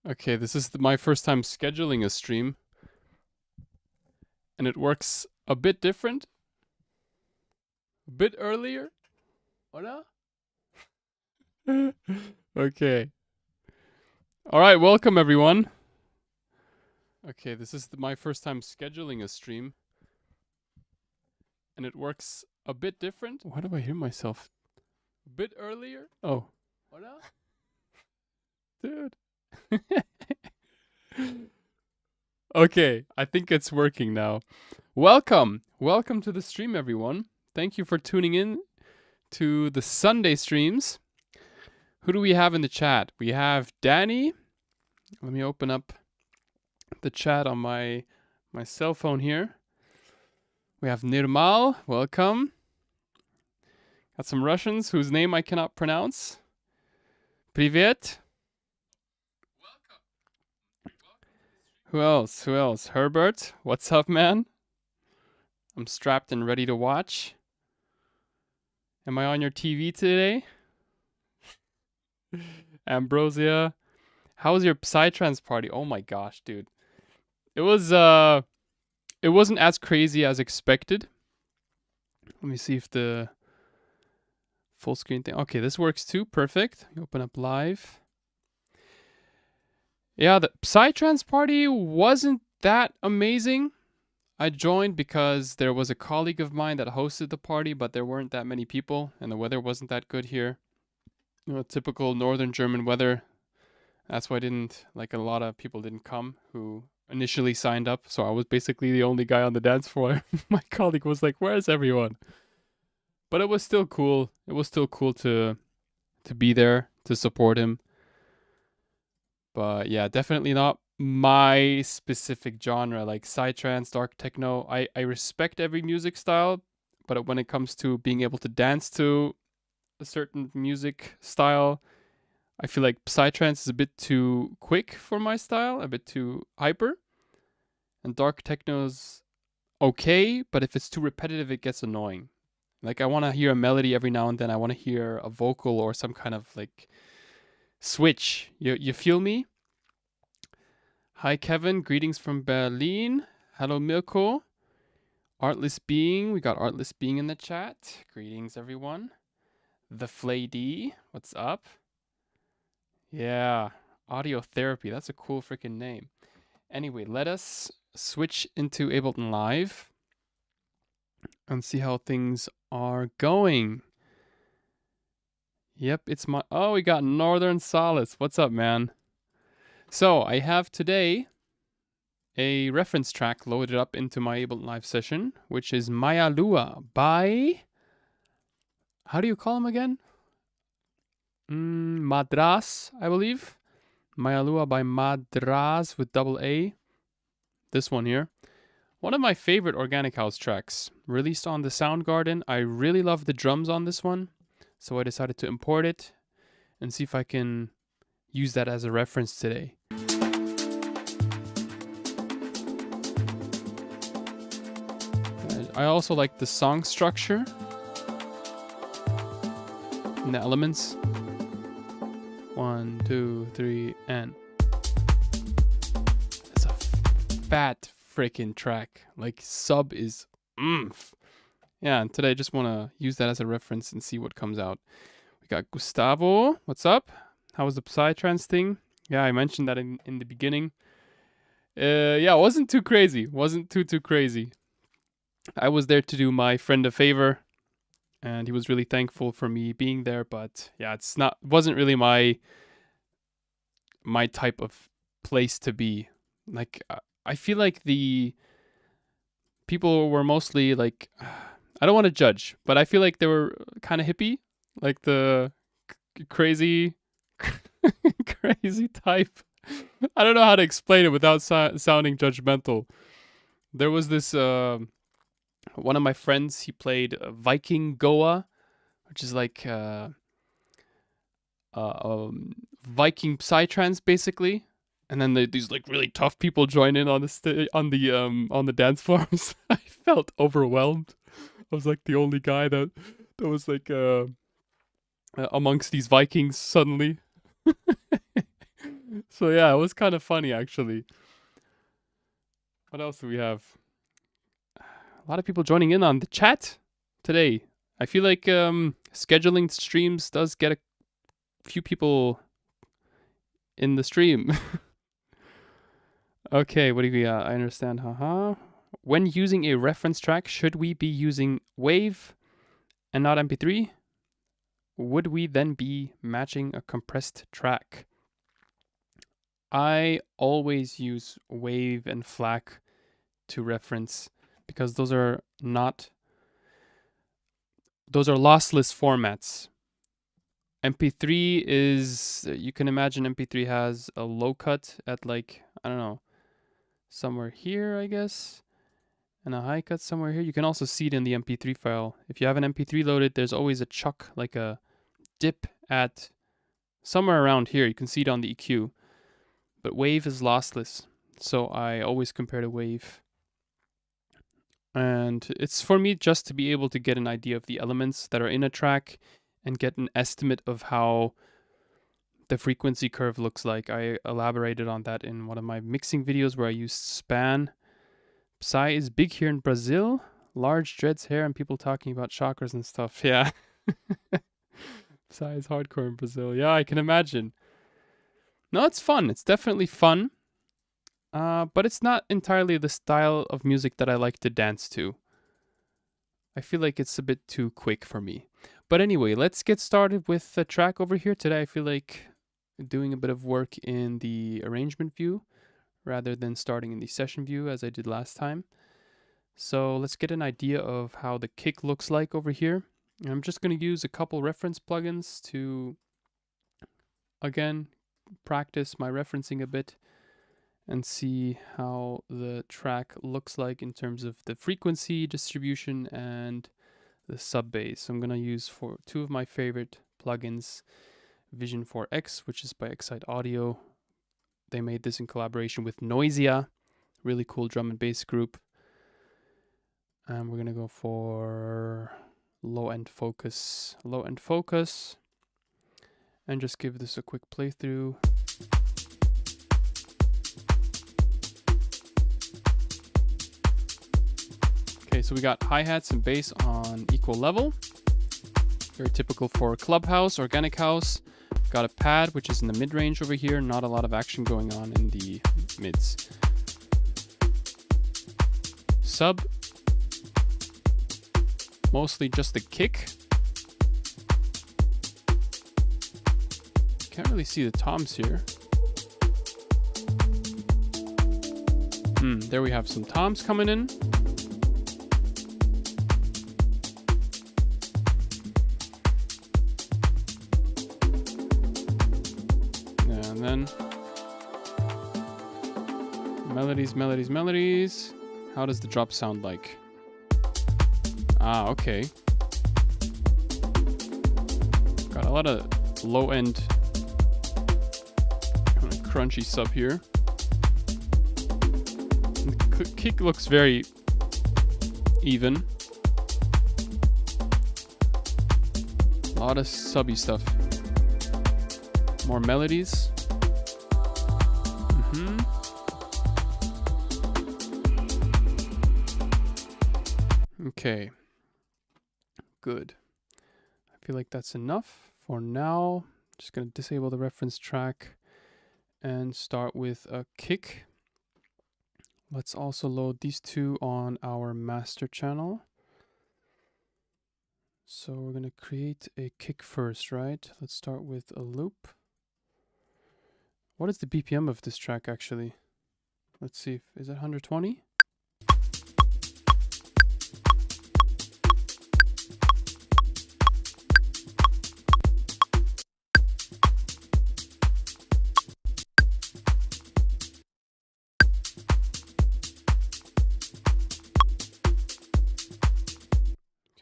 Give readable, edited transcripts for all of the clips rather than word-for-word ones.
Okay, this is my first time scheduling a stream, and it works a bit different, a bit earlier. Hola? Okay. All right, welcome everyone. Okay, this is my first time scheduling a stream, and it works a bit different. Why do I hear myself? A bit earlier? Oh. Hola? Dude. Okay, I think it's working now. Welcome to the stream, everyone. Thank you for tuning in to the Sunday streams. Who do we have in the chat? We have Danny. Let me open up the chat on my cell phone here. We have Nirmal. Welcome. Got some Russians whose name I cannot pronounce. Privet. Who else? Herbert. What's up, man? I'm strapped and ready to watch. Am I on your TV today? Ambrosia. How was your Psytrance party? Oh my gosh, dude. It wasn't as crazy as expected. Let me see if the full screen thing. Okay, this works too. Perfect. Open up live. Yeah, the Psytrance party wasn't that amazing. I joined because there was a colleague of mine that hosted the party, but there weren't that many people, and the weather wasn't that good here. You know, typical northern German weather. That's why a lot of people didn't come who initially signed up. So I was basically the only guy on the dance floor. My colleague was like, "Where's everyone?" But it was still cool. It was still cool to be there to support him. But yeah, definitely not my specific genre, like psytrance, dark techno. I respect every music style, but when it comes to being able to dance to a certain music style, I feel like psytrance is a bit too quick for my style, a bit too hyper. And dark techno's okay, but if it's too repetitive, it gets annoying. Like I want to hear a melody every now and then. I want to hear a vocal or some kind of like switch. You feel me? Hi Kevin, greetings from Berlin. Hello Milko. Artless Being, we got Artless Being in the chat. Greetings everyone. The Flay D, what's up? Yeah, Audio Therapy, that's a cool freaking name. Anyway, let us switch into Ableton Live and see how things are going. Yep, we got Northern Solace. What's up, man? So I have today a reference track loaded up into my Ableton Live session, which is Maya Lua by, how do you call him again? Madras, I believe. Maya Lua by Madras with double A. This one here. One of my favorite Organic House tracks, released on the Soundgarden. I really love the drums on this one, so I decided to import it and see if I can use that as a reference today. I also like the song structure and the elements. 1, 2, 3, and it's a fat freaking track. Like sub is Yeah, and today I just want to use that as a reference and see what comes out. We got Gustavo. What's up? How was the Psytrance thing? Yeah, I mentioned that in the beginning. Yeah, it wasn't too crazy. Wasn't too crazy. I was there to do my friend a favor, and he was really thankful for me being there. But yeah, wasn't really my type of place to be. Like, I feel like the people were mostly like, I don't want to judge, but I feel like they were kind of hippie, like the crazy, crazy type. I don't know how to explain it without sounding judgmental. There was this one of my friends. He played Viking Goa, which is like Viking psytrance basically. And then these like really tough people join in on the dance floors. I felt overwhelmed. I was like the only guy that was like amongst these Vikings suddenly. So yeah, it was kind of funny actually. What else do we have? A lot of people joining in on the chat today. I feel like scheduling streams does get a few people in the stream. Okay, what do we got? I understand. Haha. When using a reference track, should we be using WAV and not MP3? Would we then be matching a compressed track? I always use WAV and FLAC to reference because those are lossless formats. MP3 is, you can imagine MP3 has a low cut at like, I don't know, somewhere here, I guess, and a high cut somewhere here. You can also see it in the MP3 file. If you have an MP3 loaded, there's always a chuck, like a dip at somewhere around here. You can see it on the EQ. But WAV is lossless, so I always compare to WAV. And it's for me just to be able to get an idea of the elements that are in a track and get an estimate of how the frequency curve looks like. I elaborated on that in one of my mixing videos where I used span. Psy is big here in Brazil. Large dreads hair and people talking about chakras and stuff. Yeah. Psy is hardcore in Brazil. Yeah, I can imagine. No, it's fun. It's definitely fun. But it's not entirely the style of music that I like to dance to. I feel like it's a bit too quick for me. But anyway, let's get started with the track over here. Today I feel like doing a bit of work in the arrangement view rather than starting in the session view as I did last time. So let's get an idea of how the kick looks like over here. And I'm just going to use a couple reference plugins to, again, practice my referencing a bit and see how the track looks like in terms of the frequency distribution and the sub bass. I'm going to use for two of my favorite plugins, Vision 4X, which is by Excite Audio. They made this in collaboration with Noisia, really cool drum and bass group. And we're going to go for low end focus, and just give this a quick playthrough. Okay, so we got hi-hats and bass on equal level. Very typical for Clubhouse, Organic House. Got a pad, which is in the mid-range over here. Not a lot of action going on in the mids. Sub, mostly just the kick. Can't really see the toms here. There we have some toms coming in. And then melodies. How does the drop sound like? Ah, okay. Got a lot of low end kind of crunchy sub here. The kick looks very even. A lot of subby stuff. More melodies. Okay. Good. I feel like that's enough for now. Just going to disable the reference track and start with a kick. Let's also load these two on our master channel. So we're going to create a kick first, right? Let's start with a loop. What is the BPM of this track actually? Let's see. Is it 120?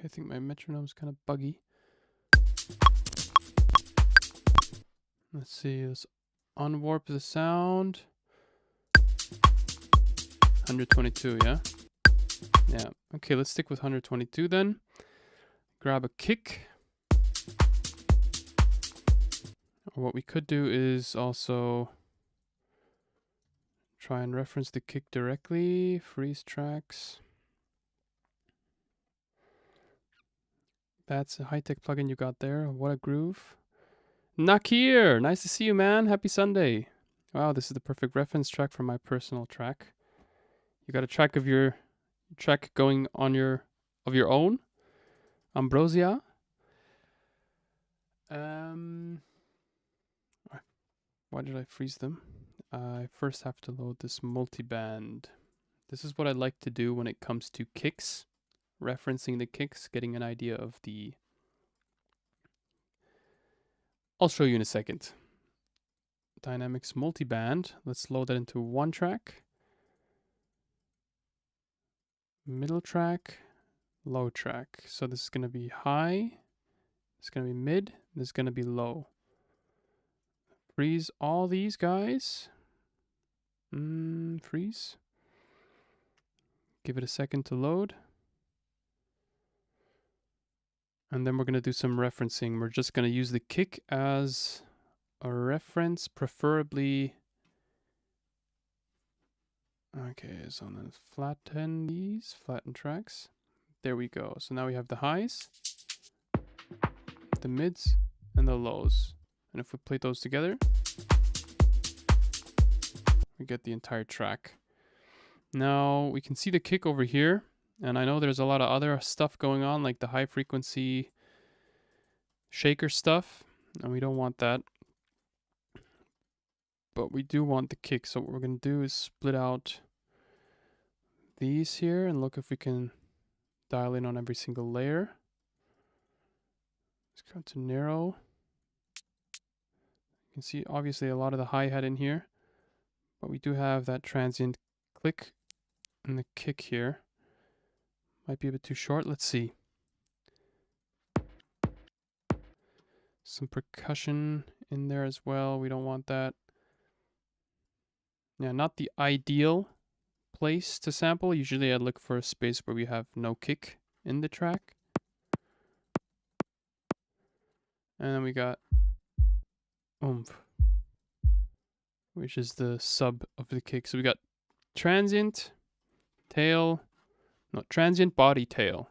I think my metronome's kind of buggy. Let's see, let's unwarp the sound. 122, yeah? Yeah, okay, let's stick with 122 then. Grab a kick. What we could do is also Try and reference the kick directly. Freeze tracks. That's a high-tech plugin you got there. What a groove. Nakir, nice to see you, man. Happy Sunday. Wow, this is the perfect reference track for my personal track. You got a track of your track going on your own. Ambrosia. Why did I freeze them? I first have to load this multiband. This is what I like to do when it comes to kicks. Referencing the kicks, getting an idea of the... I'll show you in a second. Dynamics multiband. Let's load that into one track. Middle track, low track. So this is going to be high. It's going to be mid. This is going to be low. Freeze all these guys. Freeze. Give it a second to load. And then we're going to do some referencing. We're just going to use the kick as a reference, preferably. Okay, so let's flatten these, flatten tracks. There we go. So now we have the highs, the mids, and the lows. And if we play those together, we get the entire track. Now we can see the kick over here. And I know there's a lot of other stuff going on, like the high frequency shaker stuff. And we don't want that. But we do want the kick. So what we're going to do is split out these here and look if we can dial in on every single layer. Let's go to narrow. You can see obviously a lot of the hi-hat in here. But we do have that transient click and the kick here. Might be a bit too short. Let's see. Some percussion in there as well. We don't want that. Yeah, not the ideal place to sample. Usually I look for a space where we have no kick in the track. And then we got oomph, which is the sub of the kick. So we got transient, tail, no, transient, body, tail.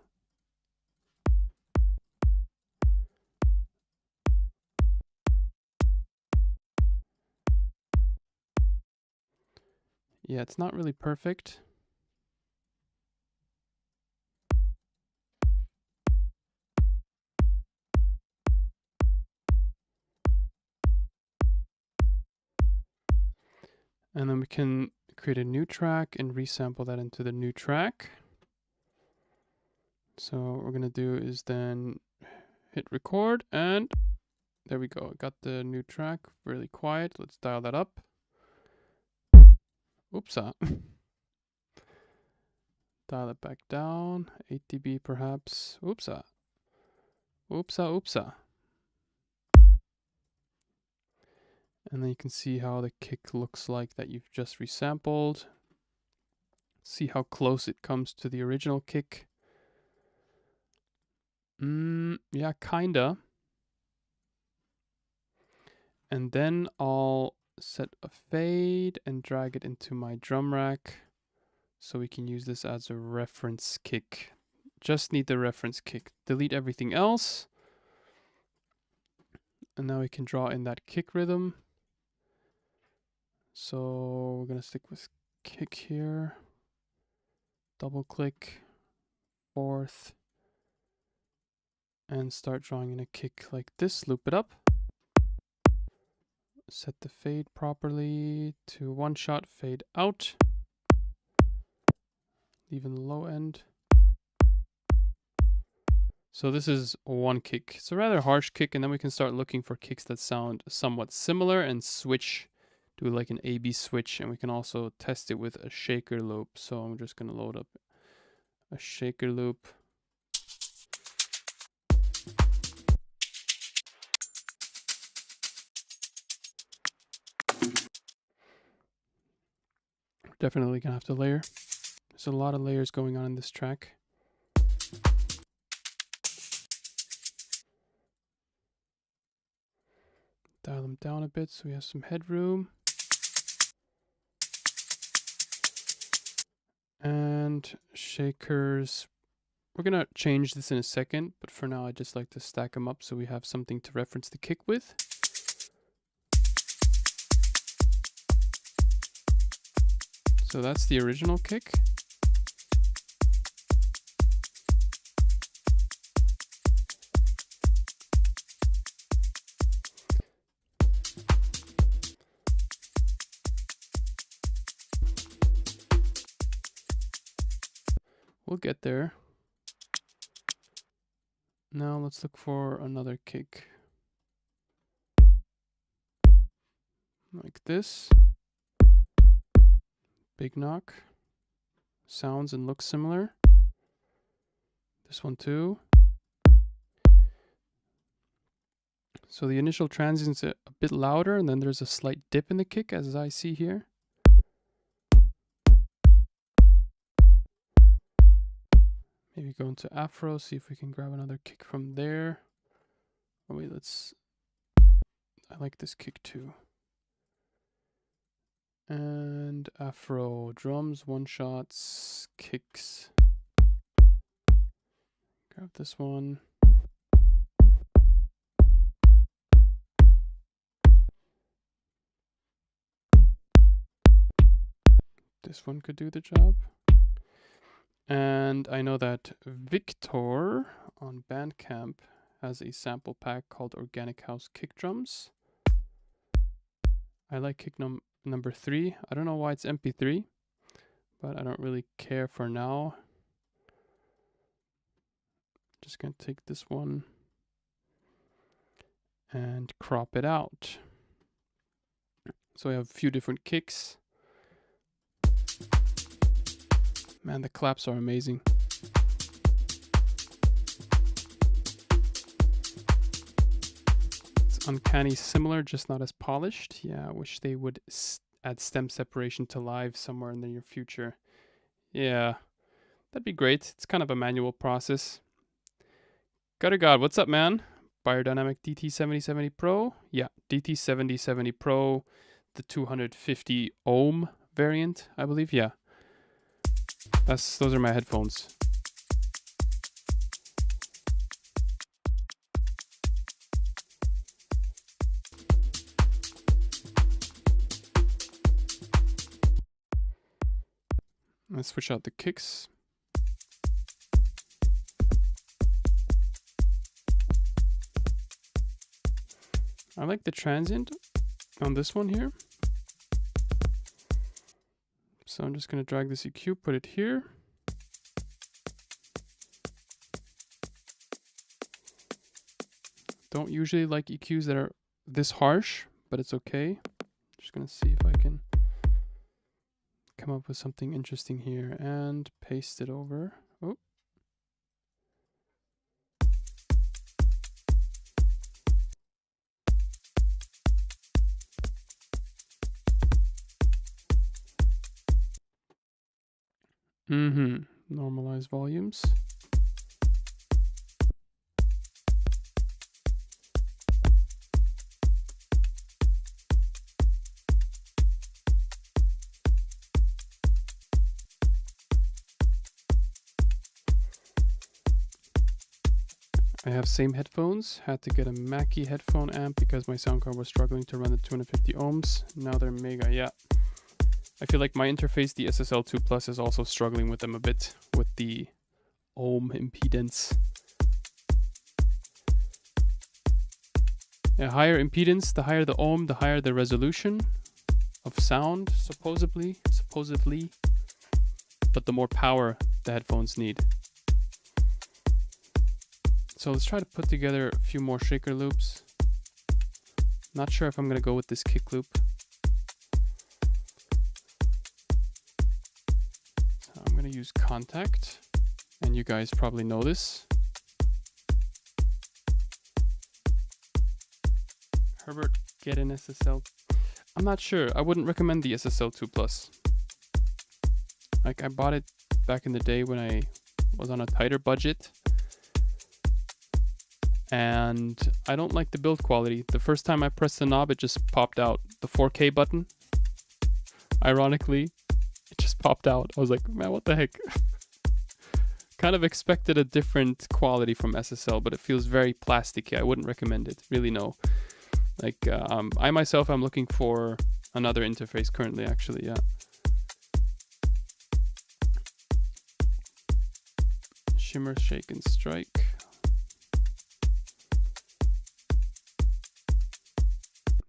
Yeah, it's not really perfect. And then we can create a new track and resample that into the new track. So what we're going to do is then hit record and there we go. Got the new track really quiet. Let's dial that up. Oopsa. Dial it back down. 8 dB perhaps. Oopsa. Oopsa, oopsa. And then you can see how the kick looks like that you've just resampled. See how close it comes to the original kick. Yeah, kinda. And then I'll set a fade and drag it into my drum rack so we can use this as a reference kick. Just need the reference kick. Delete everything else. And now we can draw in that kick rhythm. So we're going to stick with kick here. Double click, fourth, and start drawing in a kick like this. Loop it up. Set the fade properly to one shot, fade out. Leave in the low end. So this is one kick. It's a rather harsh kick, and then we can start looking for kicks that sound somewhat similar and switch, do like an A-B switch, and we can also test it with a shaker loop. So I'm just going to load up a shaker loop. Definitely gonna have to layer. There's a lot of layers going on in this track. Dial them down a bit so we have some headroom. and shakers. We're gonna change this in a second, but for now I just like to stack them up so we have something to reference the kick with. So that's the original kick. We'll get there. Now let's look for another kick. Like this. Big knock. Sounds and looks similar. This one too. So the initial transient's a bit louder, and then there's a slight dip in the kick, as I see here. Maybe go into Afro, see if we can grab another kick from there. Oh wait, I like this kick too. And Afro, drums, one shots, kicks. Grab this one. This one could do the job. And I know that Victor on Bandcamp has a sample pack called Organic House Kick Drums. I like kick number 3. I don't know why it's MP3, but I don't really care for now. Just gonna take this one and crop it out. So I have a few different kicks. Man, the claps are amazing. It's uncanny similar, just not as polished. Yeah, I wish they would add stem separation to live somewhere in the near future. Yeah, that'd be great. It's kind of a manual process. Gutter God, what's up, man? Biodynamic DT7070 Pro? Yeah, DT7070 Pro, the 250 ohm variant, I believe. Yeah. Those are my headphones. Let's switch out the kicks. I like the transient on this one here. So I'm just going to drag this EQ, put it here. Don't usually like EQs that are this harsh, but it's okay. Just going to see if I can come up with something interesting here and paste it over. Oh. Normalize volumes. I have same headphones. Had to get a Mackie headphone amp because my sound card was struggling to run the 250 ohms. Now they're mega, yeah. I feel like my interface, the SSL2 Plus, is also struggling with them a bit with the ohm impedance. A higher impedance, the higher the ohm, the higher the resolution of sound, supposedly, but the more power the headphones need. So let's try to put together a few more shaker loops. Not sure if I'm gonna go with this kick loop. So I'm gonna use Contact, and you guys probably know this. Herbert, get an SSL. I'm not sure. I wouldn't recommend the SSL2 Plus. Like, I bought it back in the day when I was on a tighter budget. And I don't like the build quality. The first time I pressed the knob, it just popped out. The 4K button, ironically, it just popped out. I was like, man, what the heck? kind of expected a different quality from SSL, but it feels very plasticky. I wouldn't recommend it. Really, no. Like, I myself am looking for another interface currently, actually, yeah. Shimmer, shake, and strike.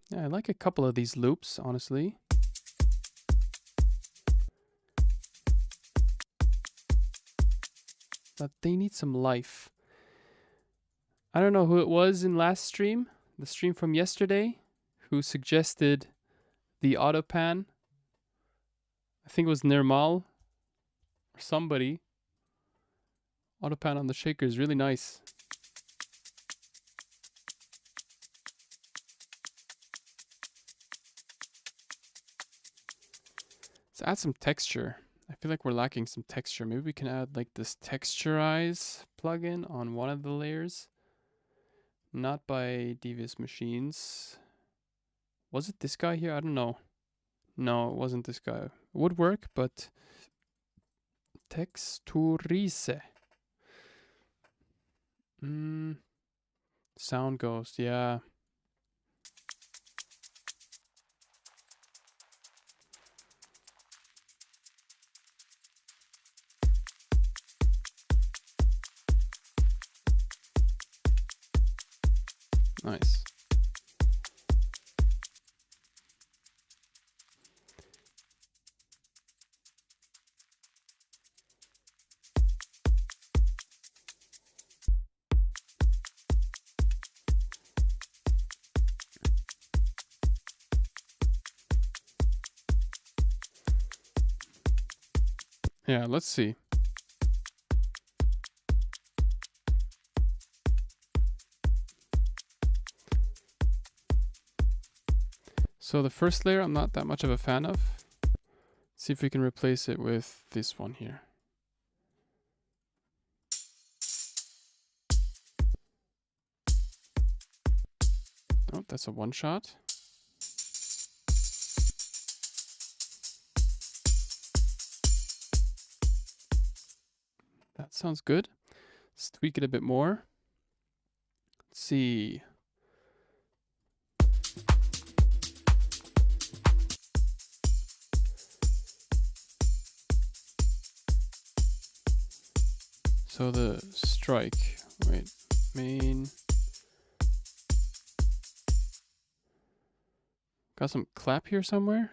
Yeah, I like a couple of these loops, honestly. But they need some life. I don't know who it was in last stream, the stream from yesterday, who suggested the autopan. I think it was Nirmal or somebody. Autopan on the shaker is really nice. Let's add some texture. I feel like we're lacking some texture. Maybe we can add like this texturize plugin on one of the layers. Not by Devious Machines. Was it this guy here? I don't know. No, it wasn't this guy. It would work, but texturize. Sound Ghost, yeah. Nice. Yeah, let's see. So the first layer I'm not that much of a fan of. Let's see if we can replace it with this one here. Oh, that's a one shot. That sounds good. Let's tweak it a bit more. Let's see. So the strike, wait, main. Got some clap here somewhere?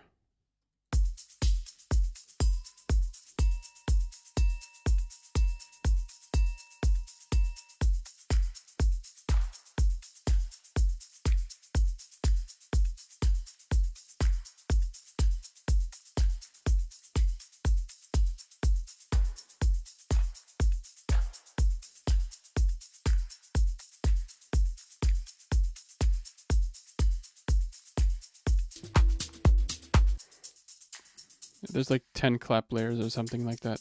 There's like 10 clap layers or something like that.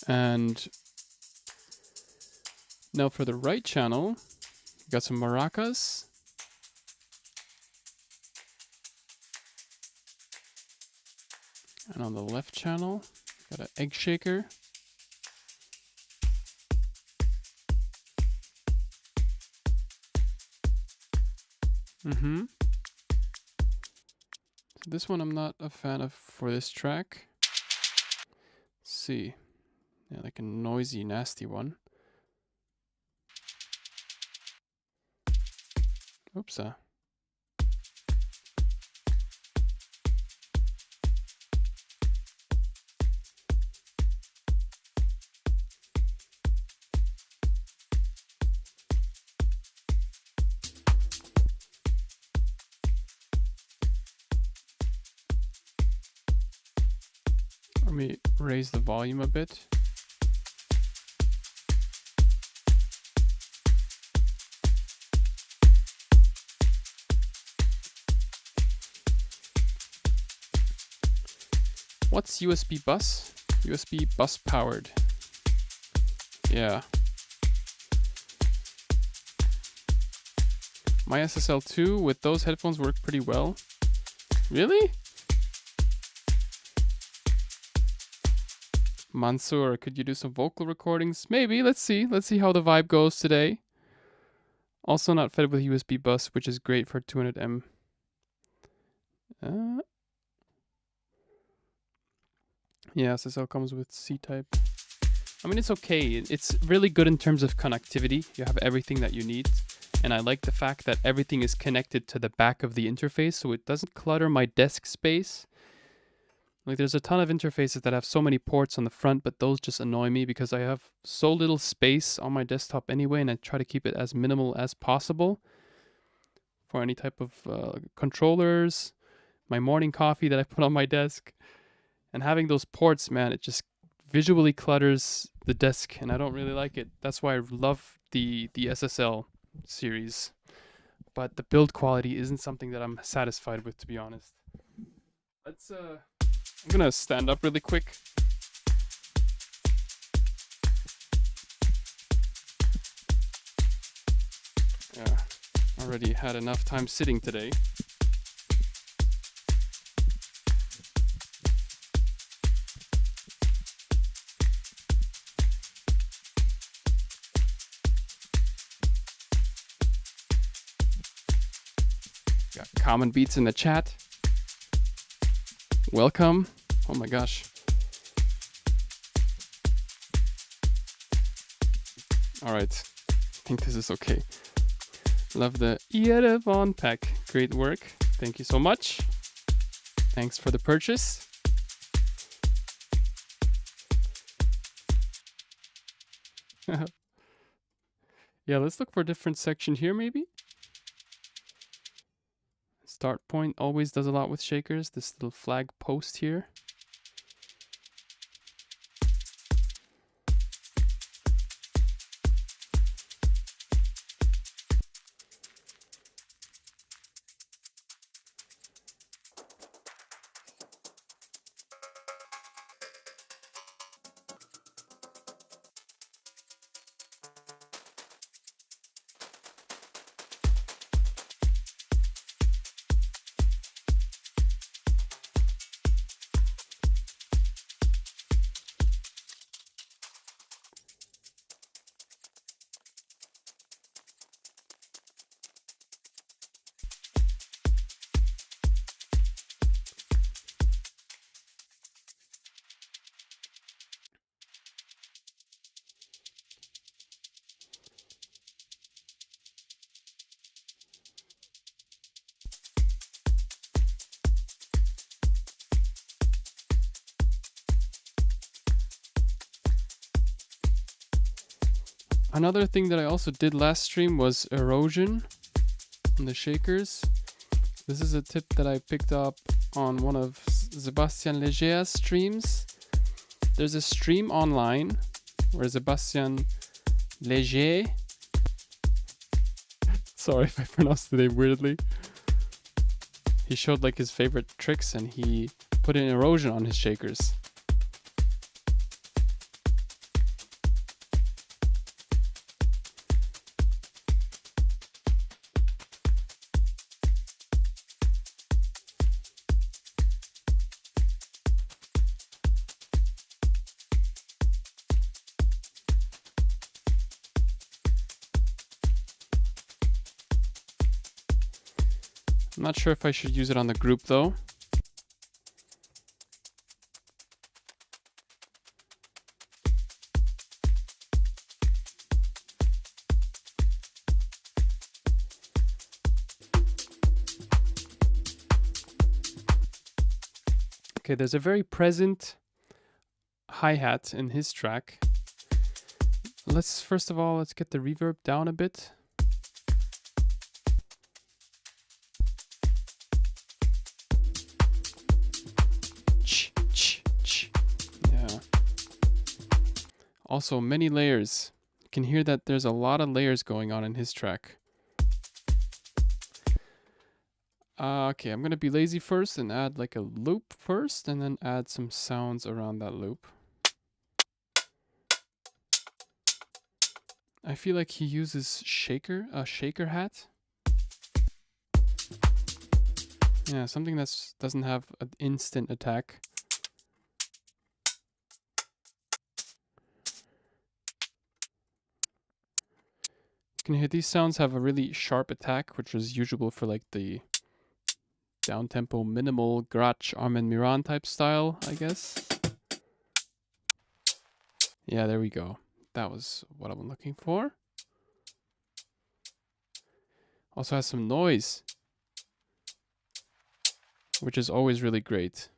And now for the right channel, we got some maracas. And on the left channel, got an egg shaker. So this one I'm not a fan of for this track. Let's see. Yeah, like a noisy, nasty one. Oops. Let me raise the volume a bit. What's USB bus? USB bus powered. Yeah. My SSL2 with those headphones work pretty well. Really? Mansoor, could you do some vocal recordings? Maybe. Let's see. Let's see how the vibe goes today. Also not fed with USB bus, which is great for 200M. Yeah, SSL comes with C-type. I mean, it's okay. It's really good in terms of connectivity. You have everything that you need. And I like the fact that everything is connected to the back of the interface, so it doesn't clutter my desk space. Like, there's a ton of interfaces that have so many ports on the front, but those just annoy me because I have so little space on my desktop anyway, and I try to keep it as minimal as possible for any type of controllers, my morning coffee that I put on my desk. And having those ports, man, it just visually clutters the desk, and I don't really like it. That's why I love the SSL series. But the build quality isn't something that I'm satisfied with, to be honest. Let's I'm gonna stand up really quick. Yeah, already had enough time sitting today. Got Common Beats in the chat. Welcome. Oh my gosh. All right. I think this is okay. Love the Yerevan pack. Great work. Thank you so much. Thanks for the purchase. Yeah, let's look for a different section here maybe. Start point always does a lot with shakers. This little flag post here. Another thing that I also did last stream was erosion on the shakers. This is a tip that I picked up on one of Sebastian Leger's streams. There's a stream online where Sebastian Leger, sorry if I pronounced the name weirdly, he showed like his favorite tricks and he put in erosion on his shakers. I'm not sure if I should use it on the group though. Okay, there's a very present hi-hat in his track. Let's first of all, let's get the reverb down a bit. Yeah. Also, many layers. You can hear that there's a lot of layers going on in his track. Okay, I'm gonna be lazy first and add like a loop first and then add some sounds around that loop. I feel like he uses a shaker hat. Yeah, something that doesn't have an instant attack. can hear, these sounds have a really sharp attack, which is usual for like the down-tempo, minimal, garage Armin Miran type style, I guess. Yeah, there we go. That was what I'm looking for. Also has some noise, which is always really great.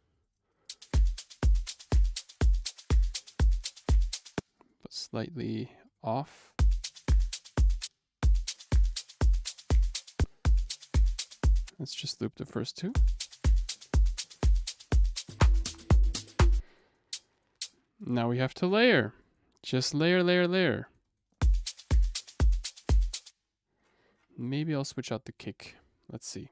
But slightly off. Let's just loop the first two. Now we have to layer. Just layer, layer, layer. Maybe I'll switch out the kick. Let's see.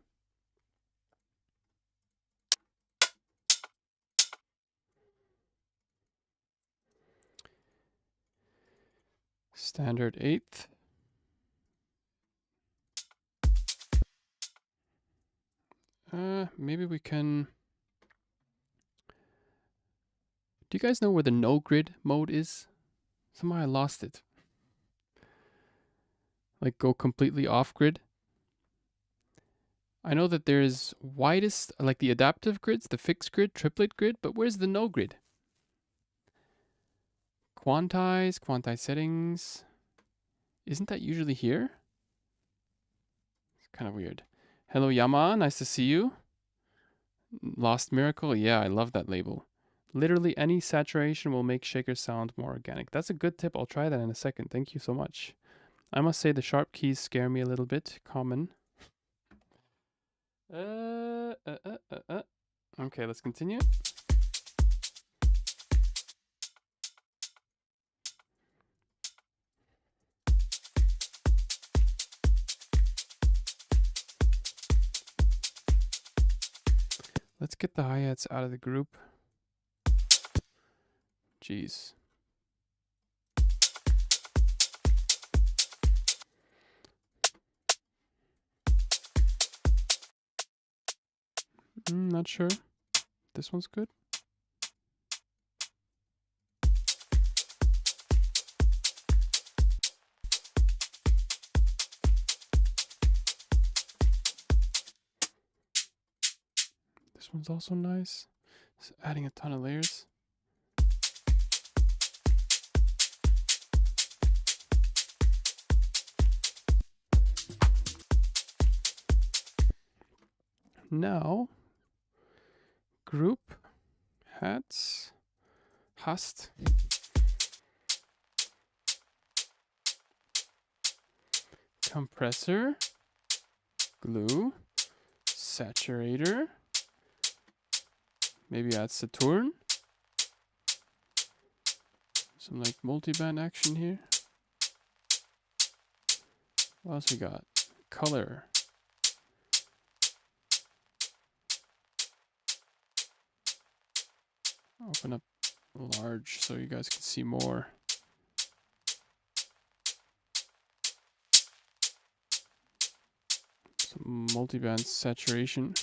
Standard 8th. Maybe we can... Do you guys know where the no grid mode is? Somehow I lost it. Like go completely off grid. I know that there's widest, like the adaptive grids, the fixed grid, triplet grid, but where's the no grid? Quantize, quantize settings. Isn't that usually here? It's kind of weird. Hello Yama, nice to see you. Lost Miracle, yeah, I love that label. Literally any saturation will make shaker sound more organic. That's a good tip. I'll try that in a second. Thank you so much. I must say the sharp keys scare me a little bit. Common. Okay, let's continue. Let's get the hi-hats out of the group. Jeez. Not sure. This one's good. This one's also nice. Just adding a ton of layers. Now, group, hats, hast. Compressor, glue, saturator. Maybe add Saturn. Some like multi-band action here. What else we got? Color. Open up large so you guys can see more. Some multi-band saturation.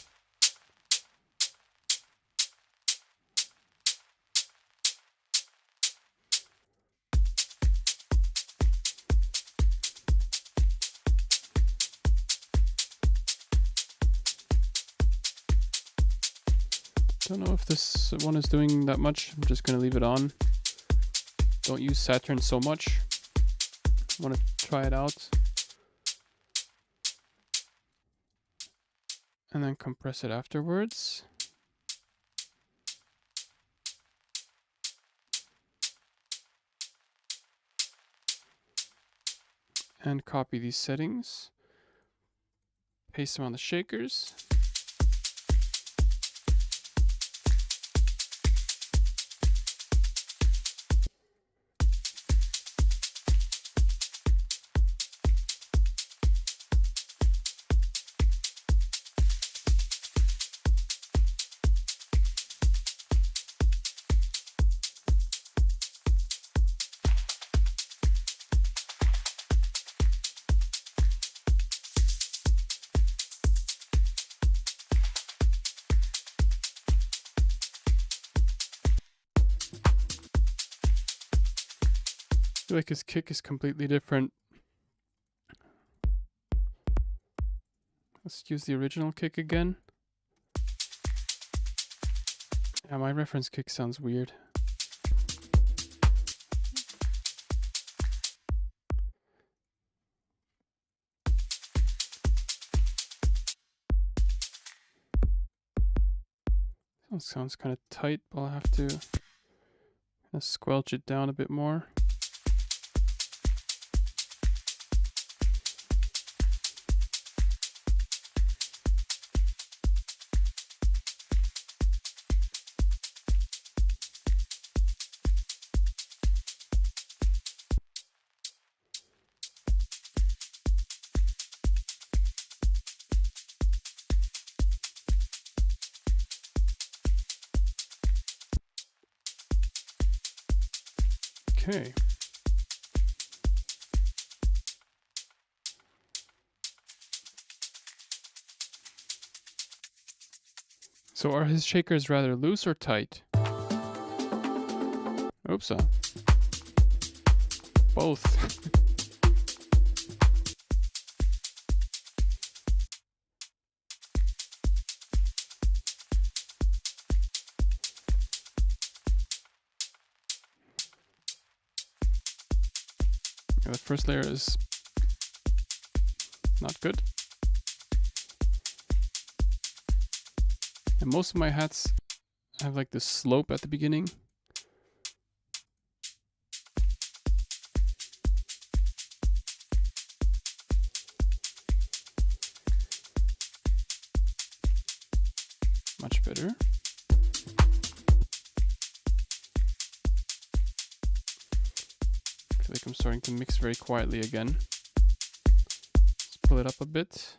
Don't know if this one is doing that much. I'm just gonna leave it on. Don't use Saturn so much. Want to try it out. And then compress it afterwards. And copy these settings. Paste them on the shakers. I feel like his kick is completely different Let's use the original kick again. Yeah, my reference kick sounds weird. That sounds kind of tight, but I'll have to squelch it down a bit more. Okay. So are his shakers rather loose or tight? Oops. Both. Yeah, the first layer is not good. And most of my hats have like this slope at the beginning. Much better. I feel like I'm starting to mix very quietly again. Let's pull it up a bit.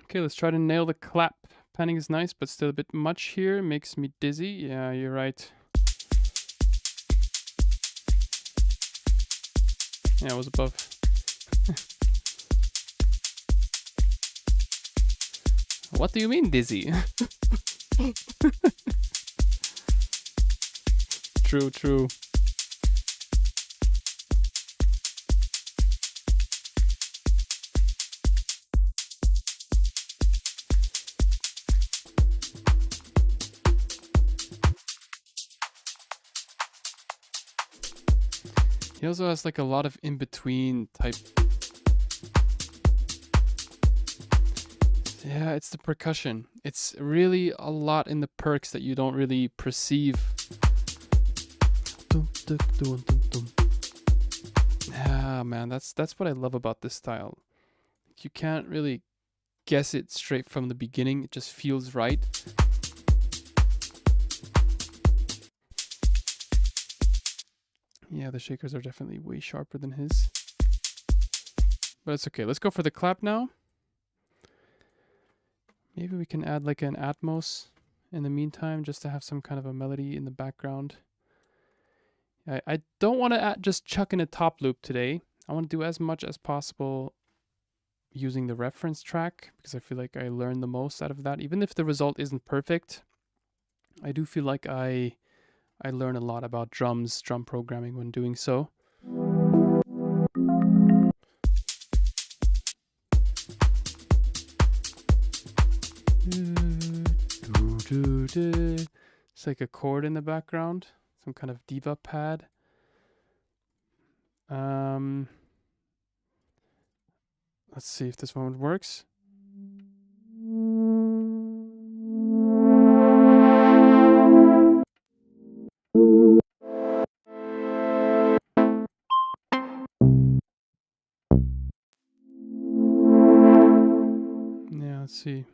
Okay, let's try to nail the clap. Panning is nice, but still a bit much here. Makes me dizzy. Yeah, you're right. Yeah, it was above. What do you mean dizzy? True, true. He also has like a lot of in-between type. Yeah, it's the percussion. It's really a lot in the perks that you don't really perceive. Yeah, man, that's what I love about this style. You can't really guess it straight from the beginning. It just feels right. Yeah, the shakers are definitely way sharper than his. But it's okay. Let's go for the clap now. Maybe we can add like an Atmos in the meantime, just to have some kind of a melody in the background. I don't want to just chuck in a top loop today. I want to do as much as possible using the reference track, because I feel like I learn the most out of that. Even if the result isn't perfect, I do feel like I learn a lot about drum programming when doing so. It's like a chord in the background, some kind of diva pad. Let's see if this one works. Yeah, Let's see.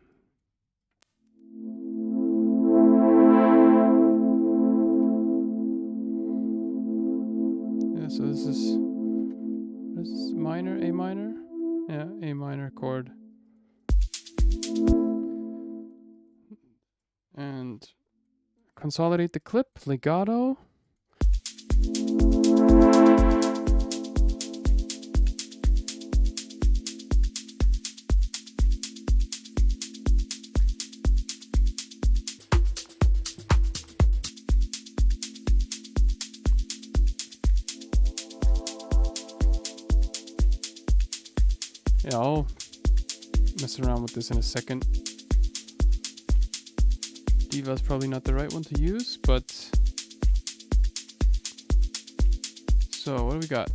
Yeah, so this is, what is this, minor, A minor? Yeah, A minor chord. And consolidate the clip, legato. Yeah, I'll mess around with this in a second. Diva is probably not the right one to use, but... So, what do we got?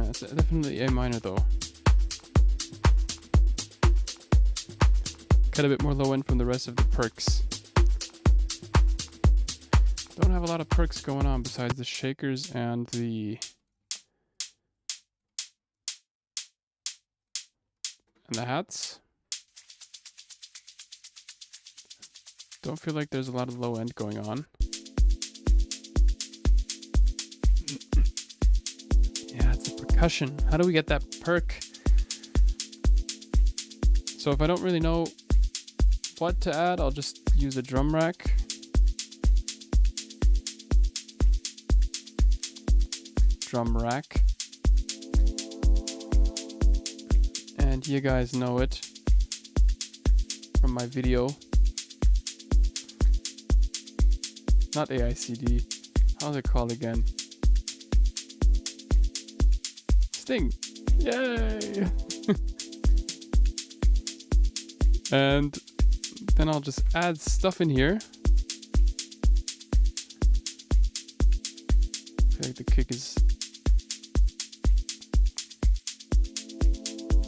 It's definitely A minor though. Got a bit more low end from the rest of the perks. Don't have a lot of perks going on besides the shakers and the hats. Don't feel like there's a lot of low end going on. Yeah, it's the percussion. How do we get that perk? So if I don't really know what to add, I'll just use a drum rack. Drum rack. And you guys know it from my video. Not AICD. How's it called again? Sting. Yay! And then I'll just add stuff in here. I feel like the kick is...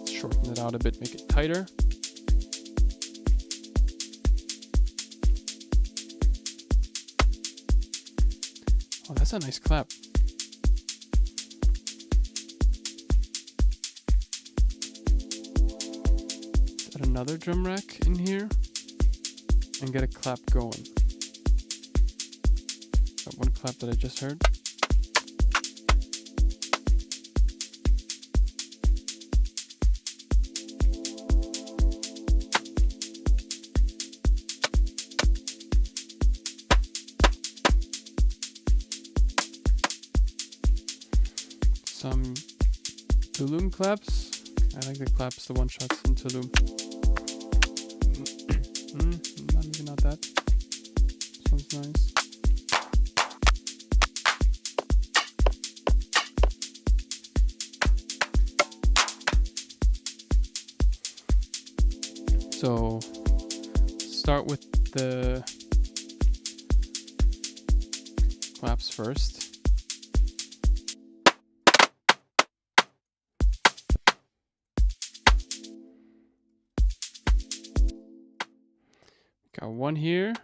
Shorten it out a bit, make it tighter. Oh, that's a nice clap. Let's add another drum rack in here and get a clap going. That one clap that I just heard. Some Tulum claps. I like the claps, the one shots in Tulum. Maybe not that. This one's nice. So start with the claps first. Got one here.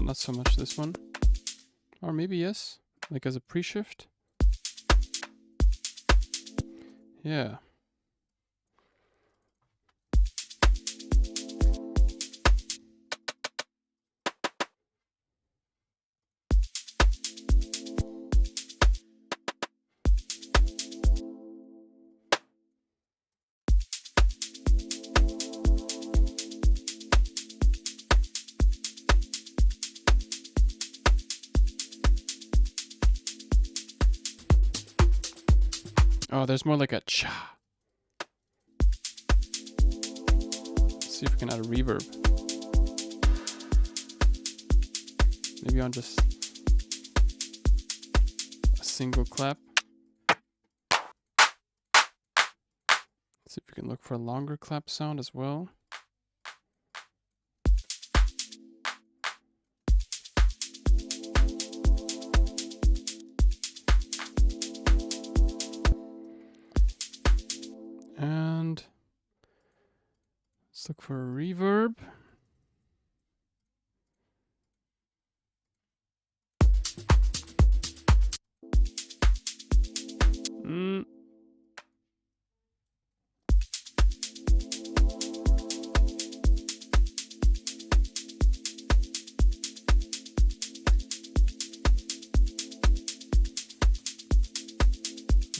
Not so much this one. Or maybe yes. Like as a pre-shift? Yeah. Oh, there's more like a cha. Let's see if we can add a reverb. Maybe on just a single clap. Let's see if we can look for a longer clap sound as well. Let's look for a reverb.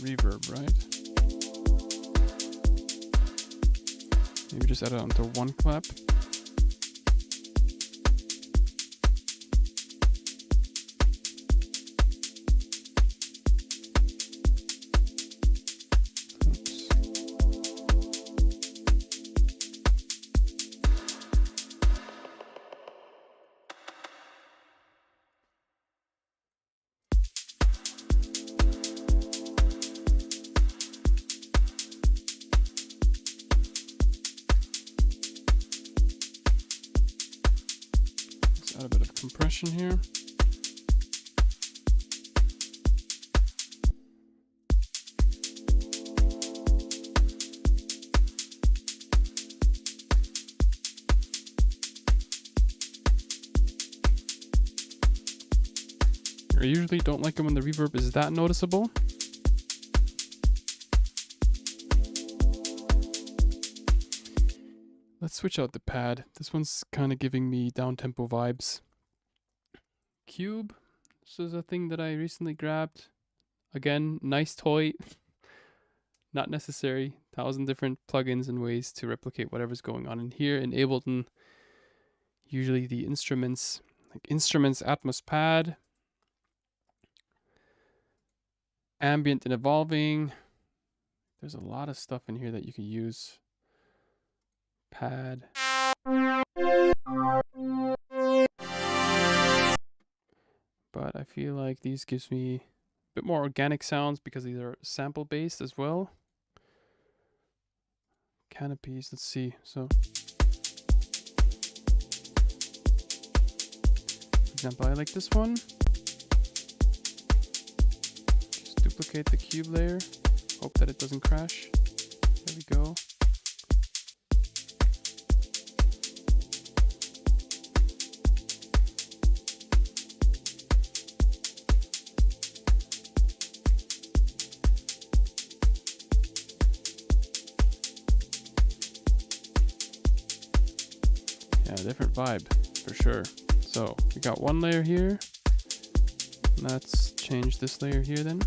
Reverb, right? Maybe just add it onto one clap. Add a bit of compression here. I usually don't like it when the reverb is that noticeable. Let's switch out the pad. This one's kind of giving me down-tempo vibes. Cube. This is a thing that I recently grabbed. Again, nice toy. Not necessary. 1,000 different plugins and ways to replicate whatever's going on in here. In Ableton, usually the instruments, like Instruments Atmos Pad. Ambient and Evolving. There's a lot of stuff in here that you can use. Pad. But I feel like these gives me a bit more organic sounds because these are sample based as well. Canopies, let's see. So for example, I like this one. Just duplicate the cube layer. Hope that it doesn't crash. There we go. Different vibe for sure. So we got one layer here. Let's change this layer here then.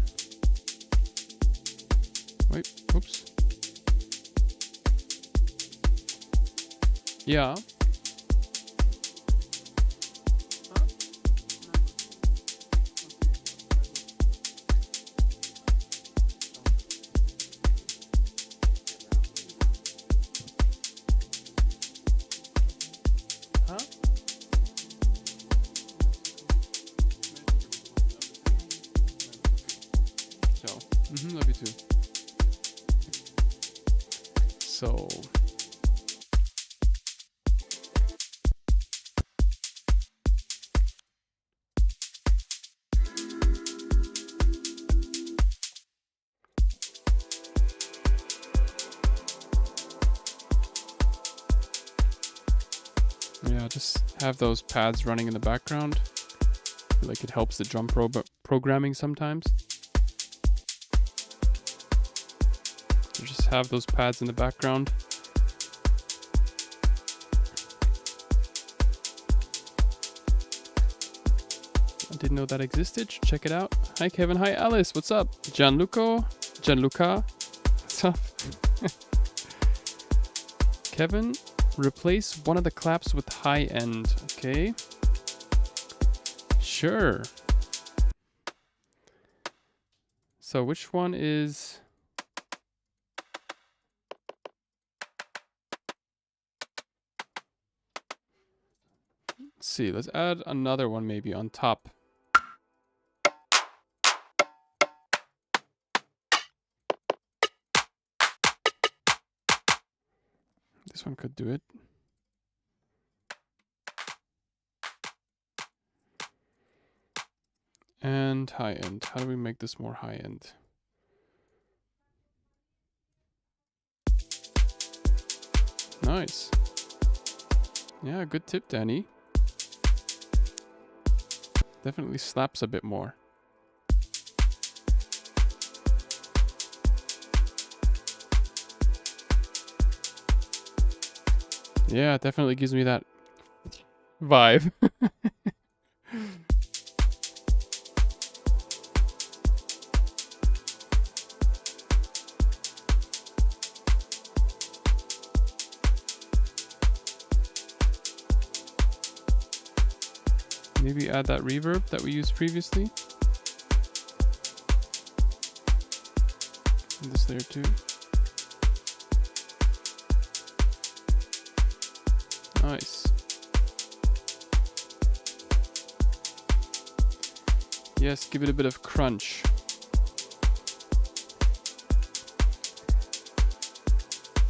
Wait, oops. Yeah. Love you too. So yeah, just have those pads running in the background. I feel like it helps the drum programming sometimes. Just have those pads in the background. I didn't know that existed. Check it out. Hi Kevin. Hi Alice. What's up? Gianluca. What's up? Kevin, replace one of the claps with high end. Okay. Sure. So which one is... Let's see, let's add another one maybe on top. This one could do it. And high end. How do we make this more high end? Nice. Yeah, good tip, Danny. Definitely slaps a bit more. Yeah, it definitely gives me that vibe. Maybe add that reverb that we used previously. And this layer too. Nice. Yes, give it a bit of crunch.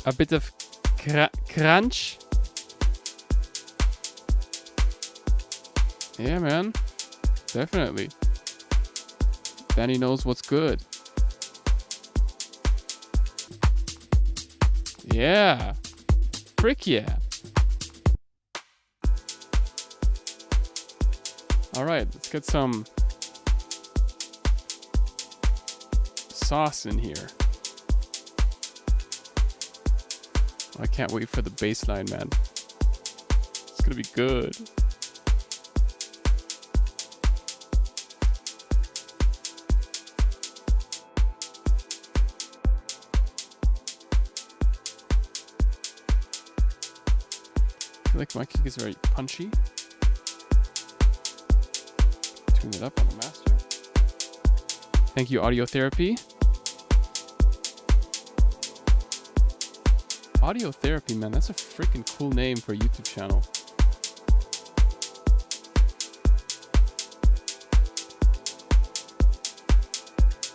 A bit of crunch. Yeah, man. Definitely. Danny knows what's good. Yeah. Frick yeah. Alright, let's get some sauce in here. I can't wait for the bass line, man. It's gonna be good. I feel like my kick is very punchy. Tune it up on the master. Thank you, Audio Therapy. Audio Therapy, man, that's a freaking cool name for a YouTube channel.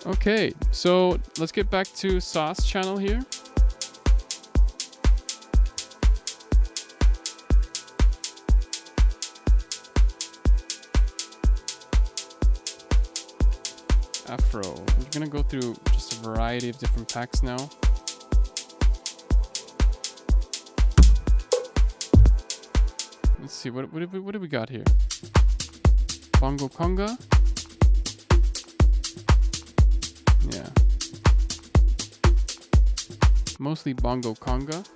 Okay, so let's get back to Sauce channel here. Afro. We're gonna go through just a variety of different packs now. Let's see, what do we got here? Bongo Conga. Yeah. Mostly Bongo Conga.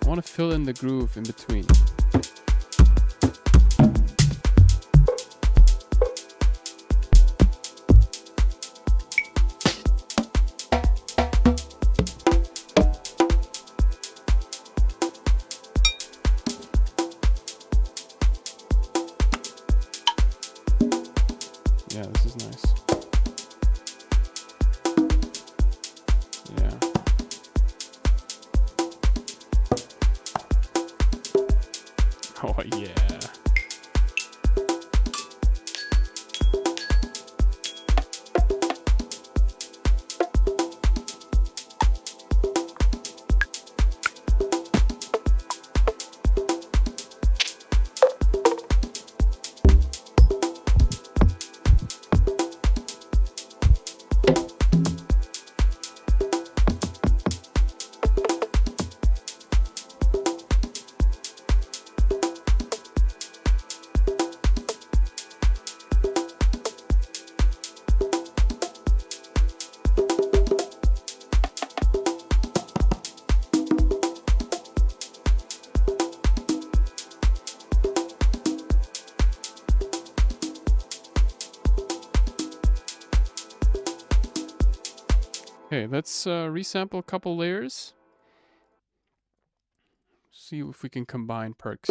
I want to fill in the groove in between. Yeah, this is nice. Yeah. Oh, yeah. Okay, let's resample a couple layers. See if we can combine perks.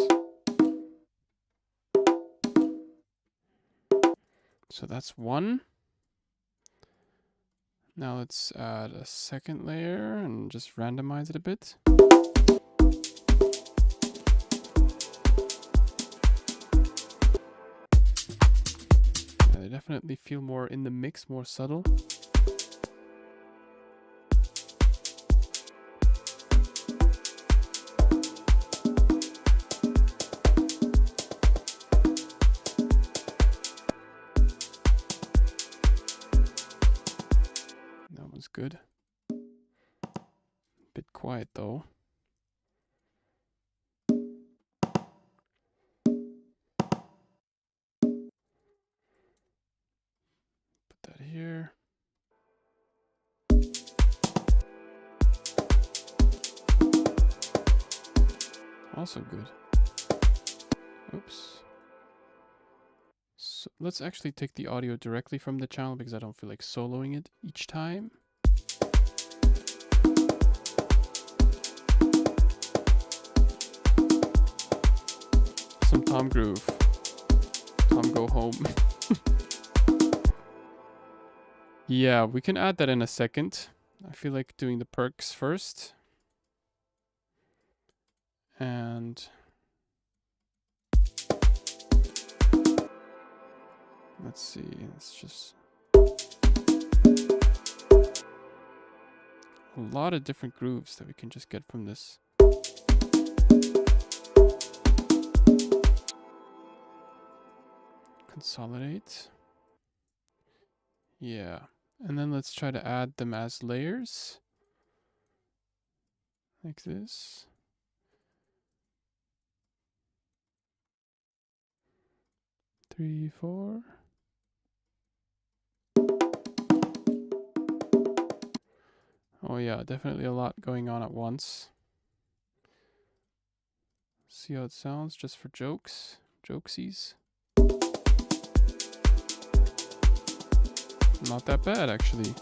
So that's one. Now let's add a second layer and just randomize it a bit. Yeah, they definitely feel more in the mix, more subtle. Good. quiet though. Put that here. Also good. Oops. So let's actually take the audio directly from the channel because I don't feel like soloing it each time. Some Tom Groove. Tom Go Home. Yeah, we can add that in a second. I feel like doing the perks first. And let's see, it's just a lot of different grooves that we can just get from this. Consolidate. Yeah. And then let's try to add them as layers. Like this. Three, four. Oh yeah, definitely a lot going on at once. See how it sounds just for jokes. Jokesies. Not that bad, actually.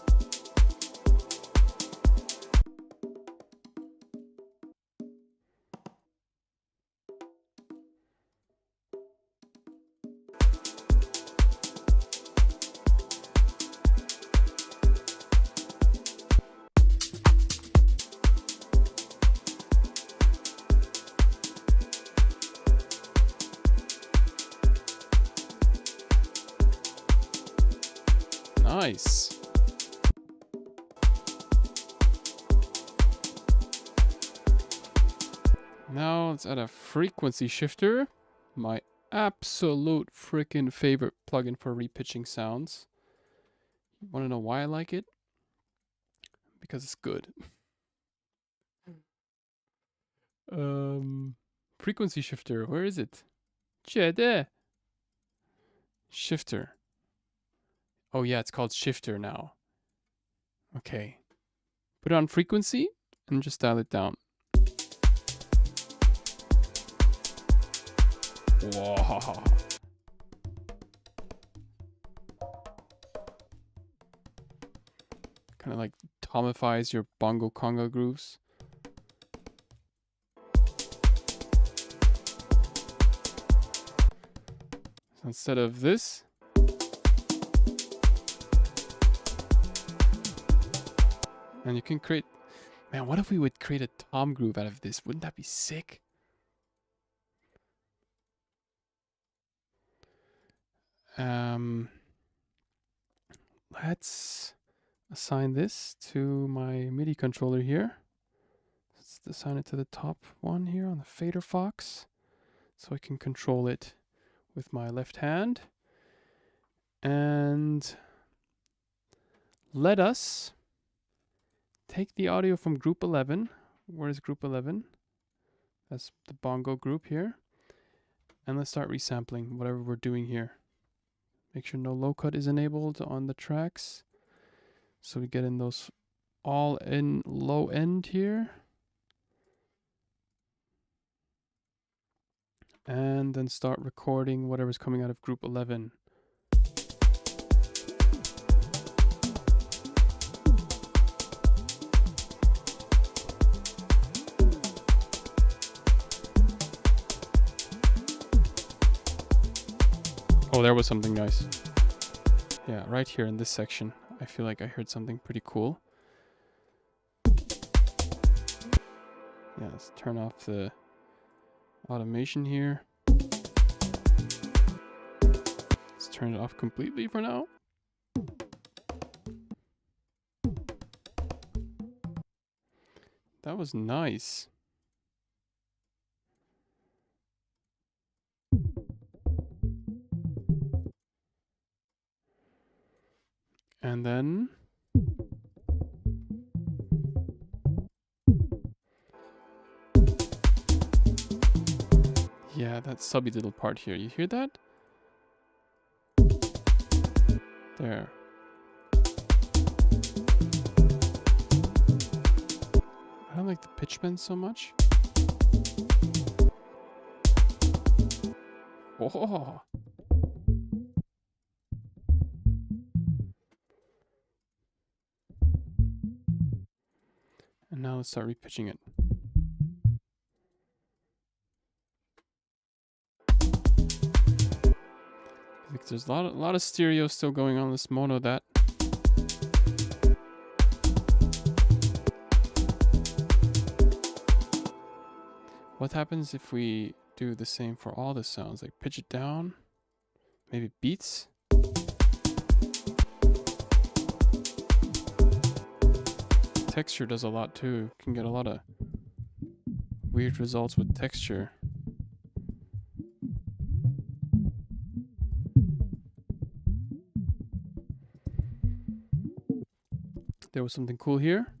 Nice. Now let's add a frequency shifter. My absolute freaking favorite plugin for repitching sounds. Want to know why I like it? Because it's good. Frequency shifter, where is it? Shifter. Oh yeah, it's called shifter now. Okay. Put it on frequency and just dial it down. Whoa. Kind of like tomifies your bongo conga grooves. So instead of this, and you can create, man, what if we would create a tom groove out of this? Wouldn't that be sick? Let's assign this to my MIDI controller here. Let's assign it to the top one here on the Fader Fox, so I can control it with my left hand. And let us take the audio from group 11. Where is group 11? That's the bongo group here. And let's start resampling whatever we're doing here. Make sure no low cut is enabled on the tracks. So we get in those all in low end here. And then start recording whatever's coming out of group 11. Oh, there was something nice. Yeah, right here in this section, I feel like I heard something pretty cool. Yeah, let's turn off the automation here. Let's turn it off completely for now. That was nice. And then that subby little part here. You hear that? There. I don't like the pitch bend so much. Oh. And now let's start repitching it. Like there's a lot of stereo still going on this mono that. What happens if we do the same for all the sounds? Like pitch it down, maybe beats. Texture does a lot too. You can get a lot of weird results with texture. There was something cool here.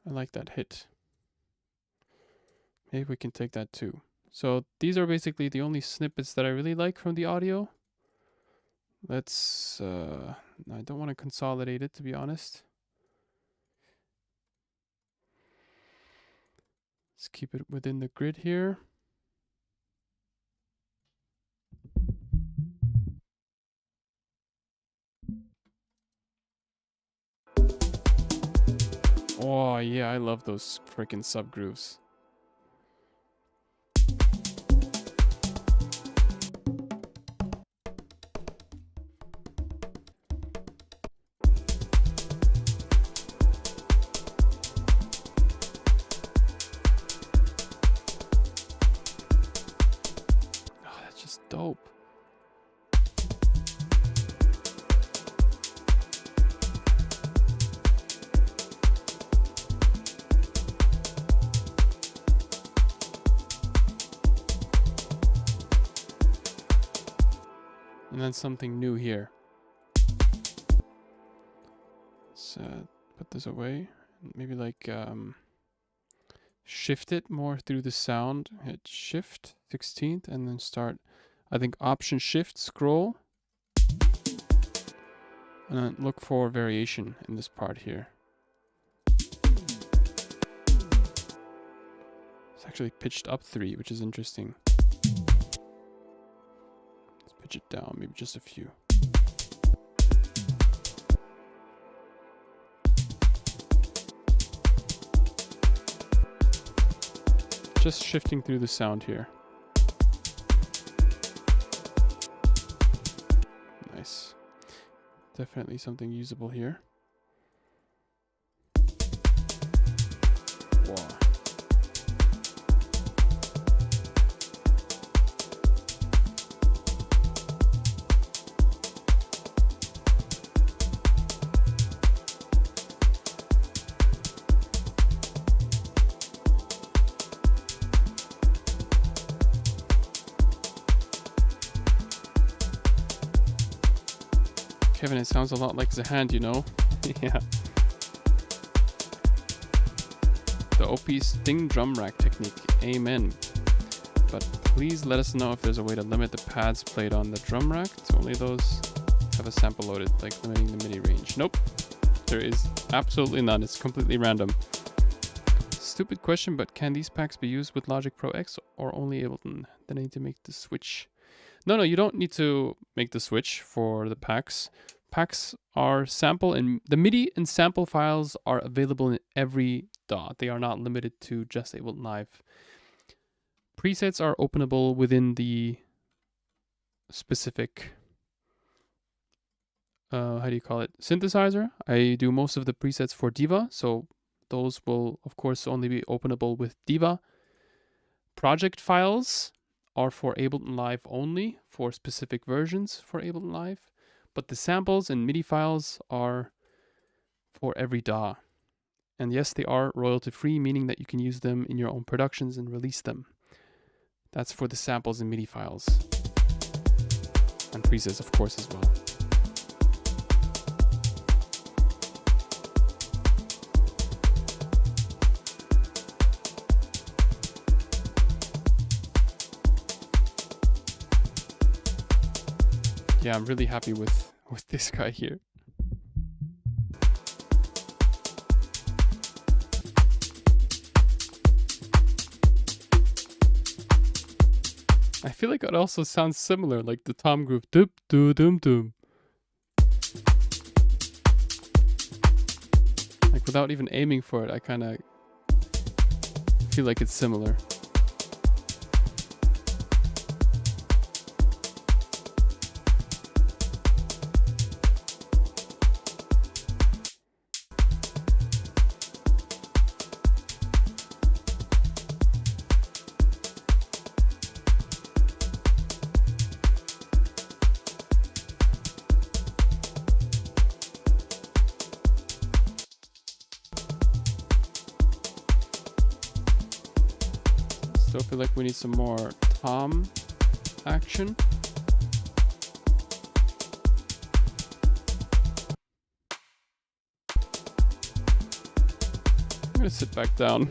I like that hit. Maybe we can take that too. So these are basically the only snippets that I really like from the audio. Let's, I don't want to consolidate it, to be honest. Let's keep it within the grid here. Oh yeah, I love those freaking subgrooves. Oh, that's just dope. And then something new here. Let's put this away. Maybe like shift it more through the sound. Hit shift 16th and then start, I think, option shift scroll. And then look for variation in this part here. It's actually pitched up 3, which is interesting. Pitch it down, maybe just a few. Just shifting through the sound here. Nice. Definitely something usable here. Wow. Kevin, it sounds a lot like Zahand, you know? Yeah. The OP Sting drum rack technique. Amen. But please let us know if there's a way to limit the pads played on the drum rack to only those have a sample loaded, like limiting the MIDI range. Nope. There is absolutely none. It's completely random. Stupid question, but can these packs be used with Logic Pro X or only Ableton? Then I need to make the switch. No, you don't need to make the switch for the packs. Packs are sample and the MIDI and sample files are available in every DAW. They are not limited to just Ableton Live. Presets are openable within the specific, how do you call it, synthesizer. I do most of the presets for Diva, so those will of course only be openable with Diva. Project files are for Ableton Live only, for specific versions for Ableton Live, but the samples and MIDI files are for every DAW. And yes, they are royalty free, meaning that you can use them in your own productions and release them. That's for the samples and MIDI files. And presets, of course, as well. Yeah, I'm really happy with this guy here. I feel like it also sounds similar, like the tom groove. Doop doo doom doom. Like without even aiming for it, I kind of feel like it's similar. Still feel like we need some more tom action. I'm gonna sit back down.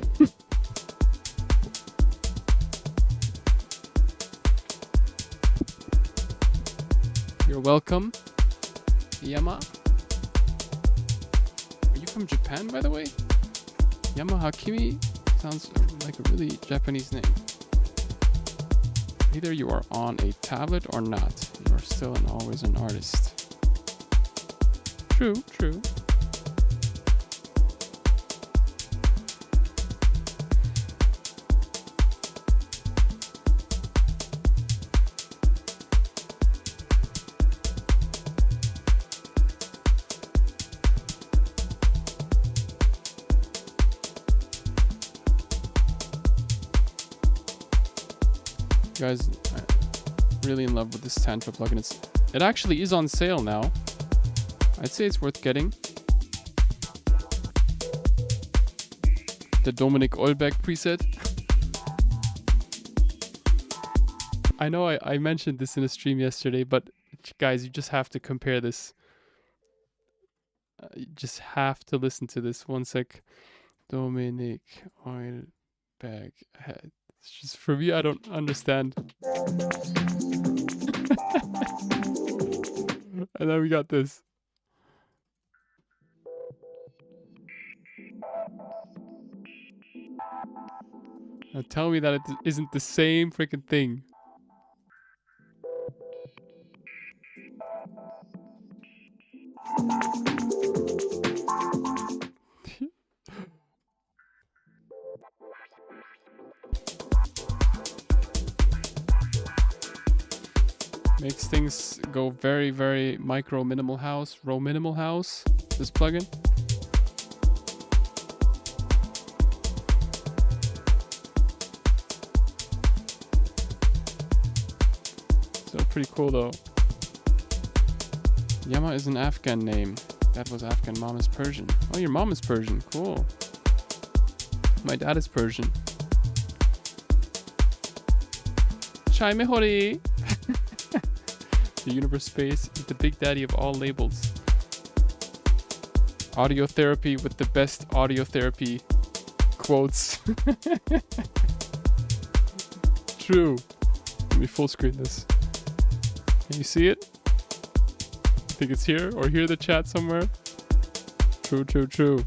You're welcome, Yama. Are you from Japan, by the way? Yama Hakimi sounds like a really Japanese name. Either you are on a tablet or not. You are still and always an artist. True, true. Guys, I'm really in love with this Tantra plugin. It actually is on sale now. I'd say it's worth getting. The Dominik Eulberg preset. I know I mentioned this in a stream yesterday, but guys, you just have to compare this. You just have to listen to this. One sec. Dominik Eulberg. It's just, for me, I don't understand. And then we got this. Now tell me that it isn't the same freaking thing. Makes things go very, very micro minimal house, raw minimal house, this plugin. So pretty cool though. Yama is an Afghan name. Dad was Afghan, mom is Persian. Oh, your mom is Persian, cool. My dad is Persian. Chai Mehori! The universe space is the big daddy of all labels. Audio therapy with the best audio therapy quotes. True. Let me full screen this. Can you see it? I think it's here, or hear the chat somewhere. True, true, true.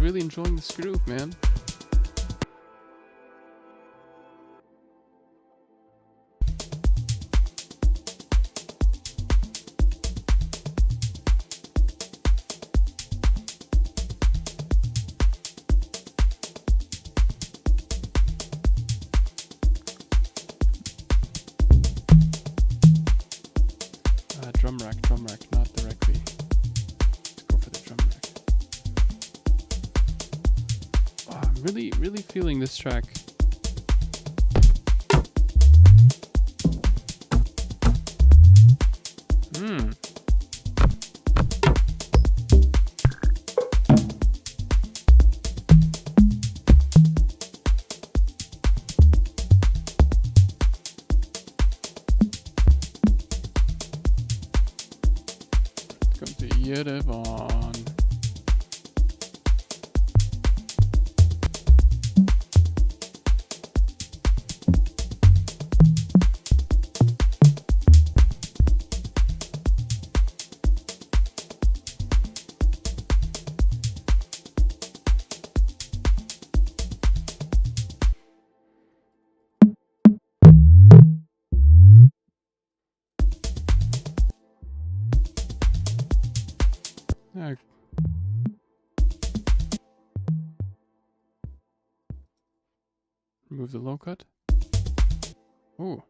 Really enjoying this groove, man. Drum rack, not directly. Let's go for the drum rack. Oh, I'm really feeling this track. Come to Yerevan. Yeah. Remove the low cut. Oh.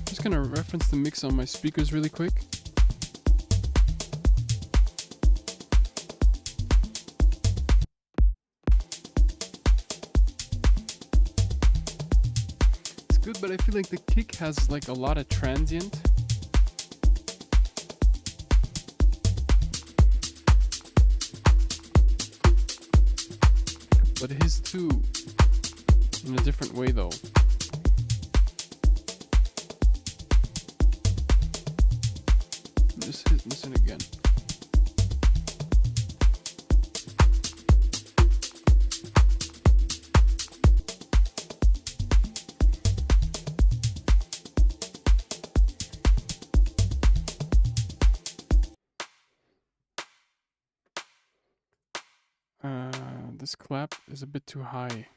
Just gonna reference the mix on my speakers really quick. It's good, but I feel like the kick has like a lot of transient. But his too, in a different way though. Just listen again. This clap is a bit too high.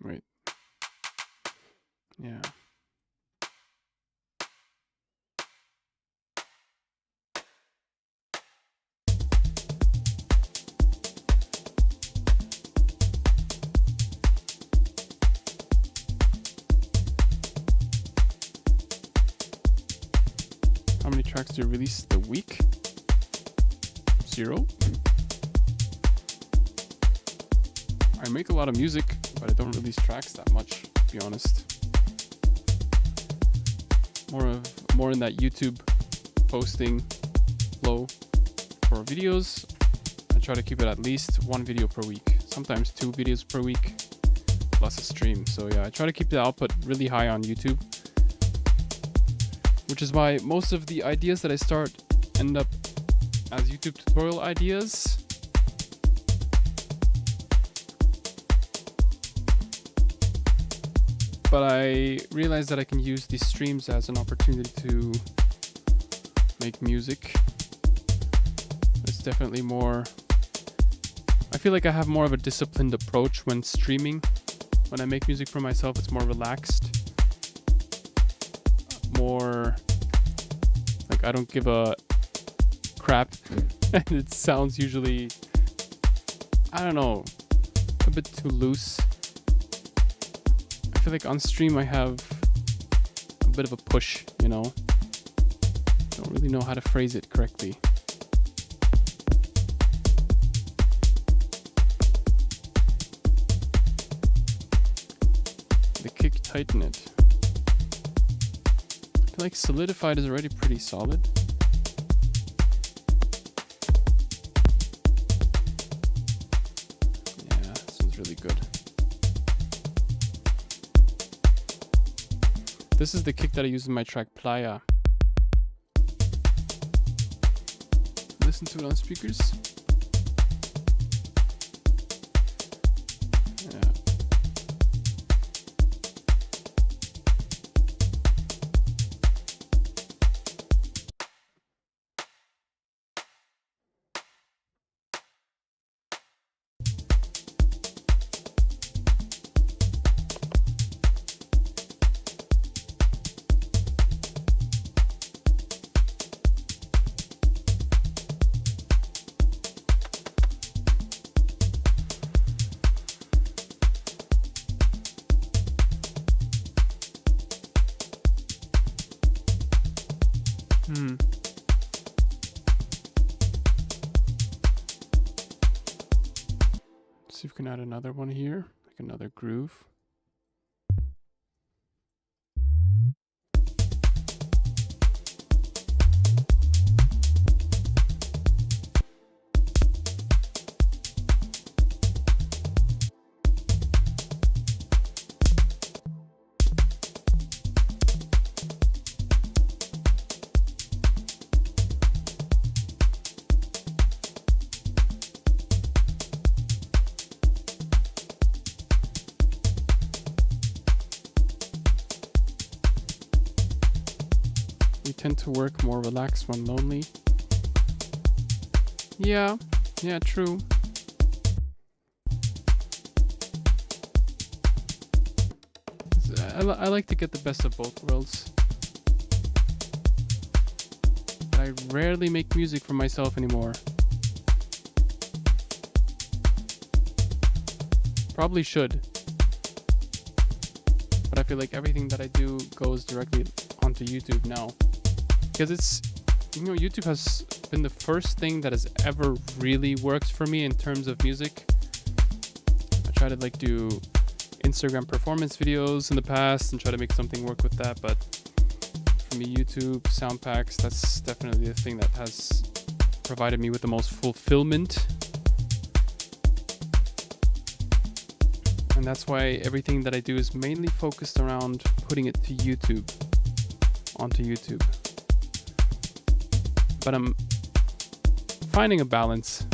Wait. Yeah. How many tracks do you release a week? 0. I make a lot of music, but I don't release tracks that much, to be honest. More in that YouTube posting flow. For videos, I try to keep it at least 1 video per week, sometimes 2 videos per week, plus a stream. So yeah, I try to keep the output really high on YouTube, which is why most of the ideas that I start end up as YouTube tutorial ideas. But I realized that I can use these streams as an opportunity to make music. It's definitely more... I feel like I have more of a disciplined approach when streaming. When I make music for myself, it's more relaxed. More... like I don't give a crap. And it sounds usually... I don't know, a bit too loose. I feel like on stream I have a bit of a push, you know? Don't really know how to phrase it correctly. The kick, tighten it. I feel like Solidified is already pretty solid. Yeah, this one's really good. This is the kick that I use in my track Playa. Listen to it on speakers. Yeah. See if we can add another one here, like another groove. We tend to work more relaxed when lonely. Yeah, true. I like to get the best of both worlds. But I rarely make music for myself anymore. Probably should. But I feel like everything that I do goes directly onto YouTube now. Because it's, YouTube has been the first thing that has ever really worked for me in terms of music. I try to do Instagram performance videos in the past and try to make something work with that, but for me, YouTube, sound packs, that's definitely the thing that has provided me with the most fulfillment. And that's why everything that I do is mainly focused around putting it to YouTube, onto YouTube. But I'm finding a balance.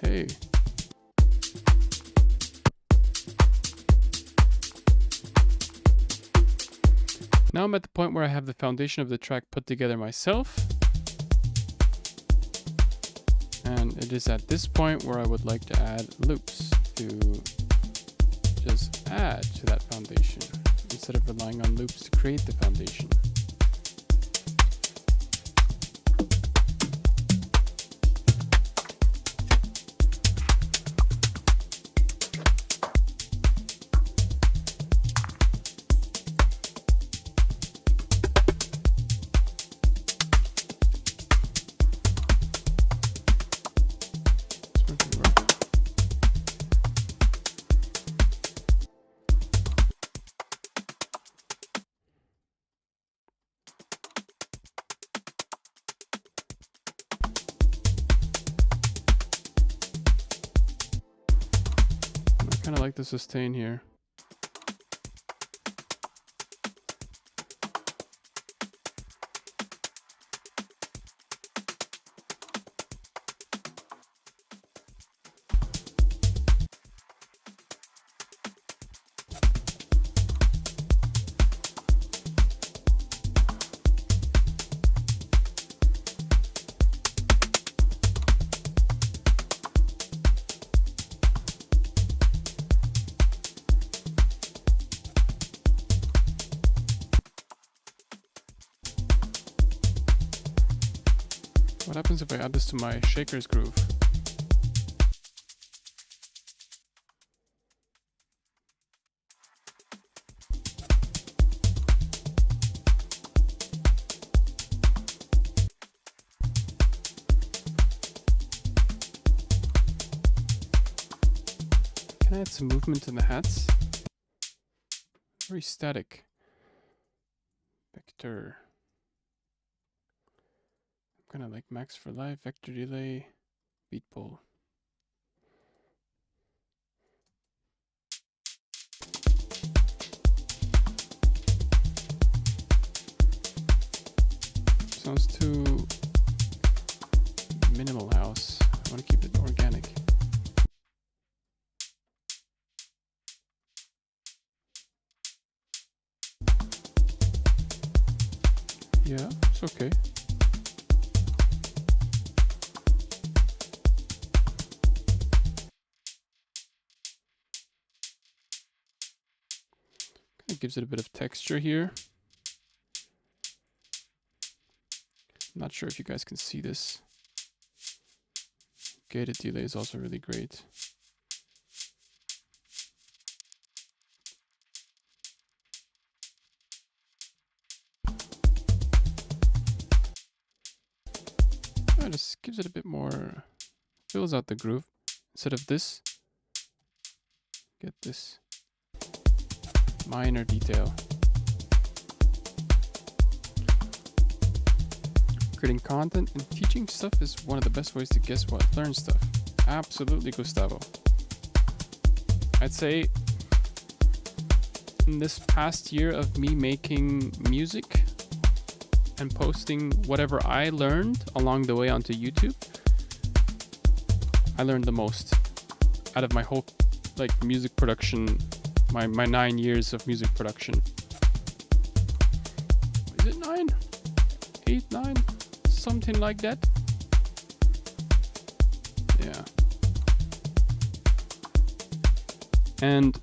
Okay. Now I'm at the point where I have the foundation of the track put together myself. And it is at this point where I would like to add loops to just add to that foundation instead of relying on loops to create the foundation. I like the sustain here. What happens if I add this to my shaker's groove? Can I add some movement in the hats? Very static. Vector. Kind of like max for live, vector delay, beat pull. Sounds too minimal house. I want to keep it organic. Yeah, it's okay. It gives it a bit of texture here. I'm not sure if you guys can see this. Gated delay is also really great. just gives it a bit more, fills out the groove. Instead of this, get this minor detail. Creating content and teaching stuff is one of the best ways to guess what? Learn stuff. Absolutely, Gustavo. I'd say in this past year of me making music and posting whatever I learned along the way onto YouTube, I learned the most out of my whole music production, my 9 years of music production. Is it 9? 8, 9? Something like that. Yeah. And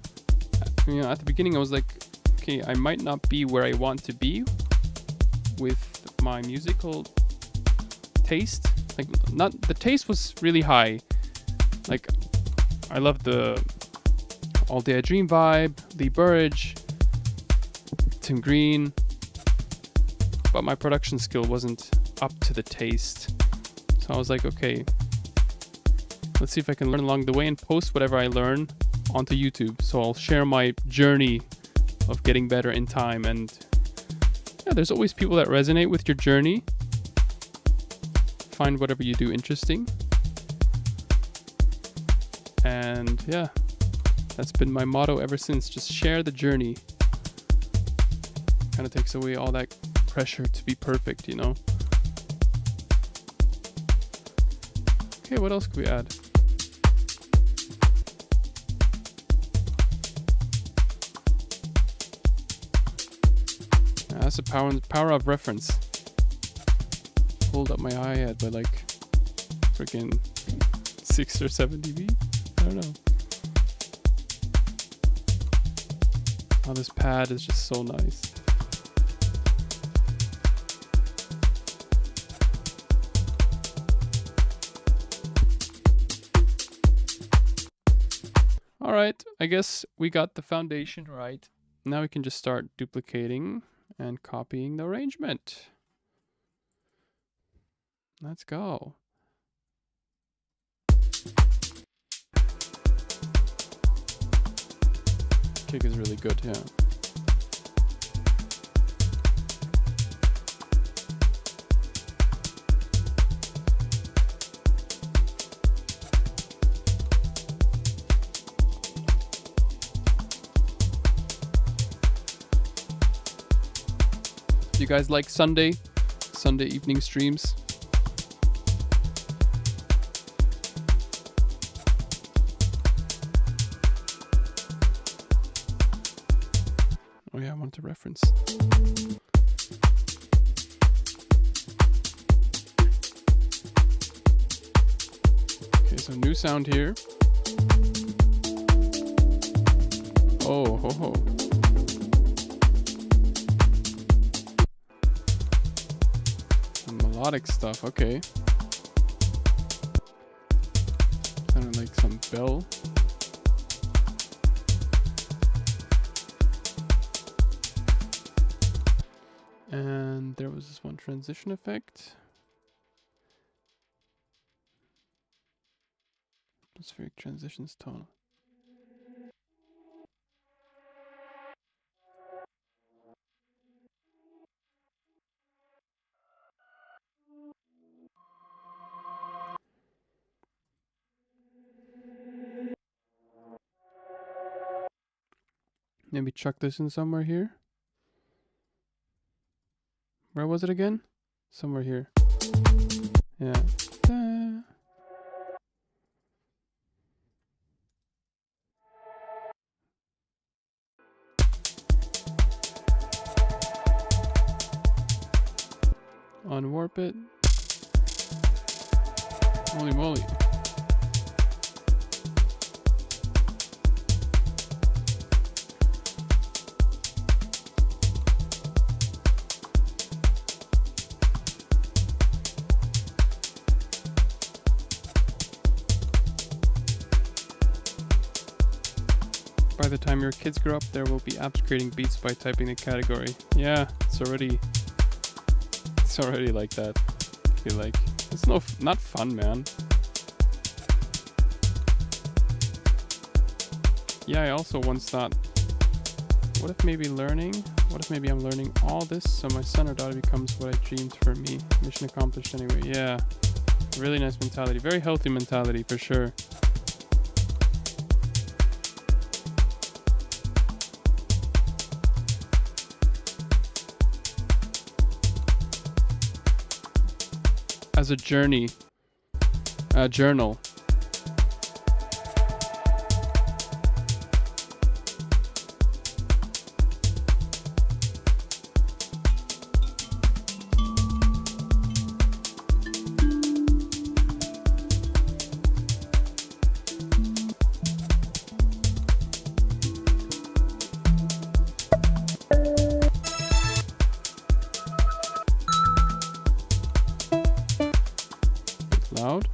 at the beginning I was like, okay, I might not be where I want to be with my musical taste. Like, not the taste was really high. Like, I loved the All Day I Dream vibe, Lee Burridge, Tim Green, but my production skill wasn't up to the taste. So I was like, okay, let's see if I can learn along the way and post whatever I learn onto YouTube. So I'll share my journey of getting better in time. And yeah, there's always people that resonate with your journey. Find whatever you do interesting. And yeah, that's been my motto ever since. Just share the journey. Kind of takes away all that pressure to be perfect, you know? Okay, what else could we add? That's the power of reference. Hold up my hi-hat by like freaking 6 or 7 dB. I don't know. Oh, this pad is just so nice. All right, I guess we got the foundation right. Now we can just start duplicating and copying the arrangement. Let's go. Kick is really good, yeah. Do you guys like Sunday evening streams? Oh yeah, I want to reference. Okay, so new sound here. Oh, ho, ho. Some melodic stuff, okay. Sounded like some bell. And there was this one transition effect. Atmospheric transitions tone. Maybe chuck this in somewhere here. Where was it again? Somewhere here. Yeah. Ta. Unwarp it. Holy moly. By the time your kids grow up, there will be apps creating beats by typing the category. Yeah, it's already like that. I feel like It's not fun, man. Yeah, I also once thought, what if maybe I'm learning all this so my son or daughter becomes what I dreamed for me? Mission accomplished anyway. Yeah. Really nice mentality. Very healthy mentality for sure. As a journal. Loud.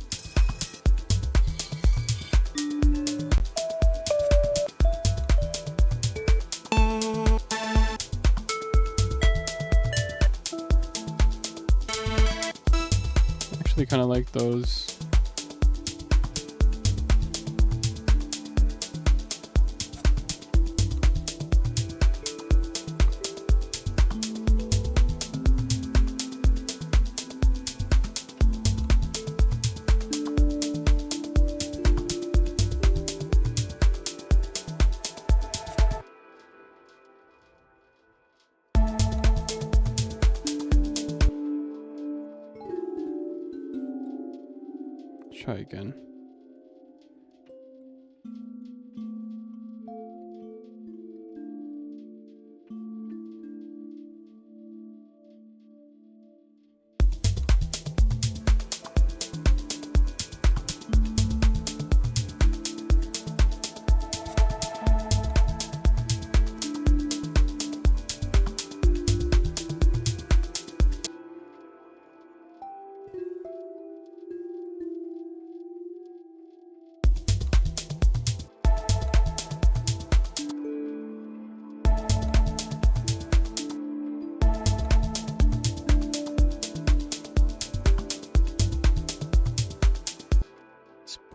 Actually kind of like those. Try again.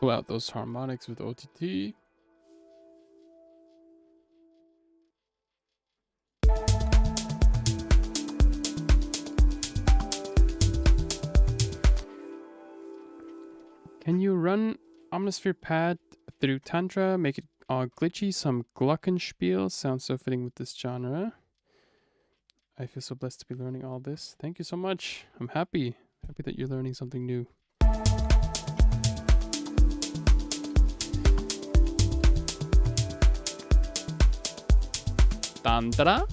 Pull out those harmonics with OTT. Can you run Omnisphere Pad through Tantra? Make it all glitchy. Some Glockenspiel sounds so fitting with this genre. I feel so blessed to be learning all this. Thank you so much. I'm happy that you're learning something new. Tantra.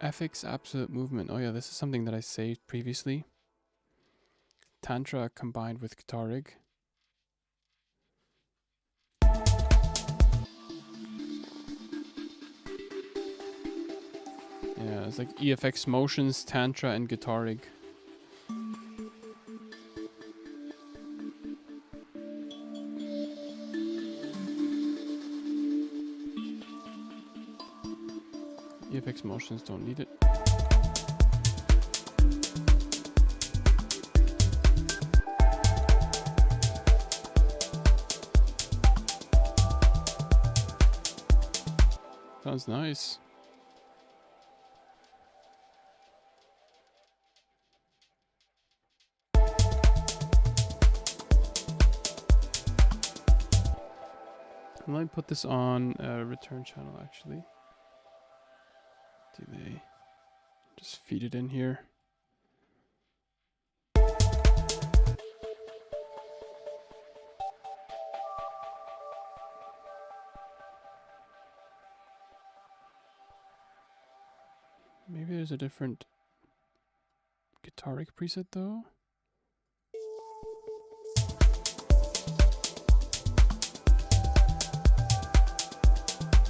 FX Absolute Movement. Oh yeah, this is something that I saved previously. Tantra combined with Guitar Rig. Yeah, it's like EFX Motions, Tantra, and Guitar Rig. EFX Motions don't need it. Sounds nice. Let me put this on a return channel actually. Delay. Just feed it in here. Maybe there's a different Guitar Rig preset though.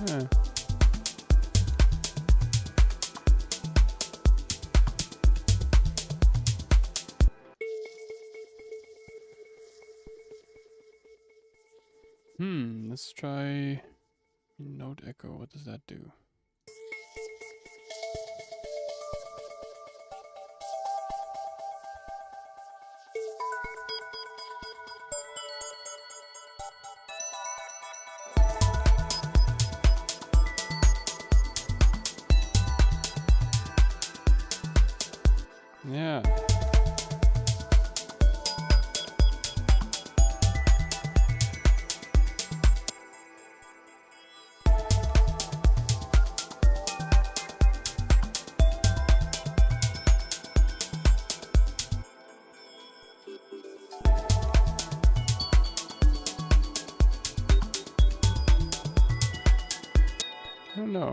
Yeah. Let's try Note Echo. What does that do? Yeah. I don't know.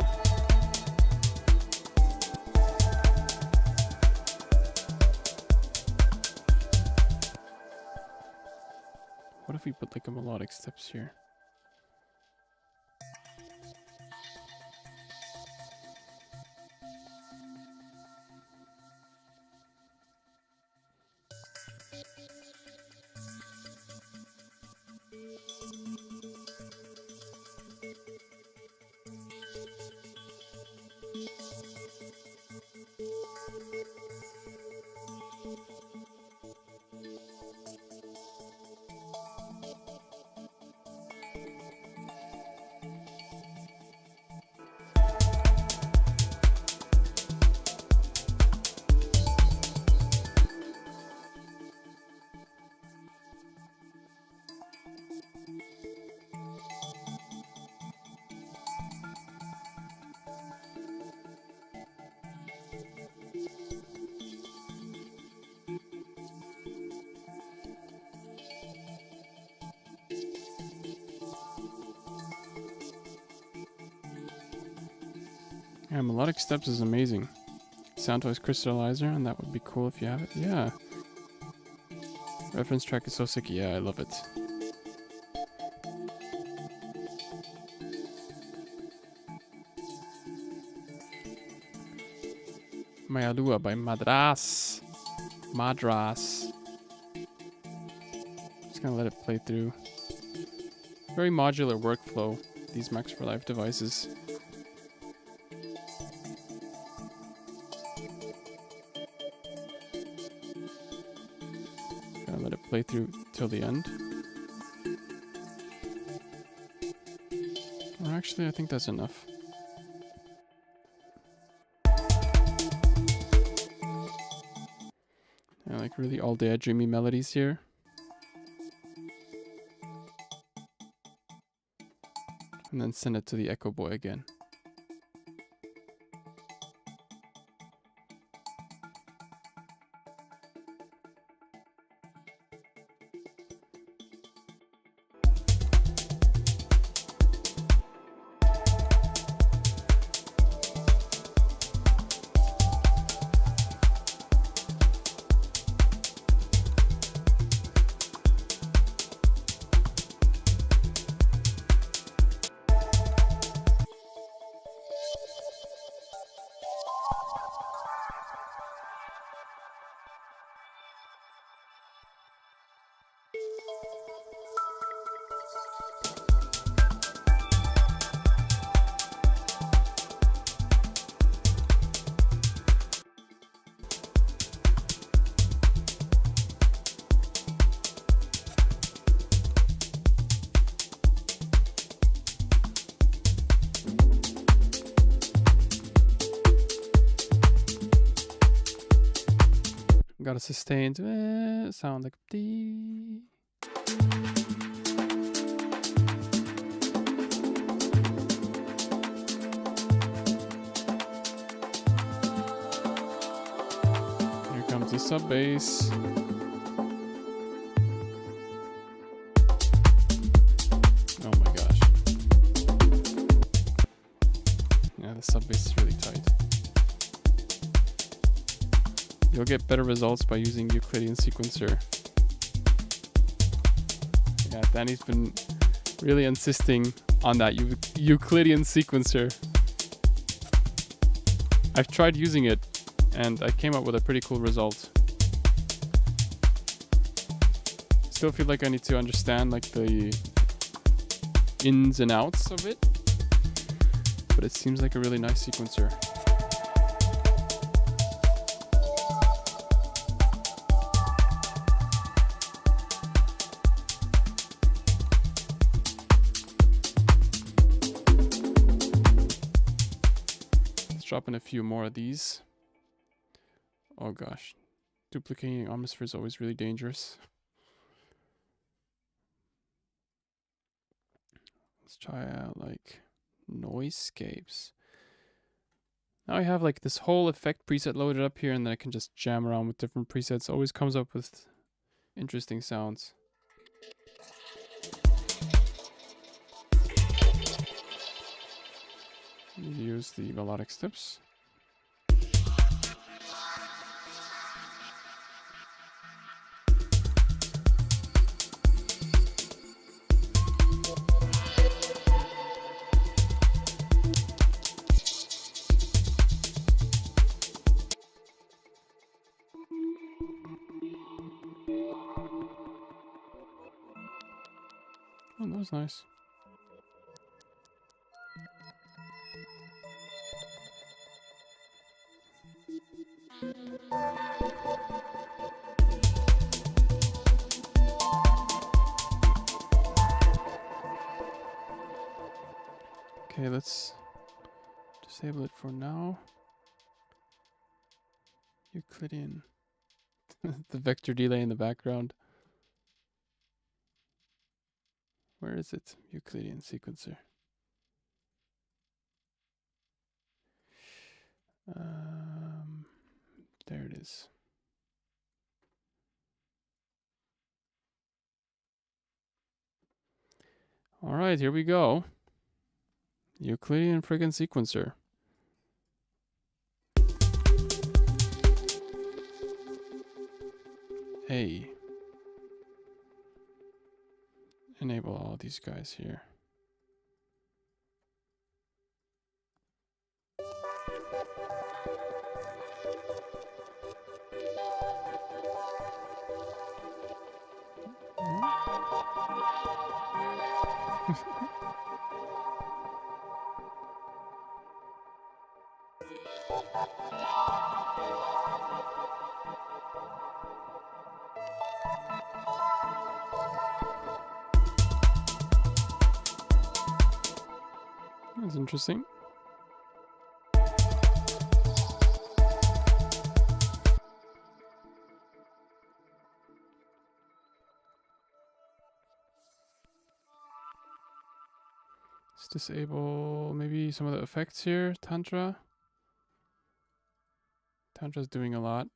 What if we put like a melodic steps here? Yeah, melodic steps is amazing. Soundtoys Crystallizer, and that would be cool if you have it. Yeah. Reference track is so sick. Yeah, I love it. Mayalua by Madras. Just gonna let it play through. Very modular workflow, these Max for Life devices. Gonna let it play through till the end. Or actually, I think that's enough. I like really all day dreamy melodies here. And then send it to the Echo Boy again. Got a sustained sound like D. Here comes the sub bass. Oh my gosh. Yeah, the sub bass is really tight. You'll get better results by using Euclidean sequencer. Yeah, Danny's been really insisting on that Euclidean sequencer. I've tried using it and I came up with a pretty cool result. Still feel like I need to understand like the ins and outs of it, but it seems like a really nice sequencer. Drop in a few more of these. Oh gosh, Duplicating Omnisphere is always really dangerous. Let's try out like Noisescapes. Now I have like this whole effect preset loaded up here, and then I can just jam around with different presets. Always comes up with interesting sounds. Use the melodic steps. Oh, that was nice. Okay, let's disable it for now. Euclidean. The vector delay in the background. Where is it? Euclidean sequencer. There it is. All right, here we go. Euclidean friggin' sequencer. Hey. Enable all these guys here. That's interesting. Let's disable maybe some of the effects here. Tantra. Tantra's doing a lot.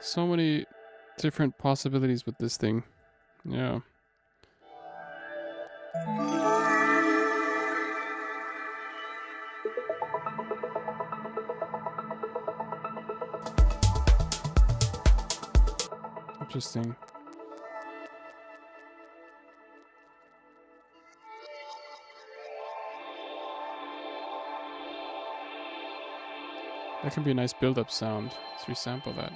So many different possibilities with this thing. Yeah. Interesting. That can be a nice build-up sound. Let's resample that.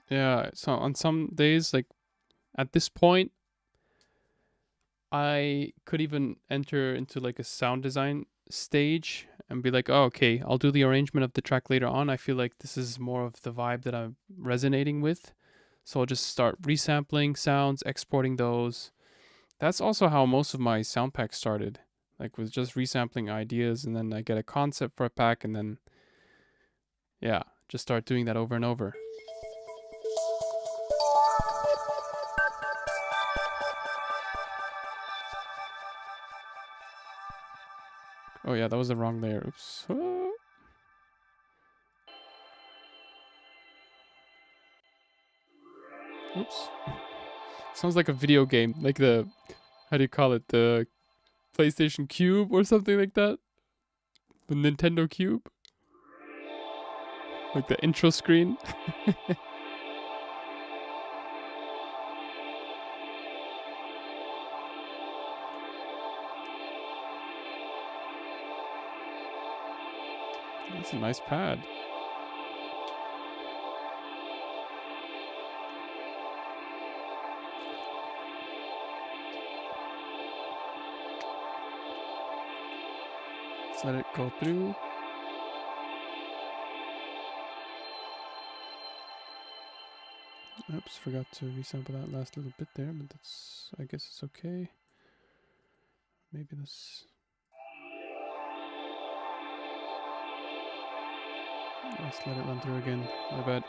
Yeah, so on some days, like at this point, I could even enter into like a sound design stage and be like, oh, okay, I'll do the arrangement of the track later on. I feel like this is more of the vibe that I'm resonating with. So I'll just start resampling sounds, exporting those. That's also how most of my sound packs started, like with just resampling ideas, and then I get a concept for a pack, and then, yeah, just start doing that over and over. Oh yeah, that was the wrong layer. Oops. Oops. Sounds like a video game, like the, how do you call it, the PlayStation Cube or something like that? The Nintendo Cube? Like the intro screen? That's a nice pad. Let's let it go through. Oops, forgot to resample that last little bit there, but that's, I guess it's okay. Maybe this. Let's let it run through again. My bad.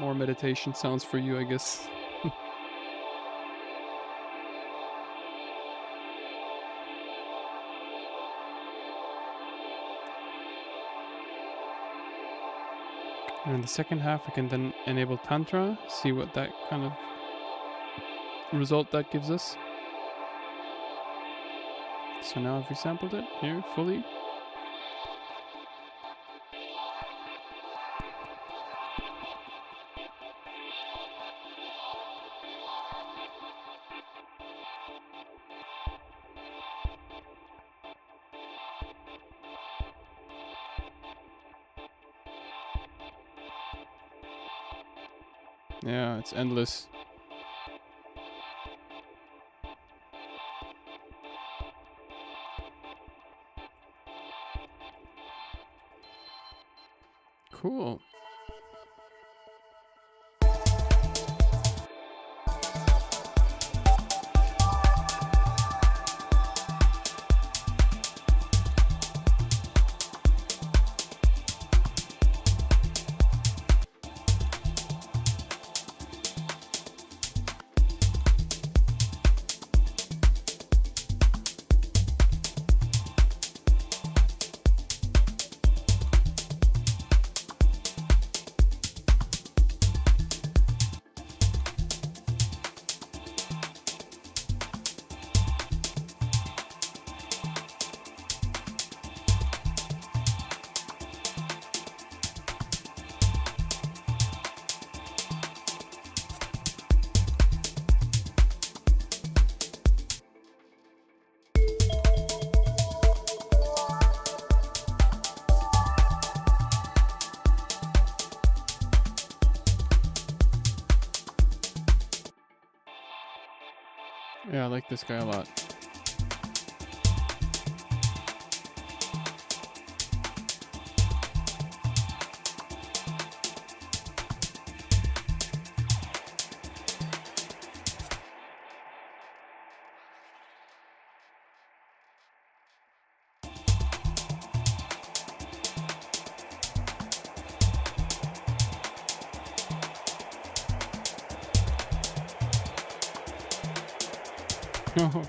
More meditation sounds for you, I guess. And in the second half, I can then enable Tantra, see what that kind of result that gives us. So now I've resampled it here fully. Yeah, it's endless. Cool. Yeah, I like this guy a lot. Oh.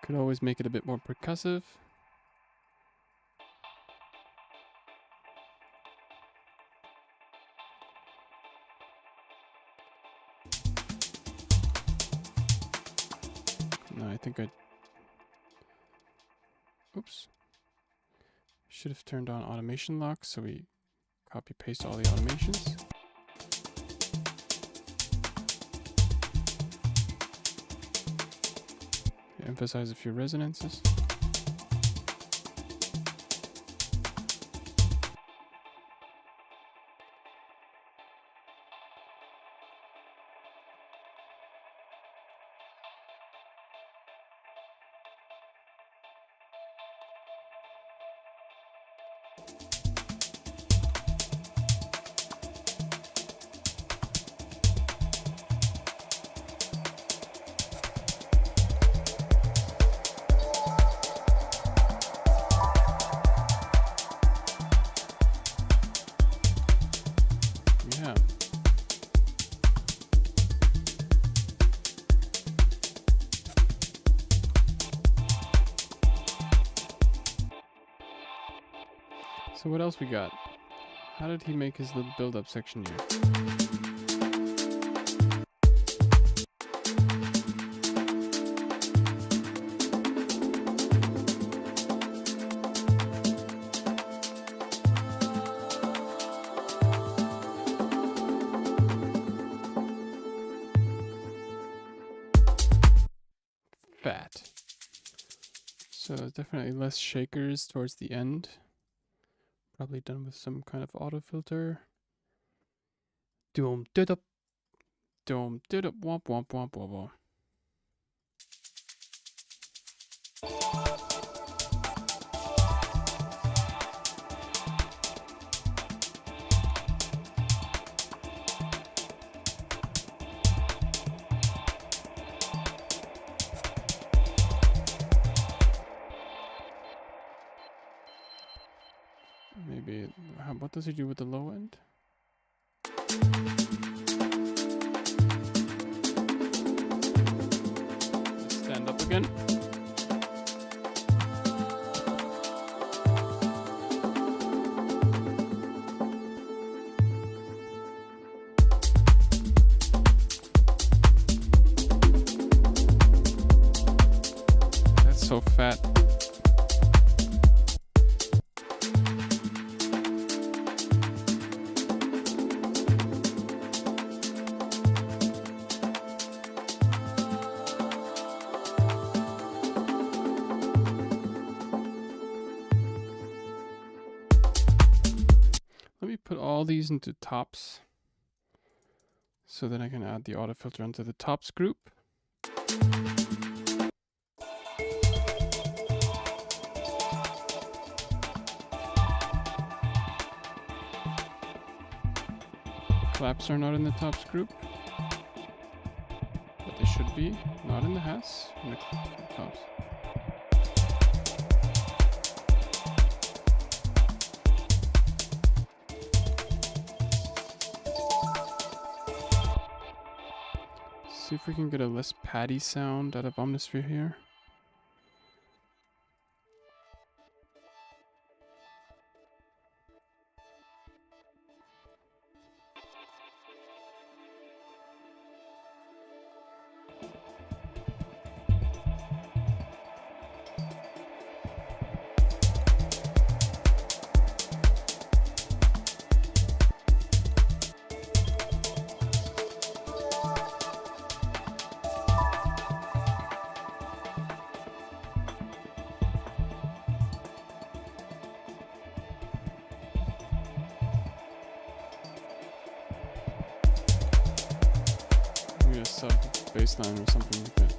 Could always make it a bit more percussive. No, I think I... Oops. Should have turned on automation lock so we copy paste all the automations. Emphasize a few resonances. Yeah. So what else we got? How did he make his little build-up section here? Fat. So definitely less shakers towards the end. Probably done with some kind of auto filter. Doom did up. Doom did up. Womp womp womp womp womp. Maybe, what does he do with the low end? Stand up again. That's so fat. Let me put all these into tops so then I can add the auto filter onto the tops group. Claps are not in the tops group, but they should be. Not in the hats, in the tops. See if we can get a less patty sound out of Omnisphere here. Maybe a sub baseline or something like that.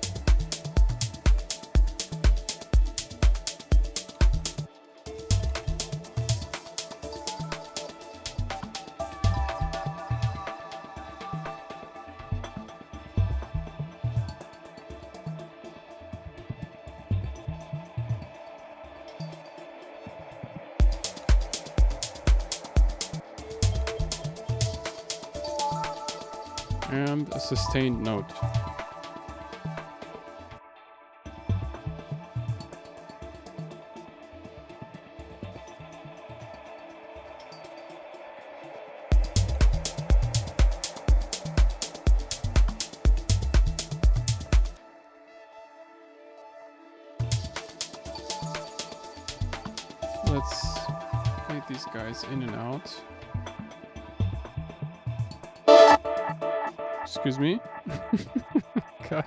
And a sustained note. Let's fade these guys in and out. Excuse me. God.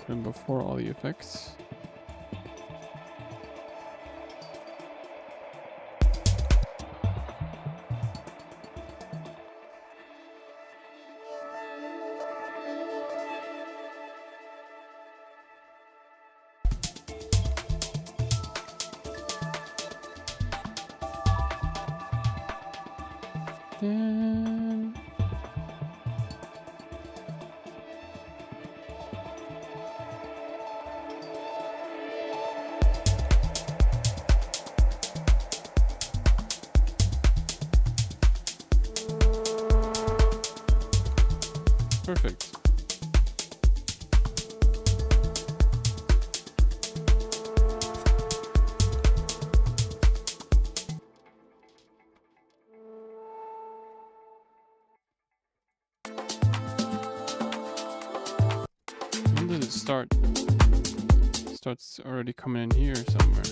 And before all the effects. Then perfect. does it start? It starts already coming in here somewhere.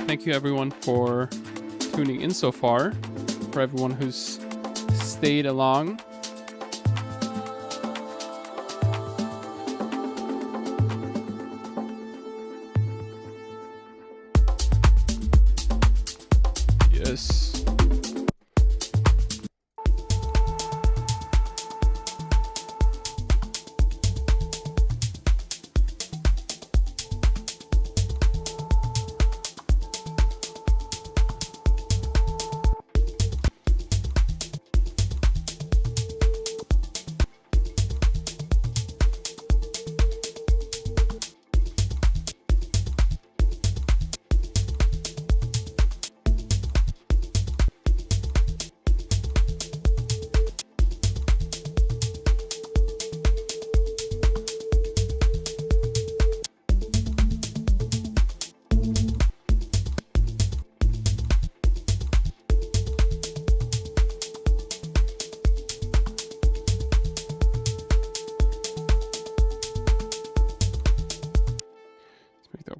Thank you everyone for tuning in so far, for everyone who's stayed along. Yes.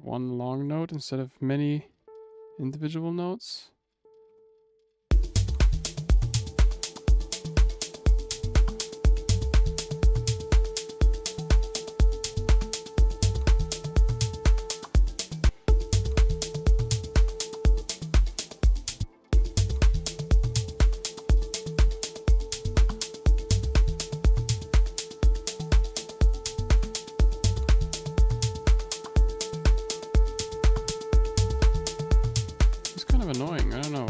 One long note instead of many individual notes. Annoying, I don't know.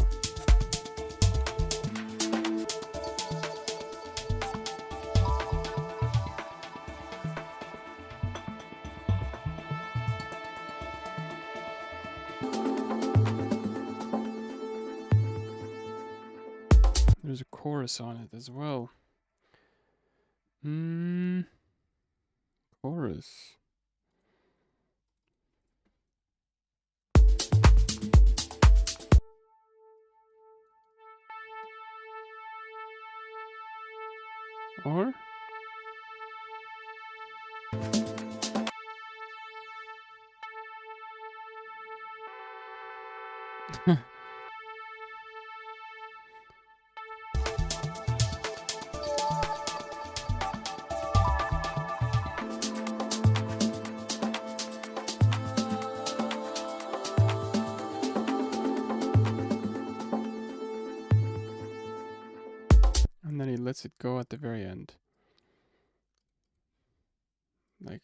There's a chorus on it as well. Chorus. Or? And then he lets it go at the very end. Like...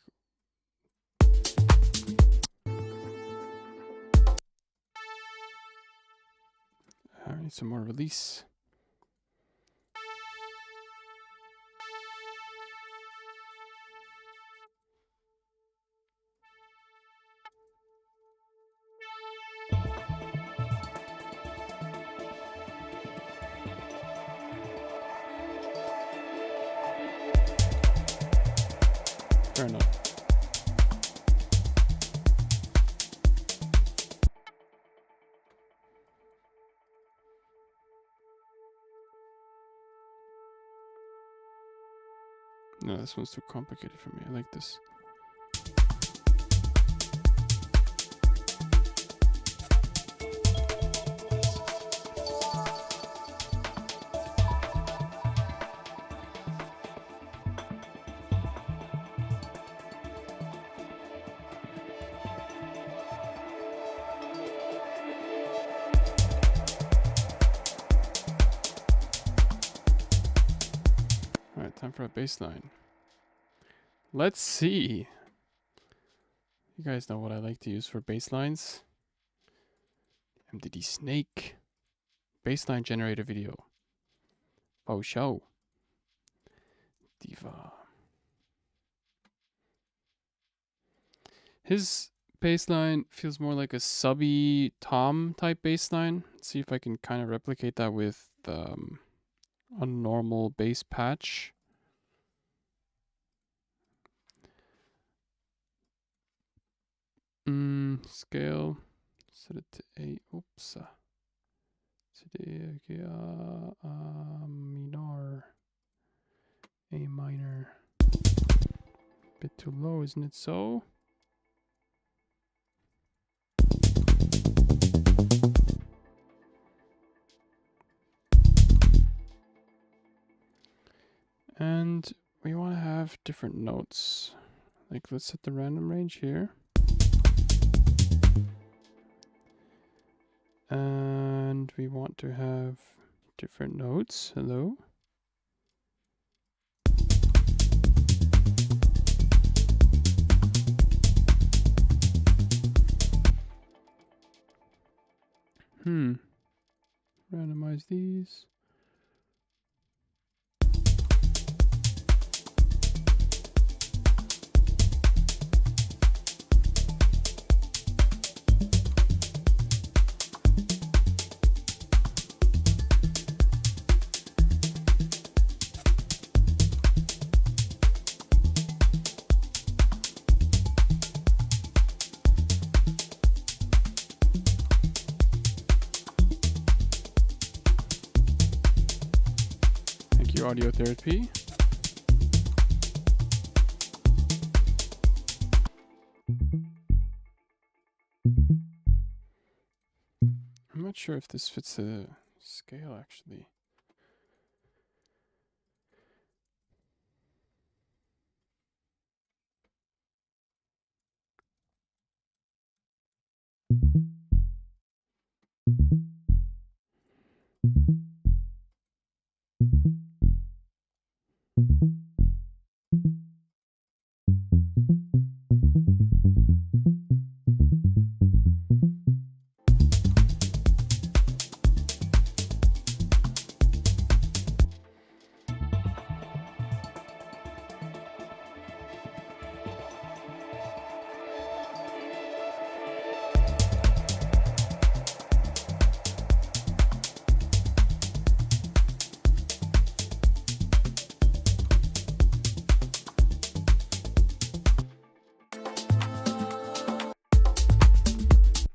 I need some more release. Fair enough. No, this one's too complicated for me. I like this. Alright, time for a bass line. Let's see. You guys know what I like to use for bass lines. MDD Snake. Bassline generator video. Oh, show. Diva. His bassline feels more like a subby tom type bassline. Let's see if I can kind of replicate that with a normal bass patch. Scale. Set it to A. Oops. Minor. A minor. Bit too low, isn't it so? And we want to have different notes. Like, let's set the random range here. And we want to have different notes. Hello. Randomize these. Audio therapy. I'm not sure if this fits the scale actually.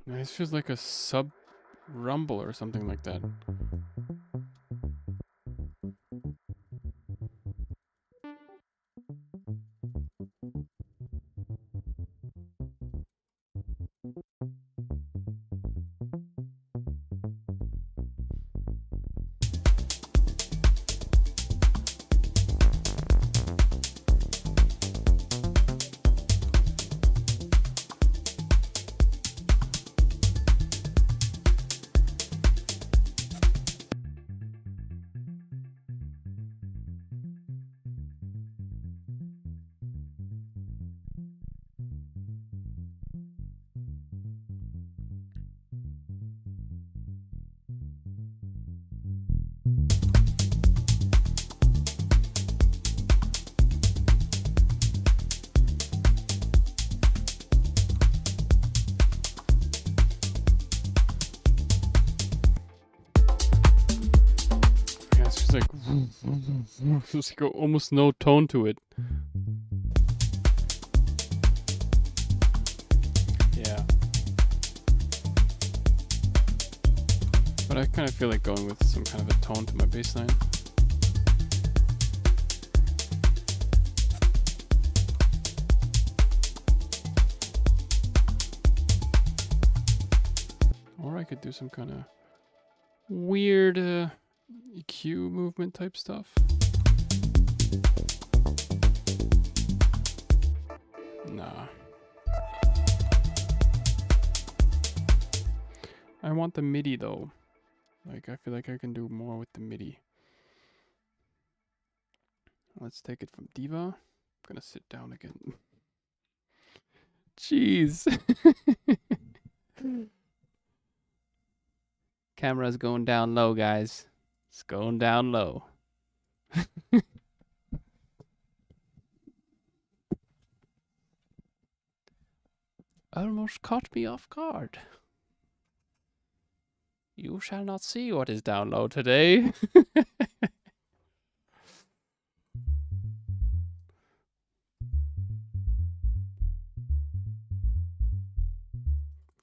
This feels like a sub rumble or something like that. There's like almost no tone to it. Yeah. But I kind of feel like going with some kind of a tone to my bass line. Or I could do some kind of weird EQ movement type stuff. Nah. I want the MIDI though. Like, I feel like I can do more with the MIDI. Let's take it from Diva. I'm gonna sit down again. Jeez. Camera's going down low, guys. It's going down low. Almost caught me off guard. You shall not see what is down low today.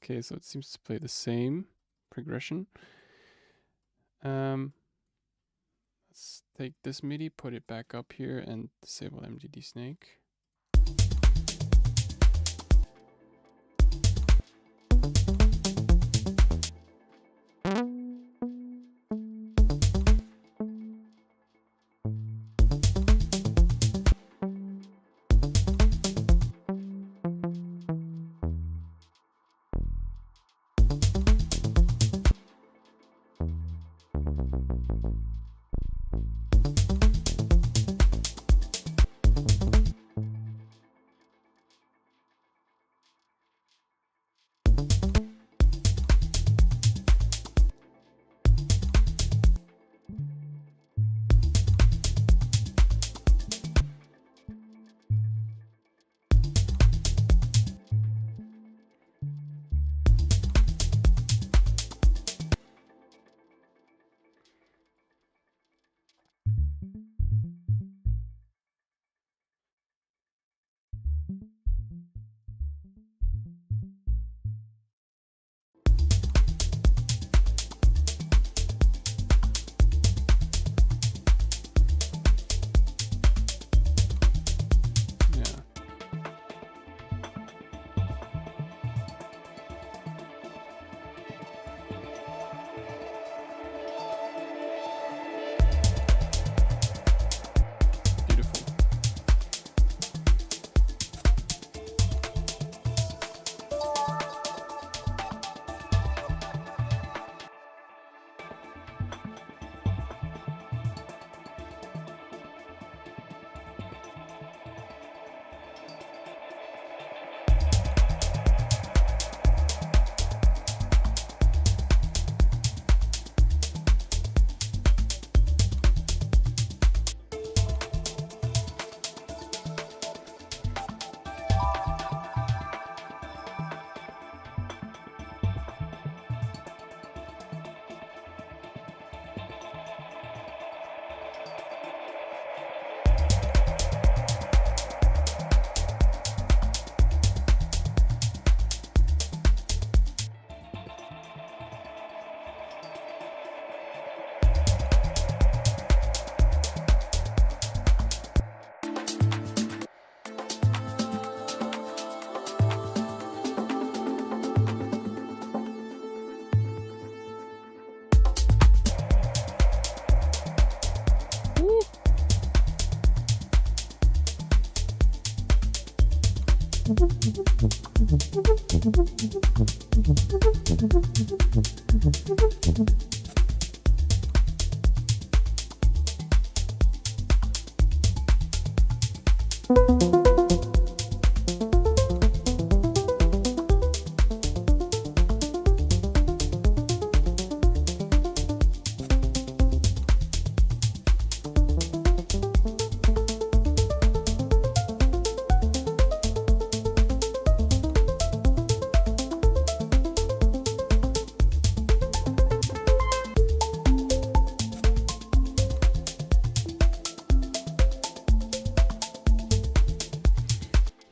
Okay, so it seems to play the same progression. Let's take this MIDI, put it back up here, and disable MDD snake.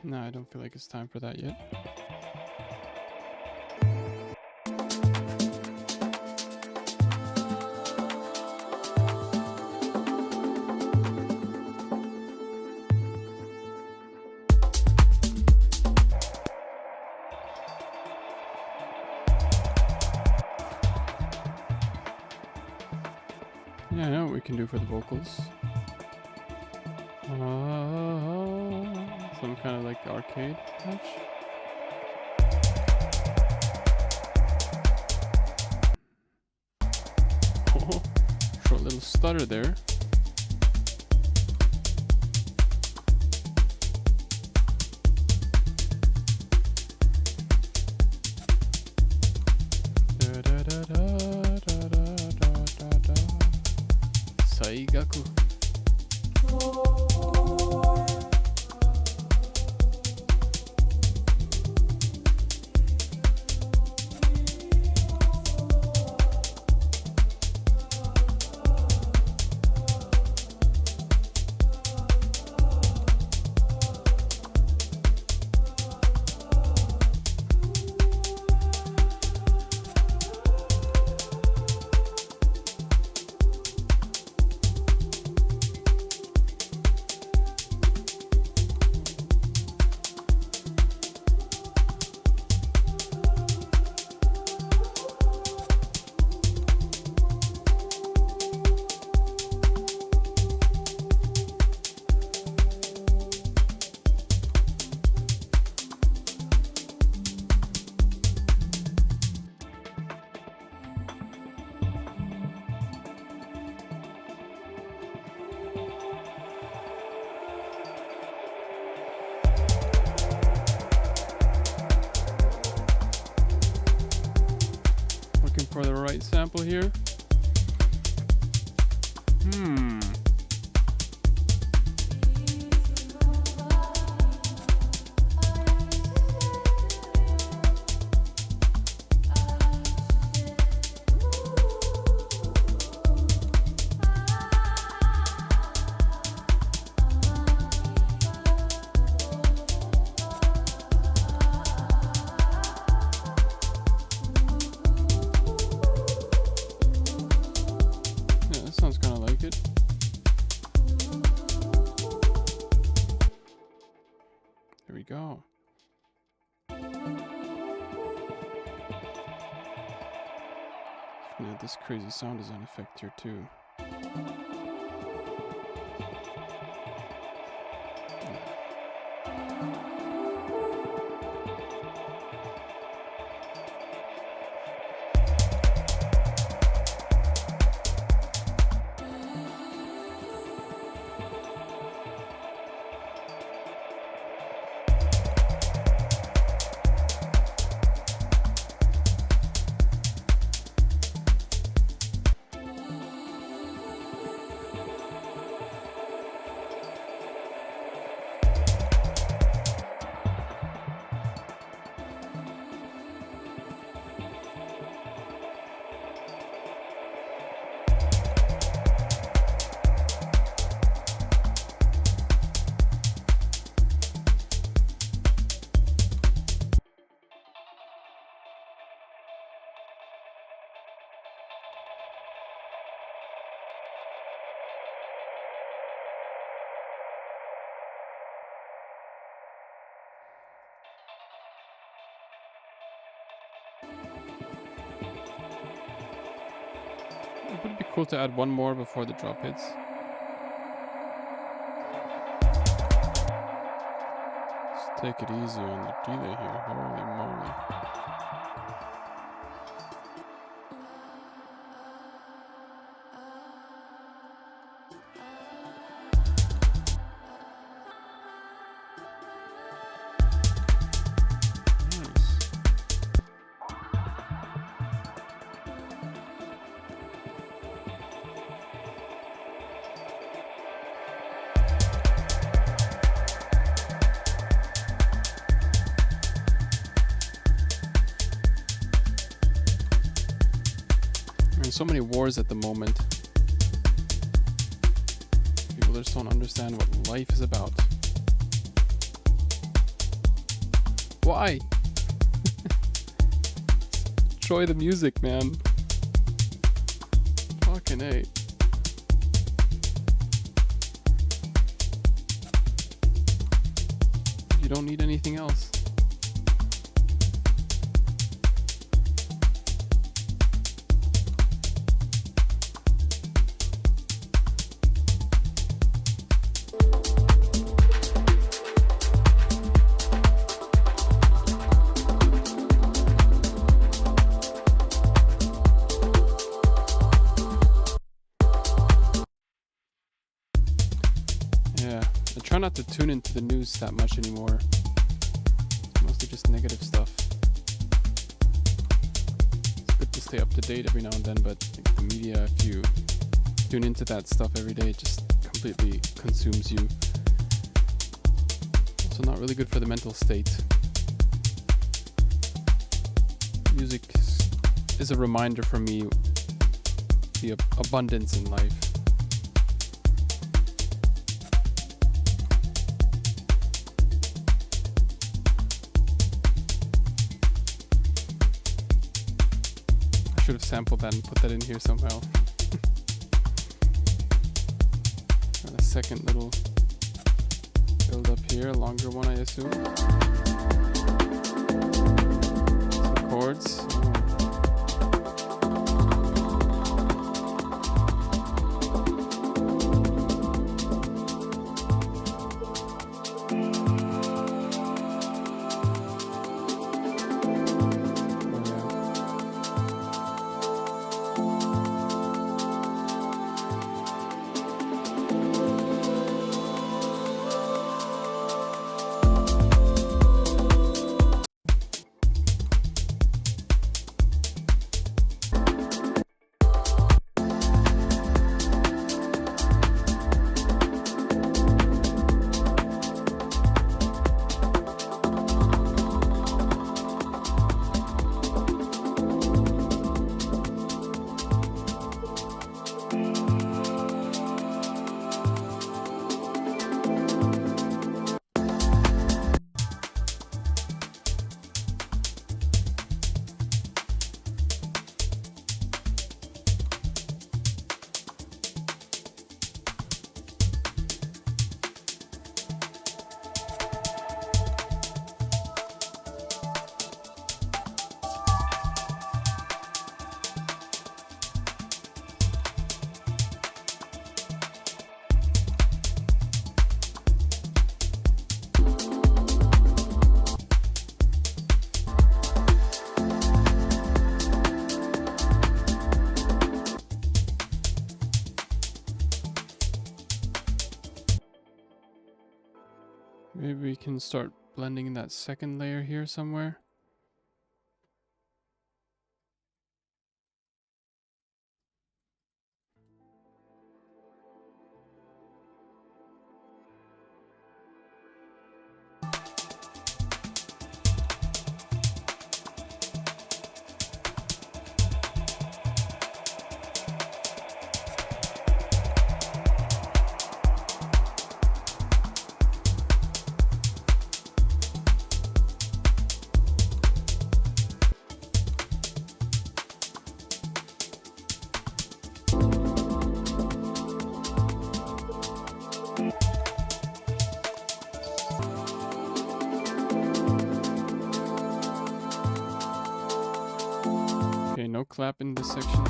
No, I don't feel like it's time for that yet. Yeah, I know what we can do for the vocals. Some kind of like arcade touch. Oh, short little stutter there. Saigaku. for the right sample here. Sounds kind of like it. There we go. Add this crazy sound design effect here too. It would be cool to add one more before the drop hits. Just take it easy on the delay here. Holy moly. So many wars at the moment. People just don't understand what life is about. Why? Enjoy the music, man. Fucking A. You don't need anything else. I try not to tune into the news that much anymore. Mostly just negative stuff. It's good to stay up to date every now and then, but like the media, if you tune into that stuff every day, it just completely consumes you. Also not really good for the mental state. Music is a reminder for me the abundance in life. Should have sampled that and put that in here somehow. And a second little build up here, a longer one I assume. Some chords. Maybe we can start blending that second layer here somewhere. Okay, no clap in this section.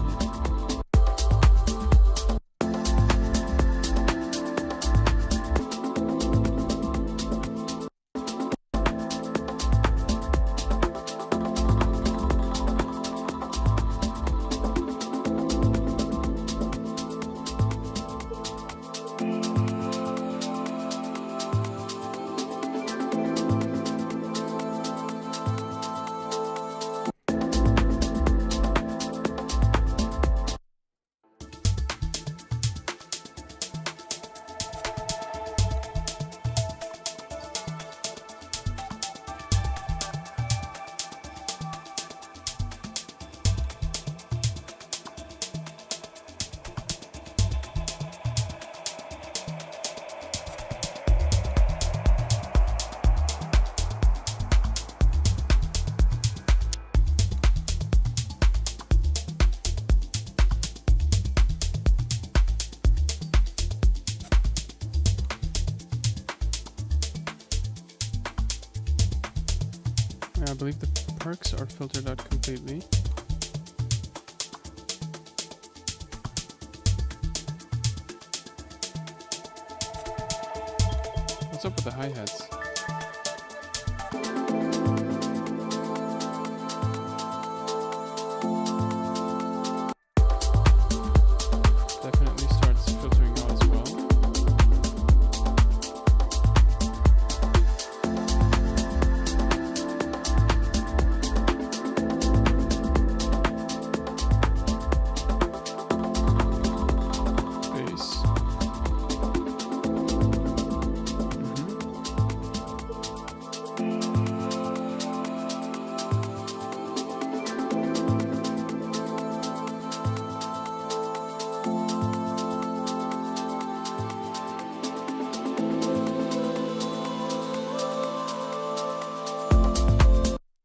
I believe the perks are filtered out completely. What's up with the hi-hats? Definitely starts filtering out as well.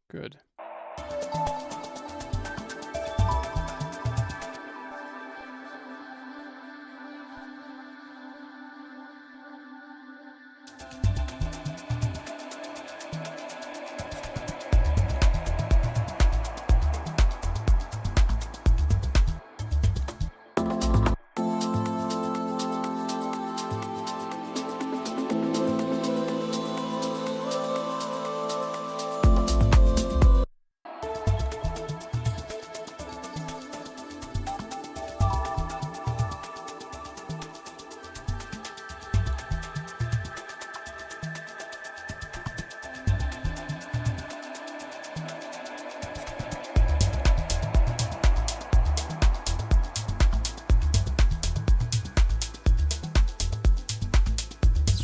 Good.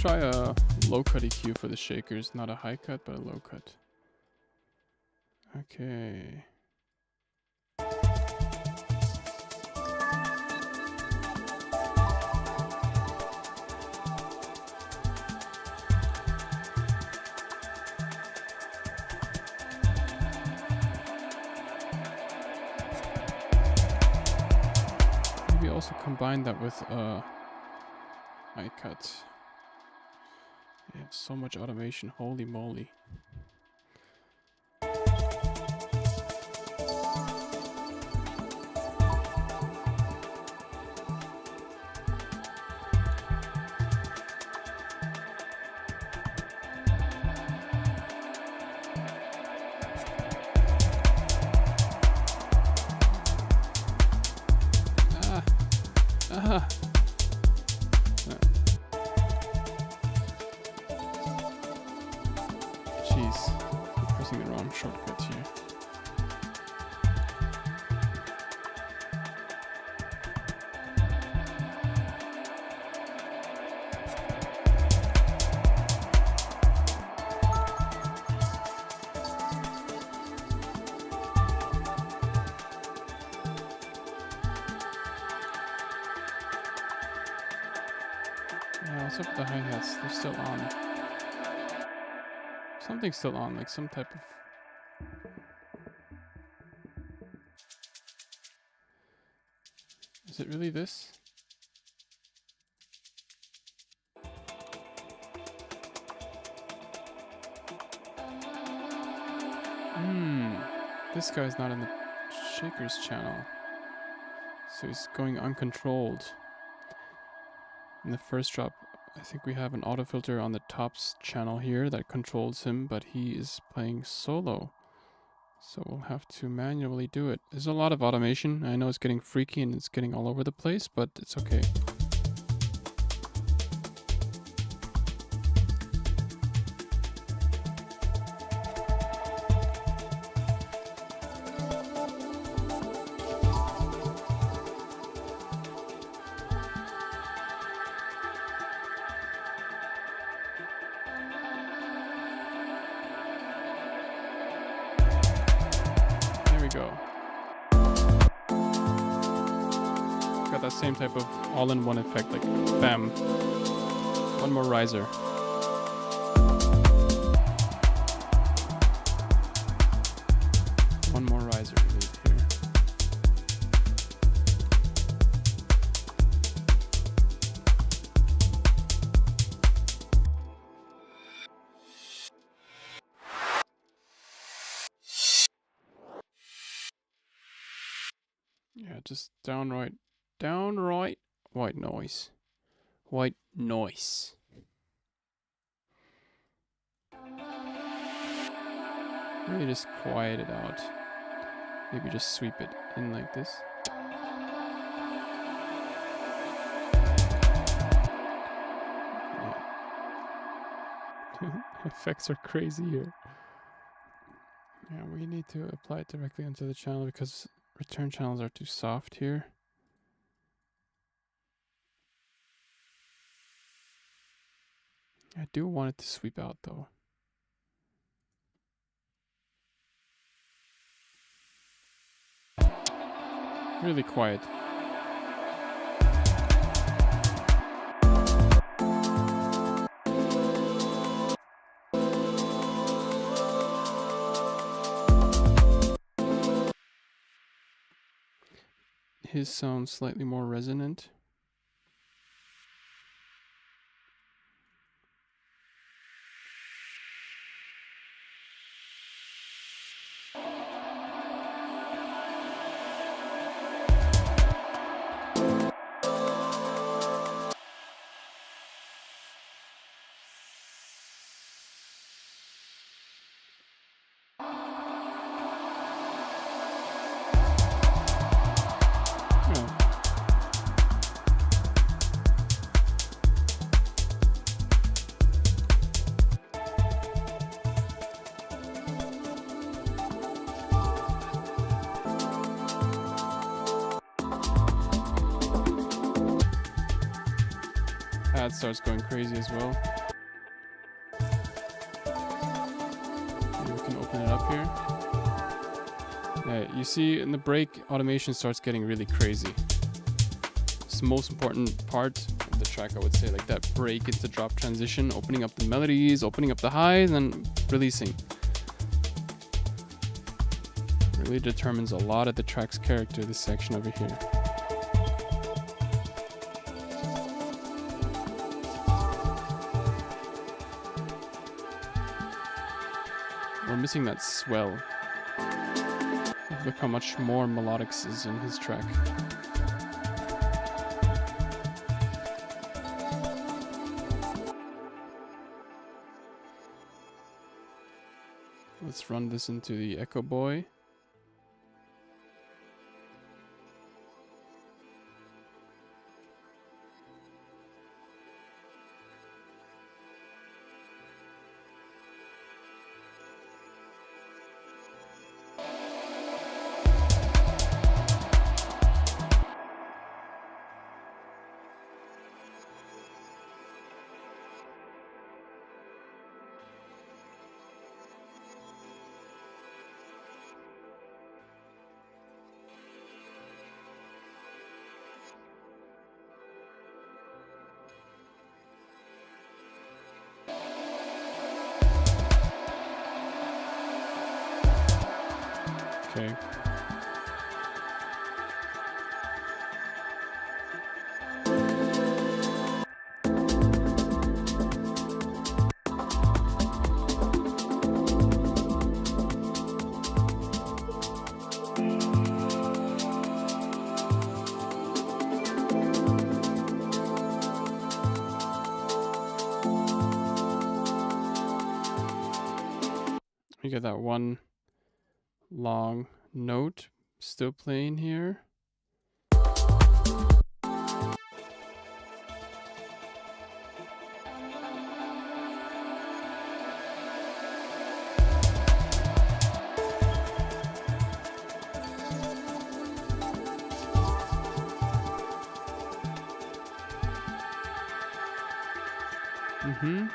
Try a low cut EQ for the shakers, not a high cut, but a low cut. Okay. Maybe also combine that with a high cut. Yeah, so much automation, holy moly. Jeez, I'm pressing the wrong shortcut here. Yeah, what's up with the hi-hats? They're still on. Something's still on, like some type of... Is it really this? This guy's not in the Shakers channel. So he's going uncontrolled. In the first drop, I think we have an auto filter on the tops channel here that controls him, but he is playing solo. So we'll have to manually do it. There's a lot of automation. I know it's getting freaky and it's getting all over the place, but it's okay. Go. Got that same type of all-in-one effect, like bam. One more riser. One more riser we need here. Yeah, just downright white noise. White noise. Maybe just quiet it out. Maybe just sweep it in like this. Yeah. Effects are crazy here. Yeah, we need to apply it directly onto the channel because return channels are too soft here. I do want it to sweep out though. Really quiet. His sounds slightly more resonant. Pad starts going crazy as well. Maybe we can open it up here. Yeah, you see in the break, automation starts getting really crazy. It's the most important part of the track, I would say, like that break into drop transition, opening up the melodies, opening up the highs, and releasing. Really determines a lot of the track's character, this section over here. We're missing that swell. Look how much more melodics is in his track. Let's run this into the Echo Boy. Okay. We get that one long note still playing here. Mm-hmm.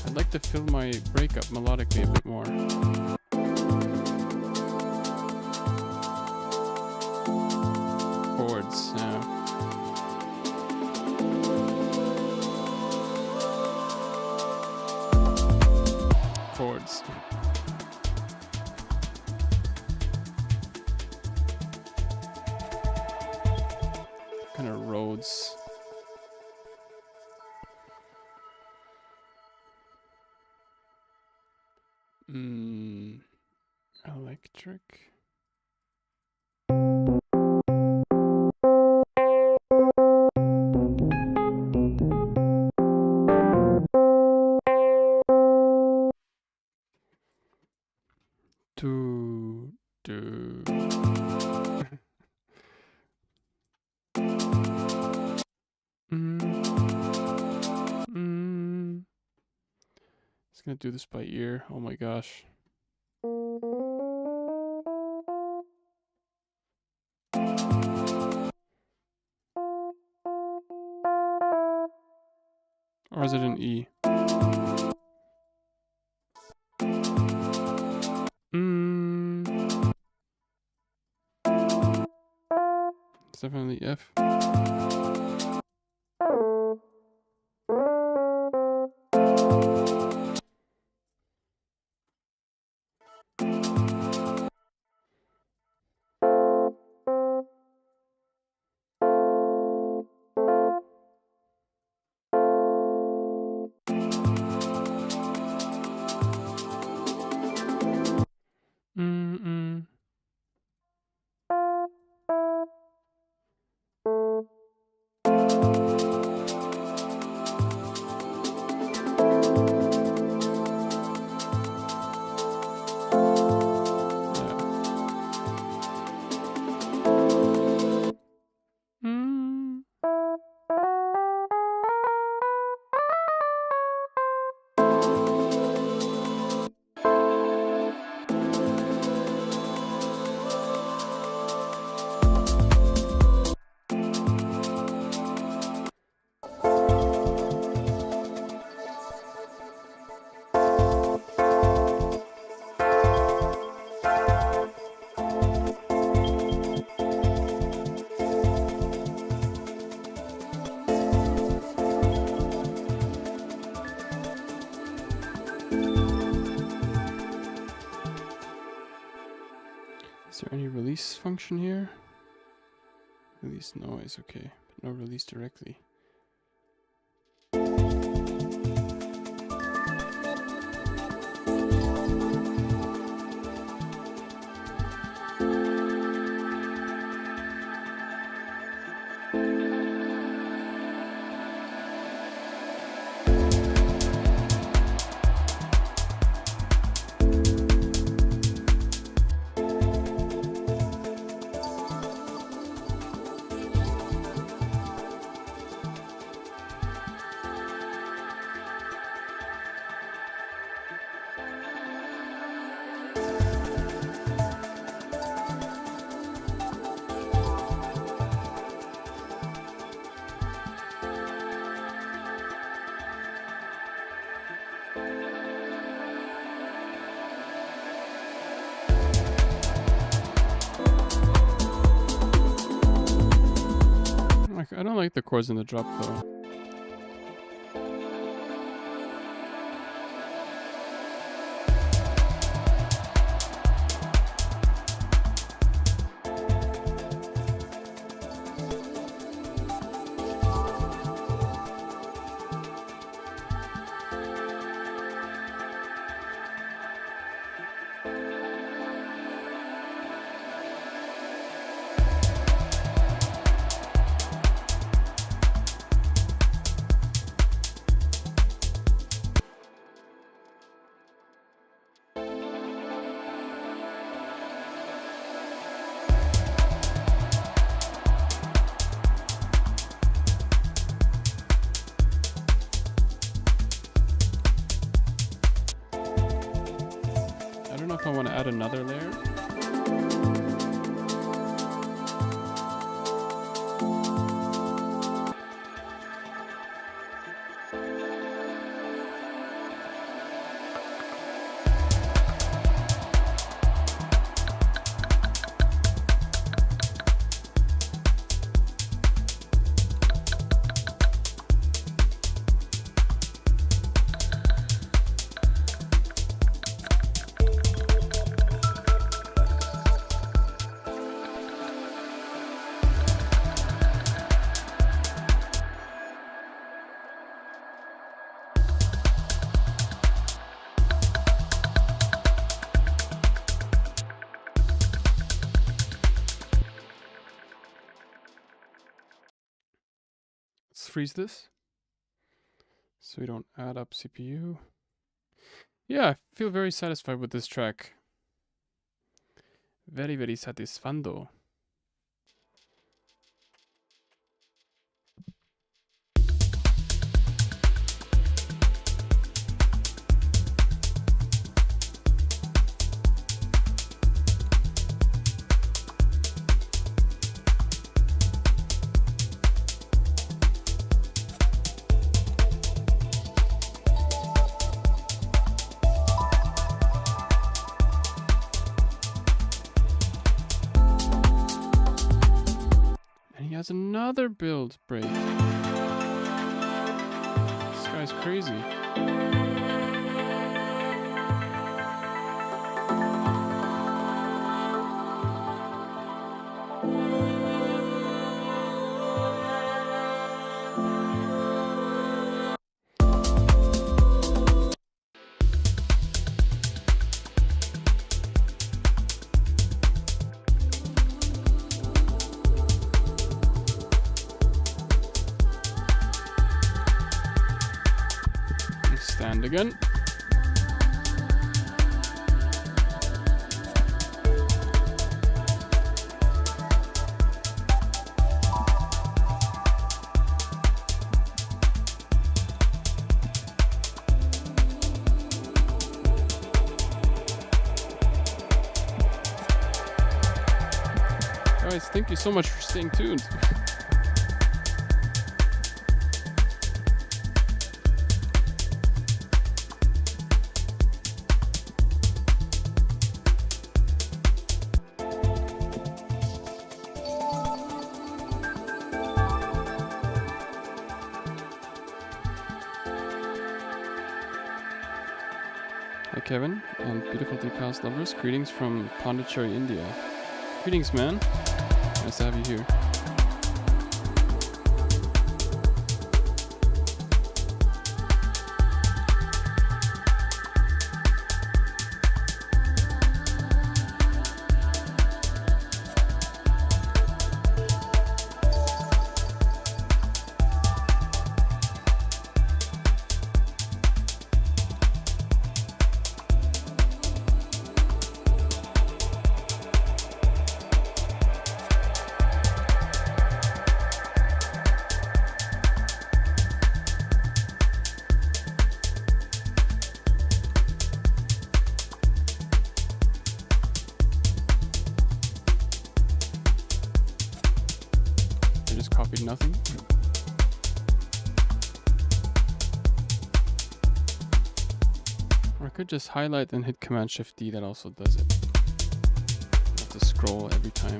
I'd like to fill my breakup melodically a bit more. Chords, yeah. Chords. Kind of Rhodes. Electric. Do. Just gonna do this by ear. Oh my gosh. Or is it an E? It's definitely F. Is there any release function here? Release noise, okay, but no release directly. I don't like the chords in the drop though. If I want to add another layer. Let's freeze this so we don't add up CPU. Yeah, I feel very satisfied with this track. Very, very satisfando. Has another build break. This guy's crazy. Stand again. Guys, thank you so much for staying tuned. Hi Kevin and beautiful Deep House lovers. Greetings from Pondicherry, India. Greetings, man. Nice to have you here. Copied nothing. Or I could just highlight and hit Command-Shift-D, that also does it. I have to scroll every time.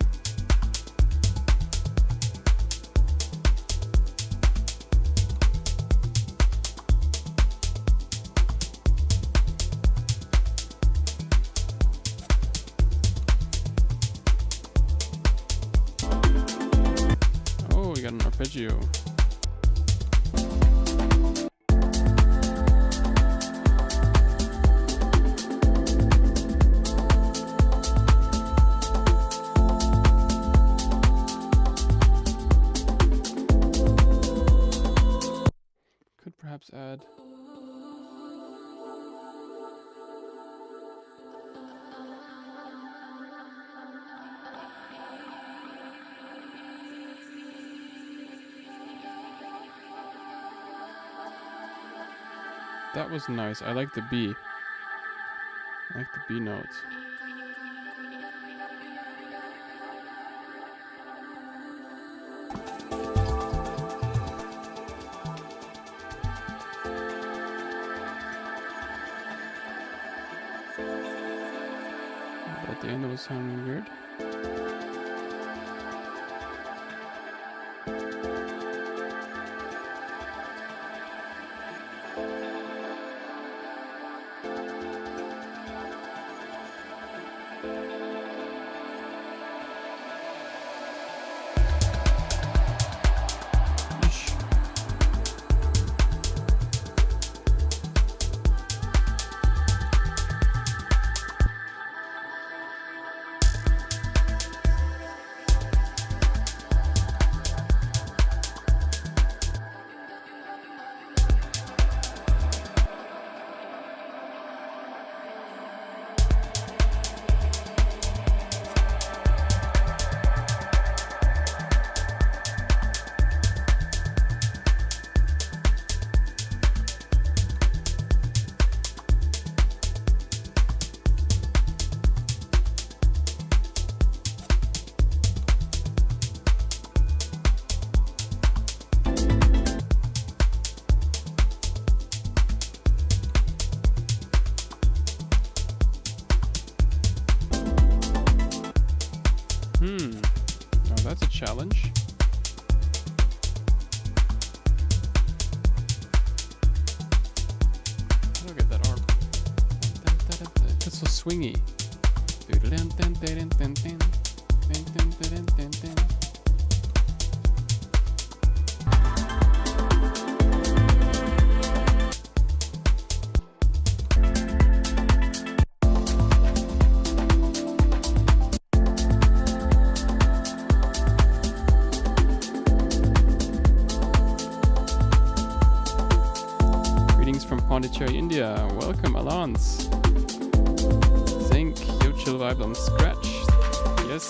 get an arpeggio. Could perhaps add. That was nice. I like the B. I like the B notes. But at the end it was sounding weird. Now that's a challenge. How do I get that arm? That's so swingy. From Pondicherry, India. Welcome, Alans. Zinc, Yo Chill Vibe on Scratch. Yes.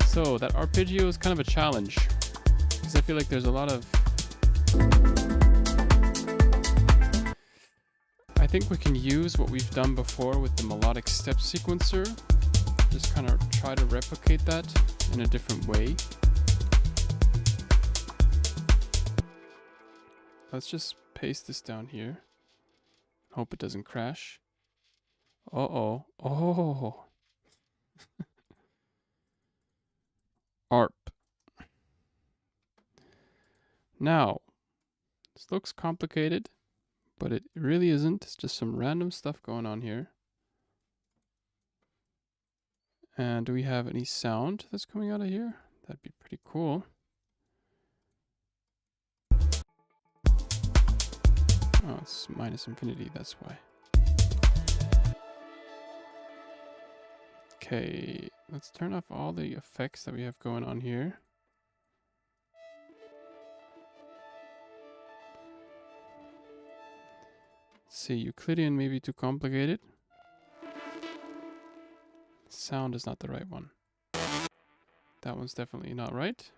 So, that arpeggio is kind of a challenge. Because I feel like there's a lot of... I think we can use what we've done before with the melodic step sequencer. Just kind of try to replicate that in a different way. Let's just paste this down here. Hope it doesn't crash. Uh-oh. Oh. ARP. Now, this looks complicated, but it really isn't. It's just some random stuff going on here. And do we have any sound that's coming out of here? That'd be pretty cool. Oh, it's minus infinity, that's why. Okay, let's turn off all the effects that we have going on here. Let's see, Euclidean may be too complicated. Sound is not the right one. That one's definitely not right.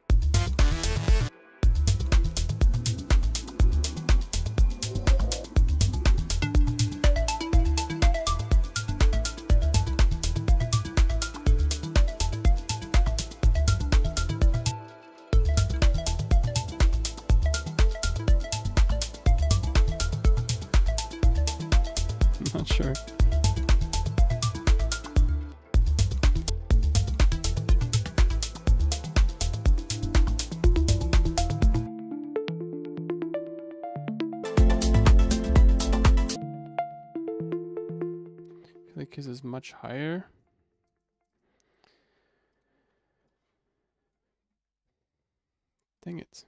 I'm not sure. his is much higher. Dang it.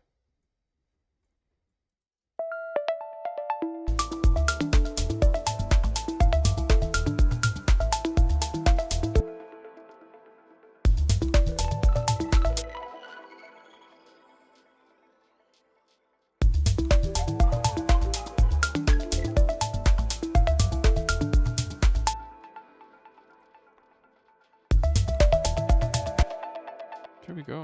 Here we go.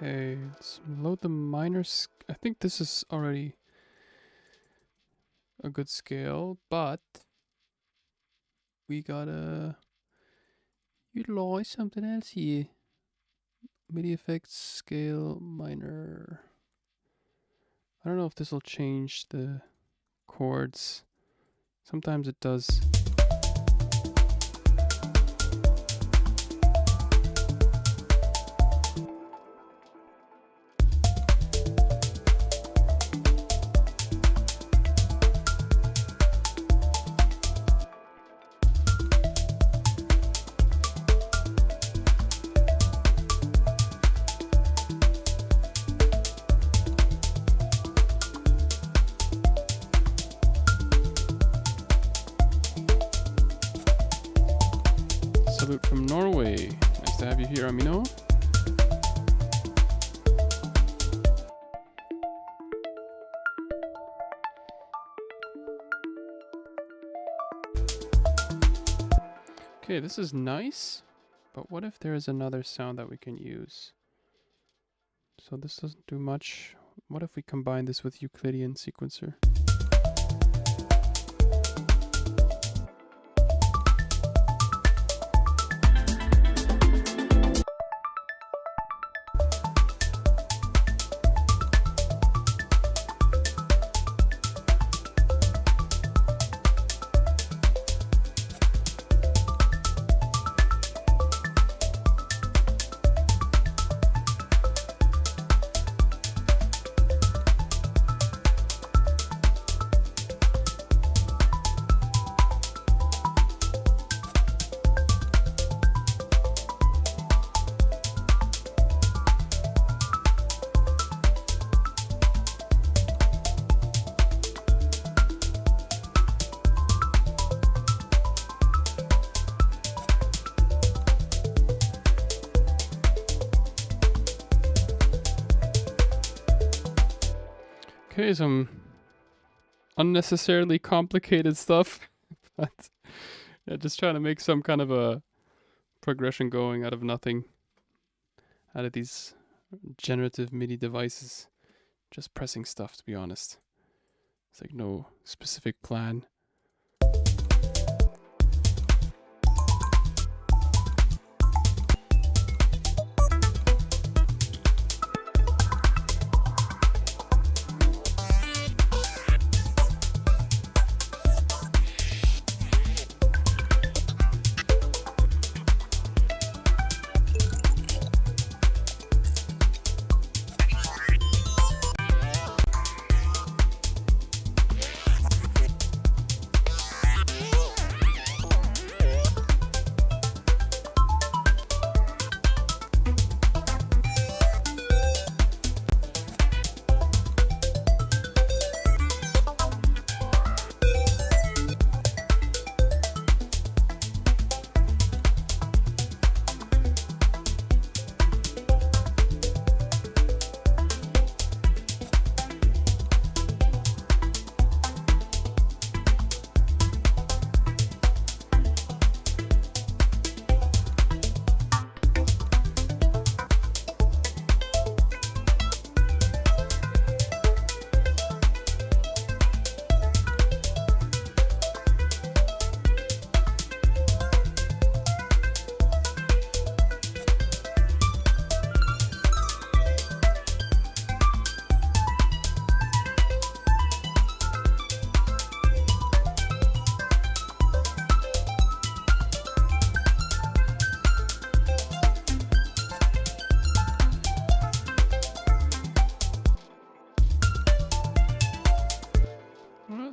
Okay, let's load the minor. I think this is already a good scale, but we gotta utilize something else here. MIDI effects, scale, minor. I don't know if this will change the chords. Sometimes it does. Salute from Norway. Nice to have you here, Amino. Okay, this is nice, but what if there is another sound that we can use? So this doesn't do much. What if we combine this with Euclidean sequencer? Okay, some unnecessarily complicated stuff, but yeah, just trying to make some kind of a progression going out of nothing, out of these generative MIDI devices. Just pressing stuff, to be honest. It's like no specific plan.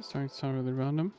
starting to sound really random.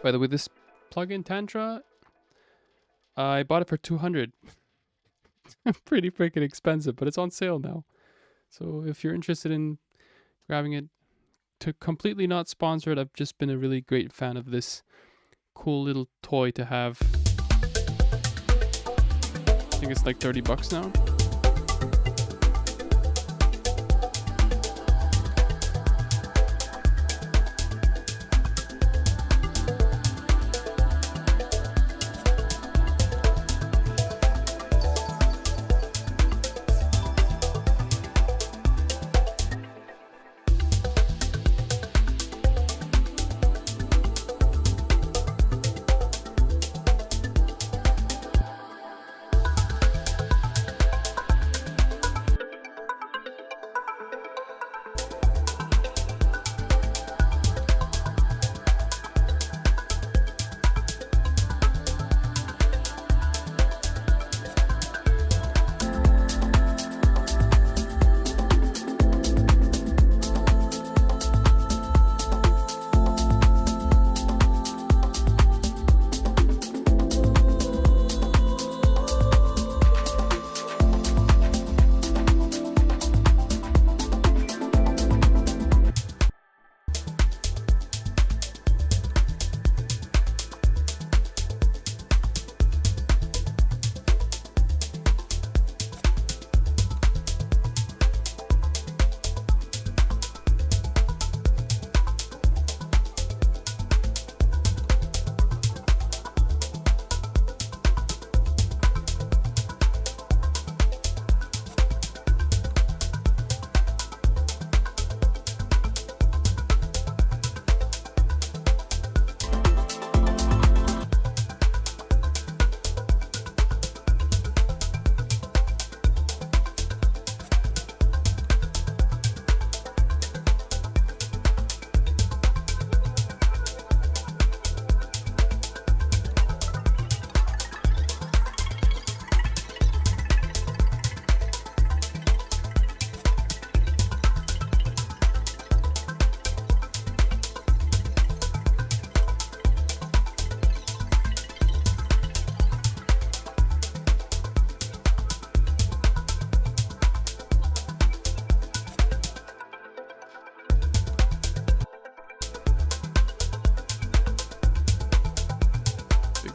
By the way, this plugin Tantra, I bought it for 200. Pretty freaking expensive, but it's on sale now. So if you're interested in grabbing it, to completely not sponsor it, I've just been a really great fan of this cool little toy to have. I think it's like $30 now.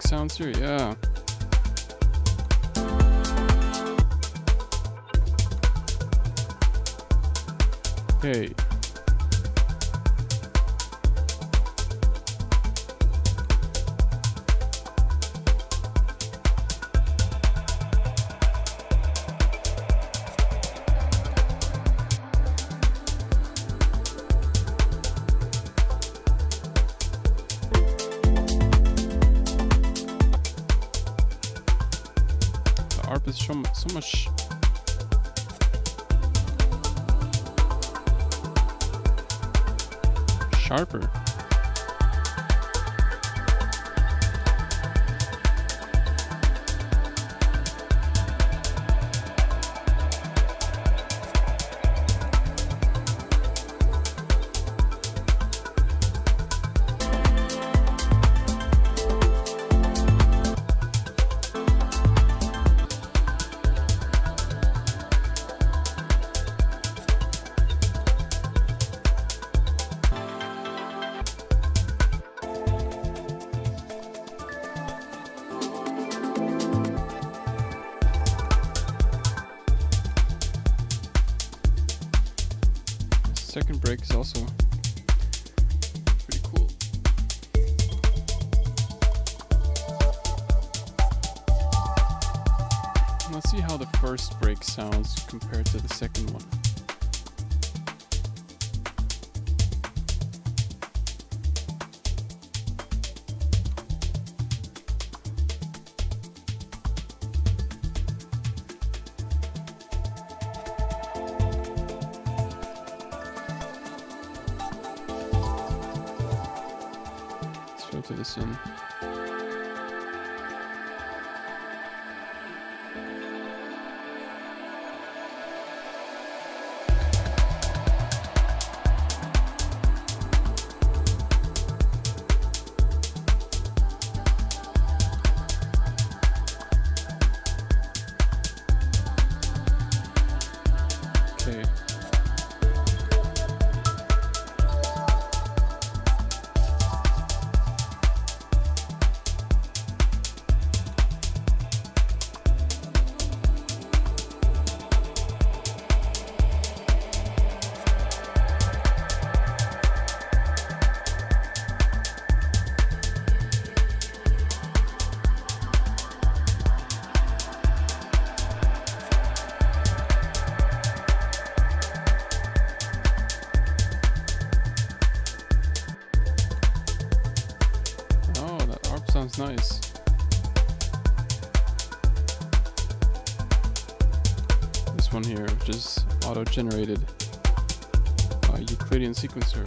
Sounds here, yeah. Okay. setup is so much sharper. Second break is also pretty cool. Let's see how the first break sounds compared to the second one. Filter this in. Okay. Sounds nice. This one here, which is auto-generated Euclidean sequencer.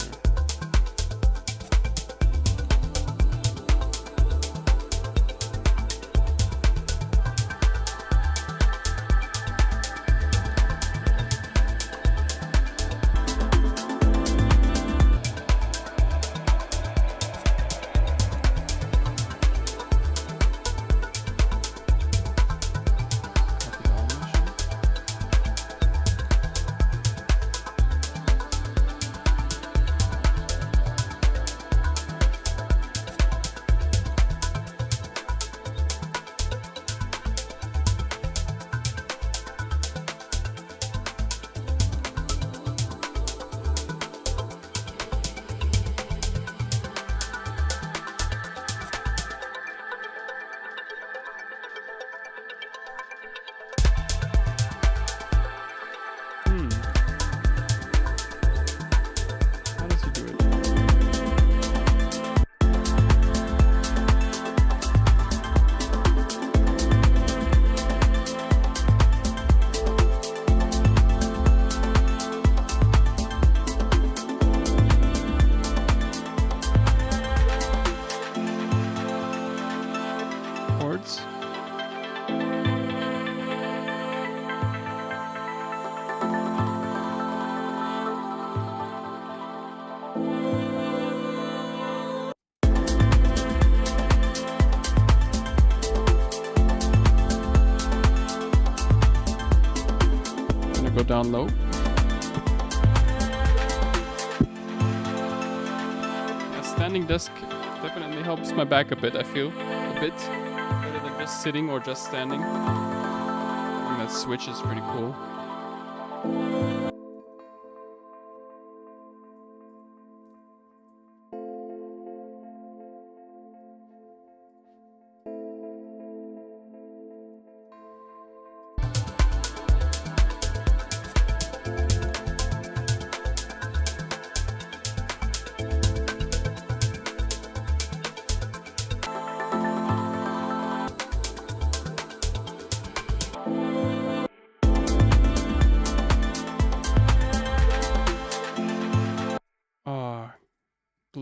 Go down low. A standing desk definitely helps my back a bit, I feel. A bit better than just sitting or just standing. I think that switch is pretty cool.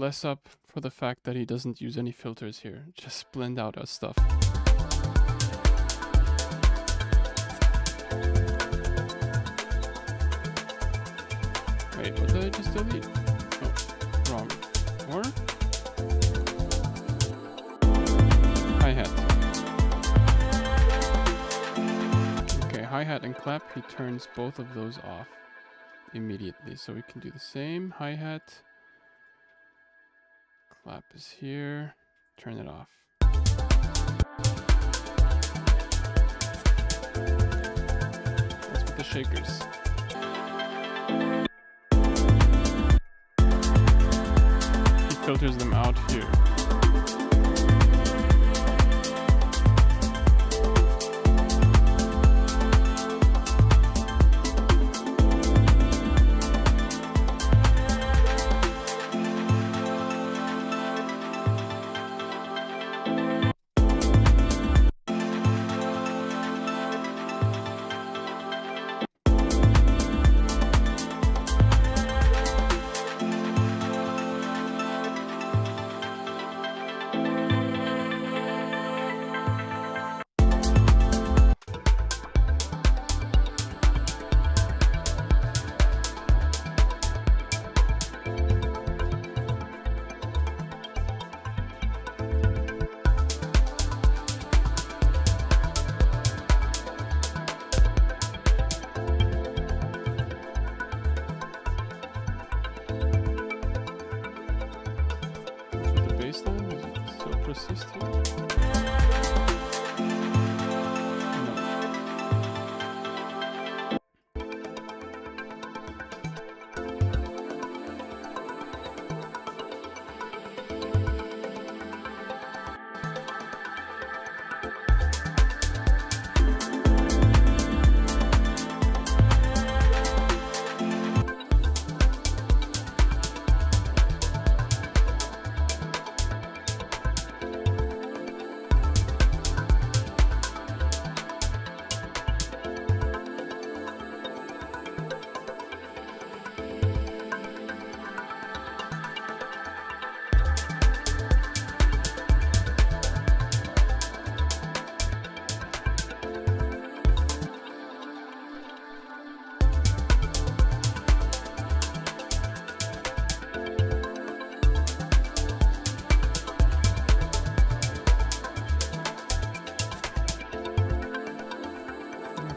bless up for the fact that he doesn't use any filters here. Just blend out our stuff. Wait, what did I just delete? Oh, wrong. Or? Hi-hat. Okay, hi-hat and clap, he turns both of those off immediately. So we can do the same. Hi-hat. Clap is here. Turn it off. That's with the shakers. He filters them out here.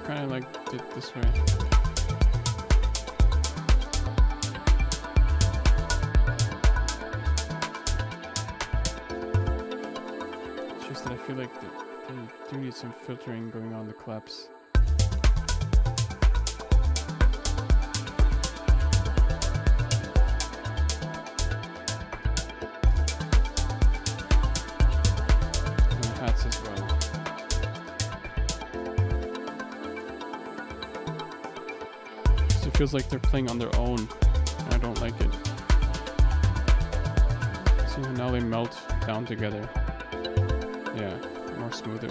Kind of like it this way. It's just that I feel like they do need some filtering going on the claps. And hats as well. It feels like they're playing on their own, and I don't like it. See, now they melt down together. Yeah, more smoother.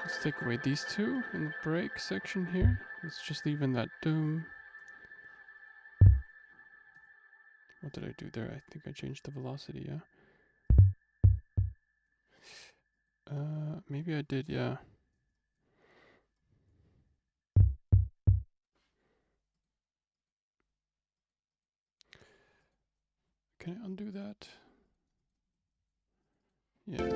Let's take away these two in the break section here. Let's just leave in that doom. What did I do there? I think I changed the velocity, yeah. Maybe I did, yeah. Can I undo that? Yeah.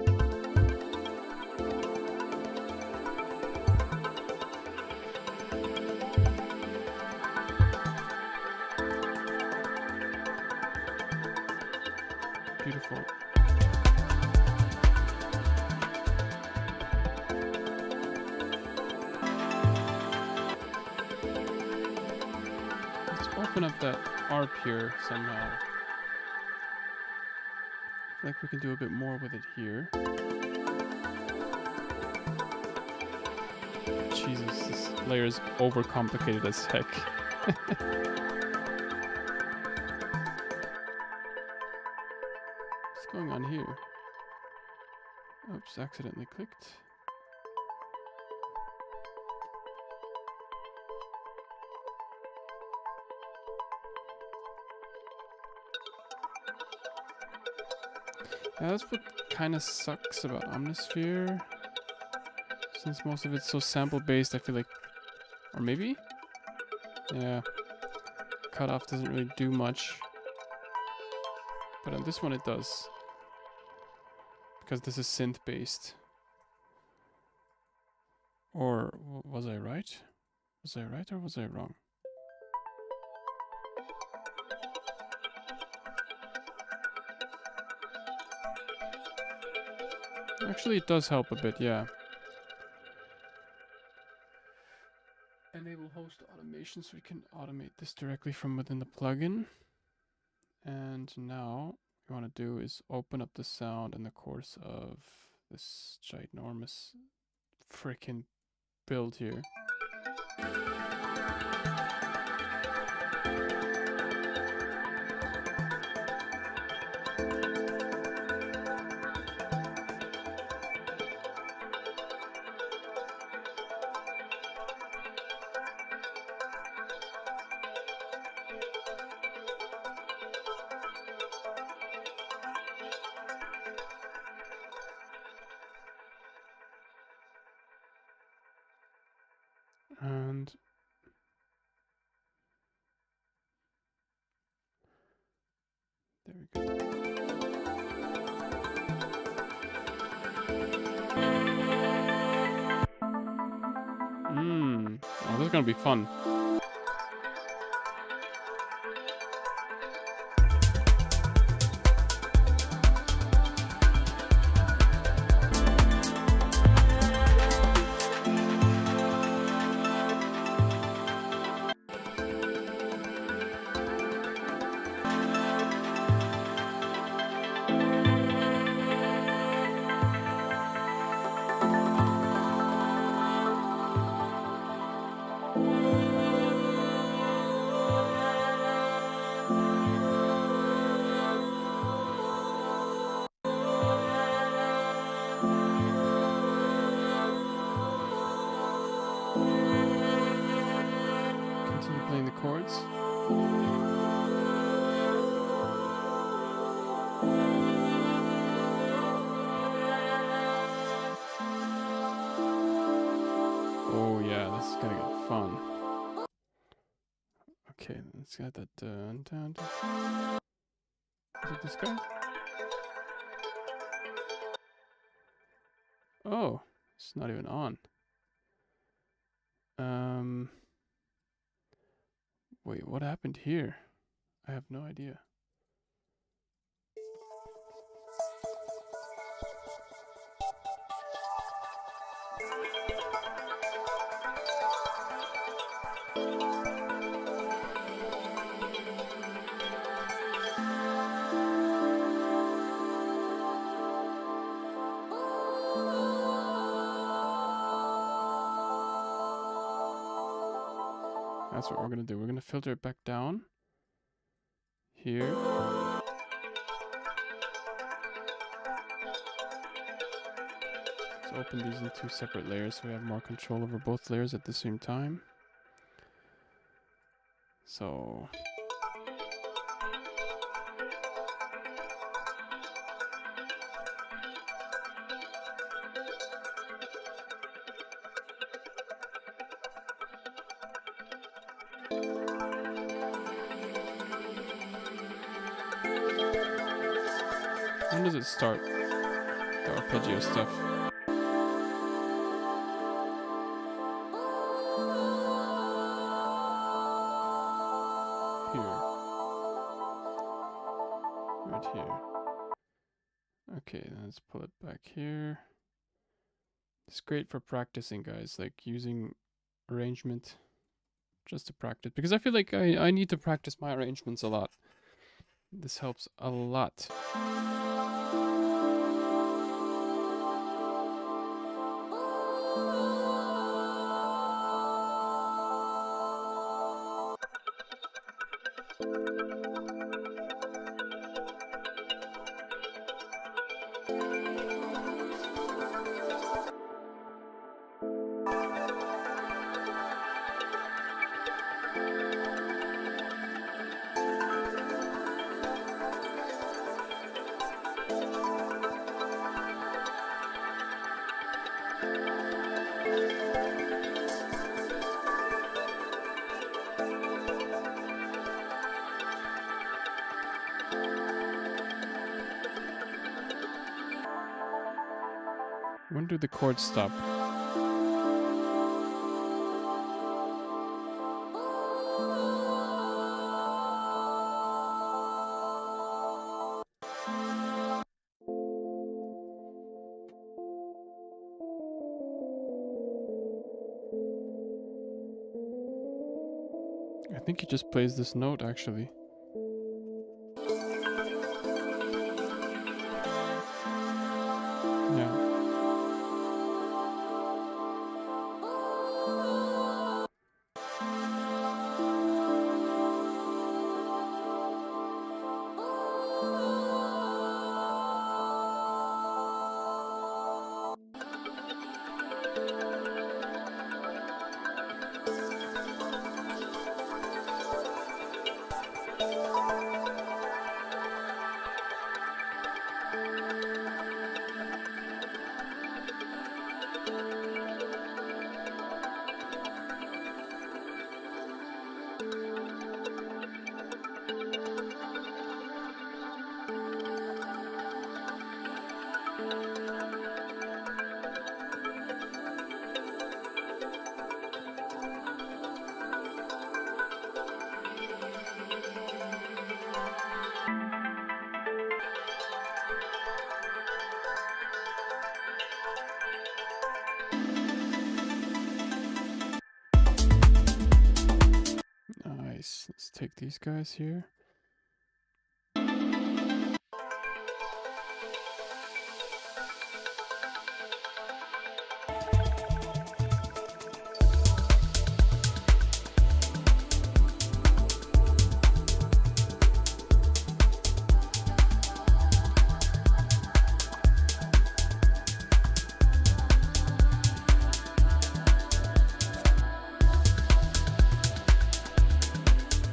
Beautiful. Open up that ARP here somehow. I feel like we can do a bit more with it here. Jesus, this layer is overcomplicated as heck. What's going on here? Oops, accidentally clicked. Yeah, that's what kind of sucks about Omnisphere. Since most of it's so sample-based, I feel like... Or maybe? Yeah. Cutoff doesn't really do much. But on this one it does. Because this is synth-based. Or was I right? Was I right or was I wrong? Actually, it does help a bit, yeah. Enable host automation so we can automate this directly from within the plugin. And now what we want to do is open up the sound in the course of this ginormous freaking build here. And there we go. Oh, this is gonna be fun. Continue playing the chords. Oh yeah, this is gonna get fun. Okay, let's get that dun. Is it this guy? Oh, it's not even on. Wait, what happened here? I have no idea. That's what we're gonna do. We're gonna filter it back down. Here. Let's open these in two separate layers so we have more control over both layers at the same time. So... when does it start? The arpeggio stuff. Here. Right here. Okay, then let's pull it back here. It's great for practicing, guys, like using arrangement just to practice. Because I feel like I need to practice my arrangements a lot. This helps a lot. do the chord stop? I think he just plays this note actually. Yeah. Nice. Let's take these guys here.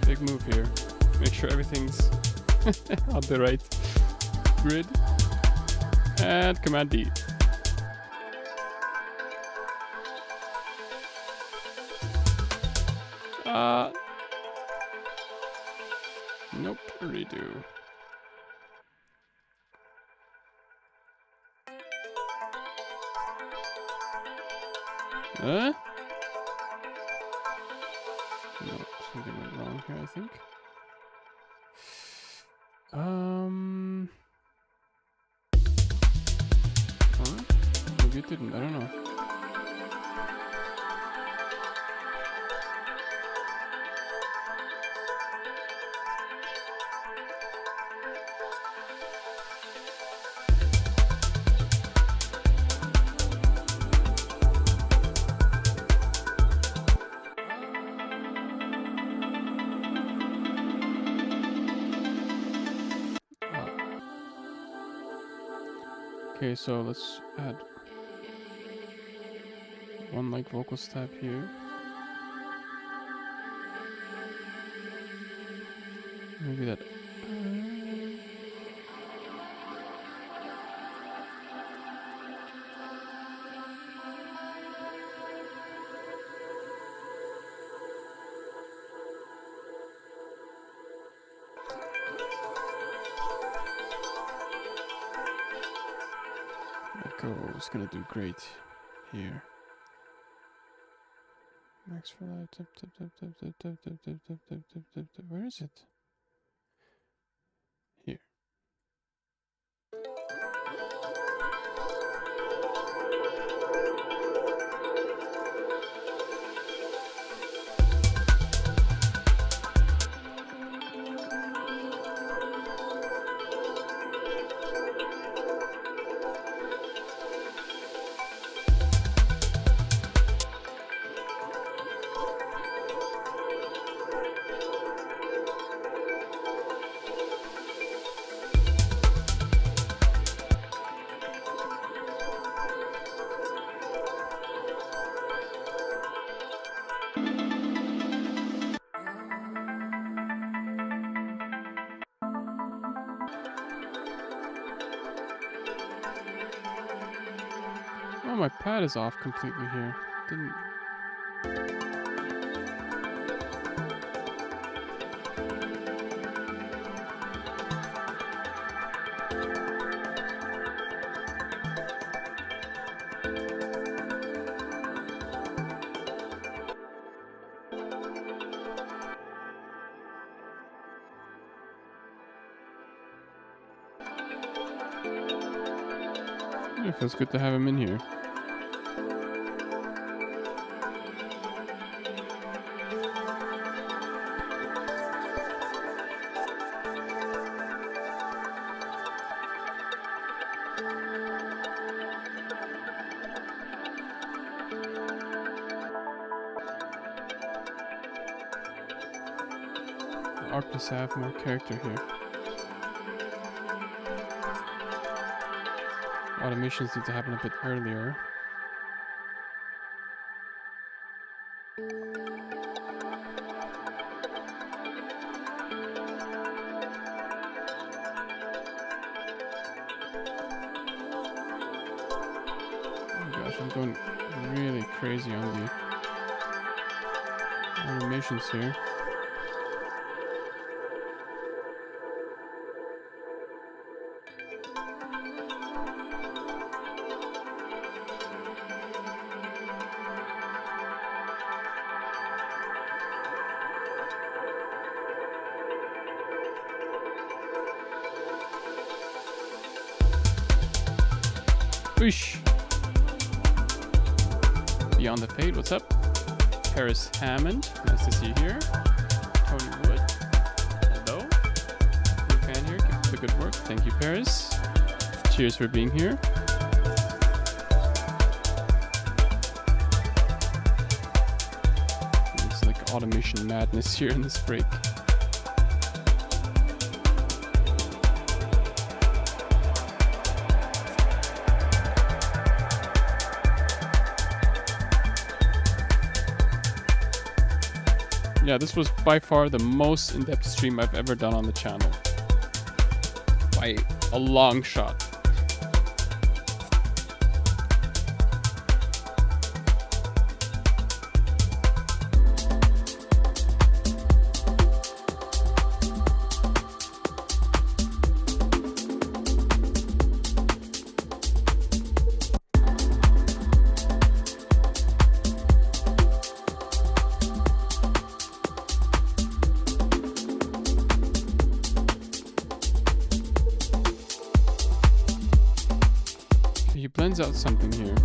Big move here. Make sure everything's on the right grid. And Command D. Nope, redo. Huh? No, something went wrong here, I think. Or maybe it didn't, I don't know. Okay, so let's add one like vocal step here. Maybe that. Echo is gonna do great here. Max for light. Where is it? Here. Oh, my pad is off completely here. Didn't. It feels good to have him in here. The art does have more character here. Automations need to happen a bit earlier. Oh gosh, I'm going really crazy on the animations here. Whoosh! Beyond the Fade, what's up? Paris Hammond, nice to see you here. Tony Wood, hello. New fan here, keep up the good work. Thank you, Paris. Cheers for being here. It's like automation madness here in this break. Yeah, this was by far the most in-depth stream I've ever done on the channel. By a long shot. Blends out something here.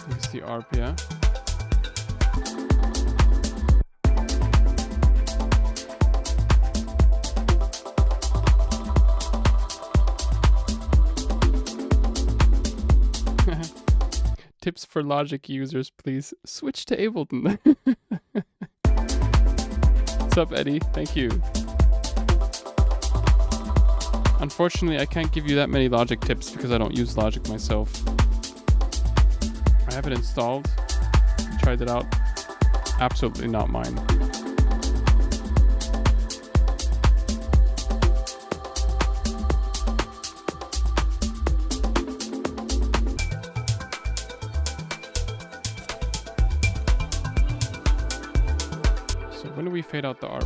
It's the ARP, yeah. Tips for Logic users, please. Switch to Ableton. What's up, Eddie? Thank you. Unfortunately, I can't give you that many Logic tips because I don't use Logic myself. I have it installed. I tried it out. Absolutely not mine. When do we fade out the ARP?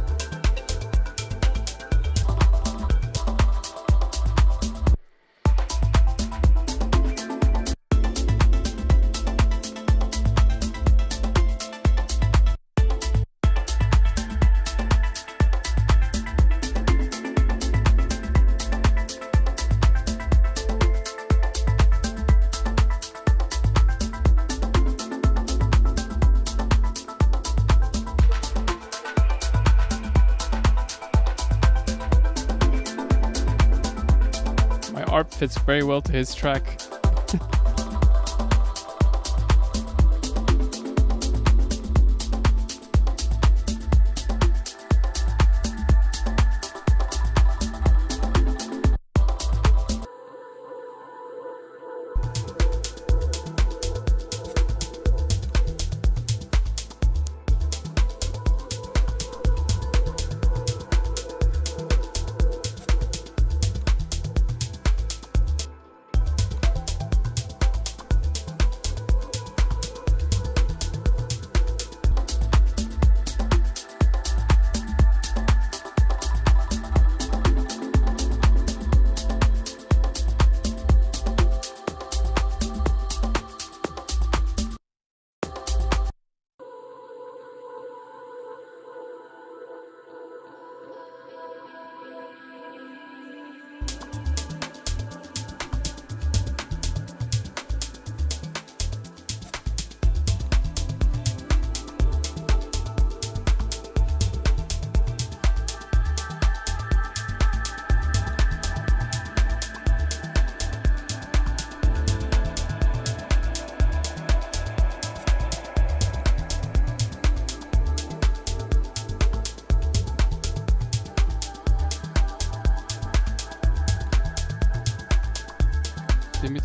ARP fits very well to his track.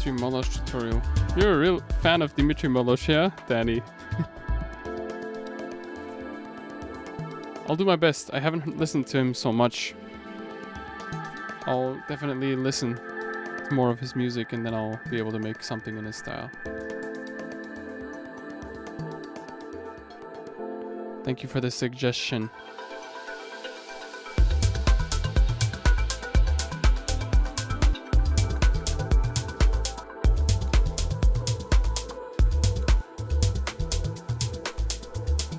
Dimitri Molosh tutorial. You're a real fan of Dimitri Molosh, yeah, Danny? I'll do my best. I haven't listened to him so much. I'll definitely listen to more of his music and then I'll be able to make something in his style. Thank you for the suggestion.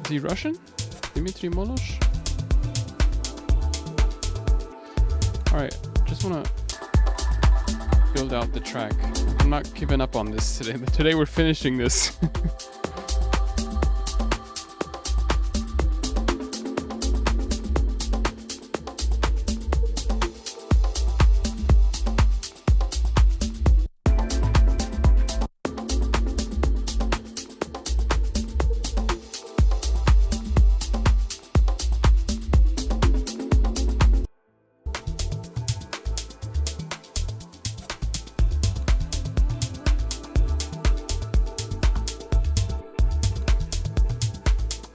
Is he Russian? Dimitri Molosh? Alright, just wanna build out the track. I'm not giving up on this today. Today we're finishing this.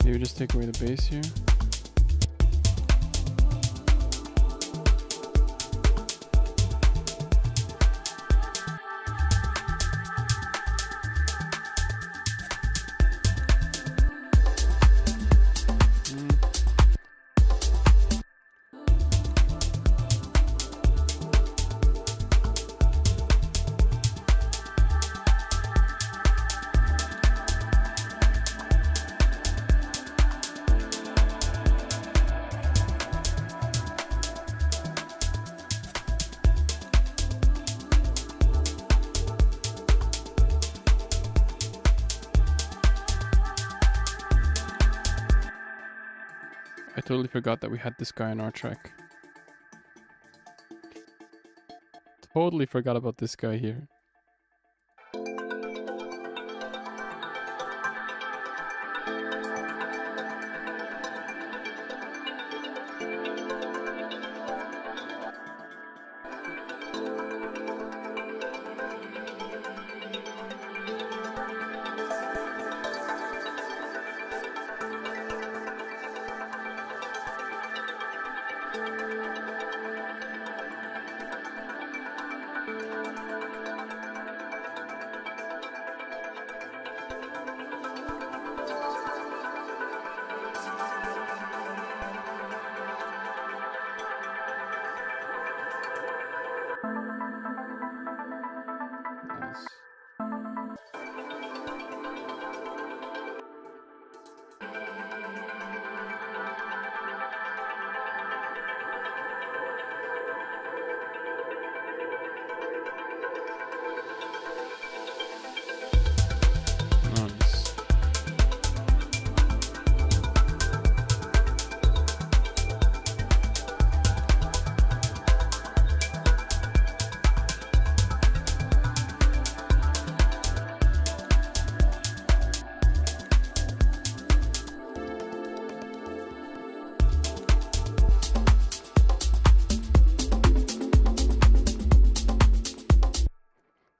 Maybe just take away the bass here. I totally forgot that we had this guy on our track. Totally forgot about this guy here.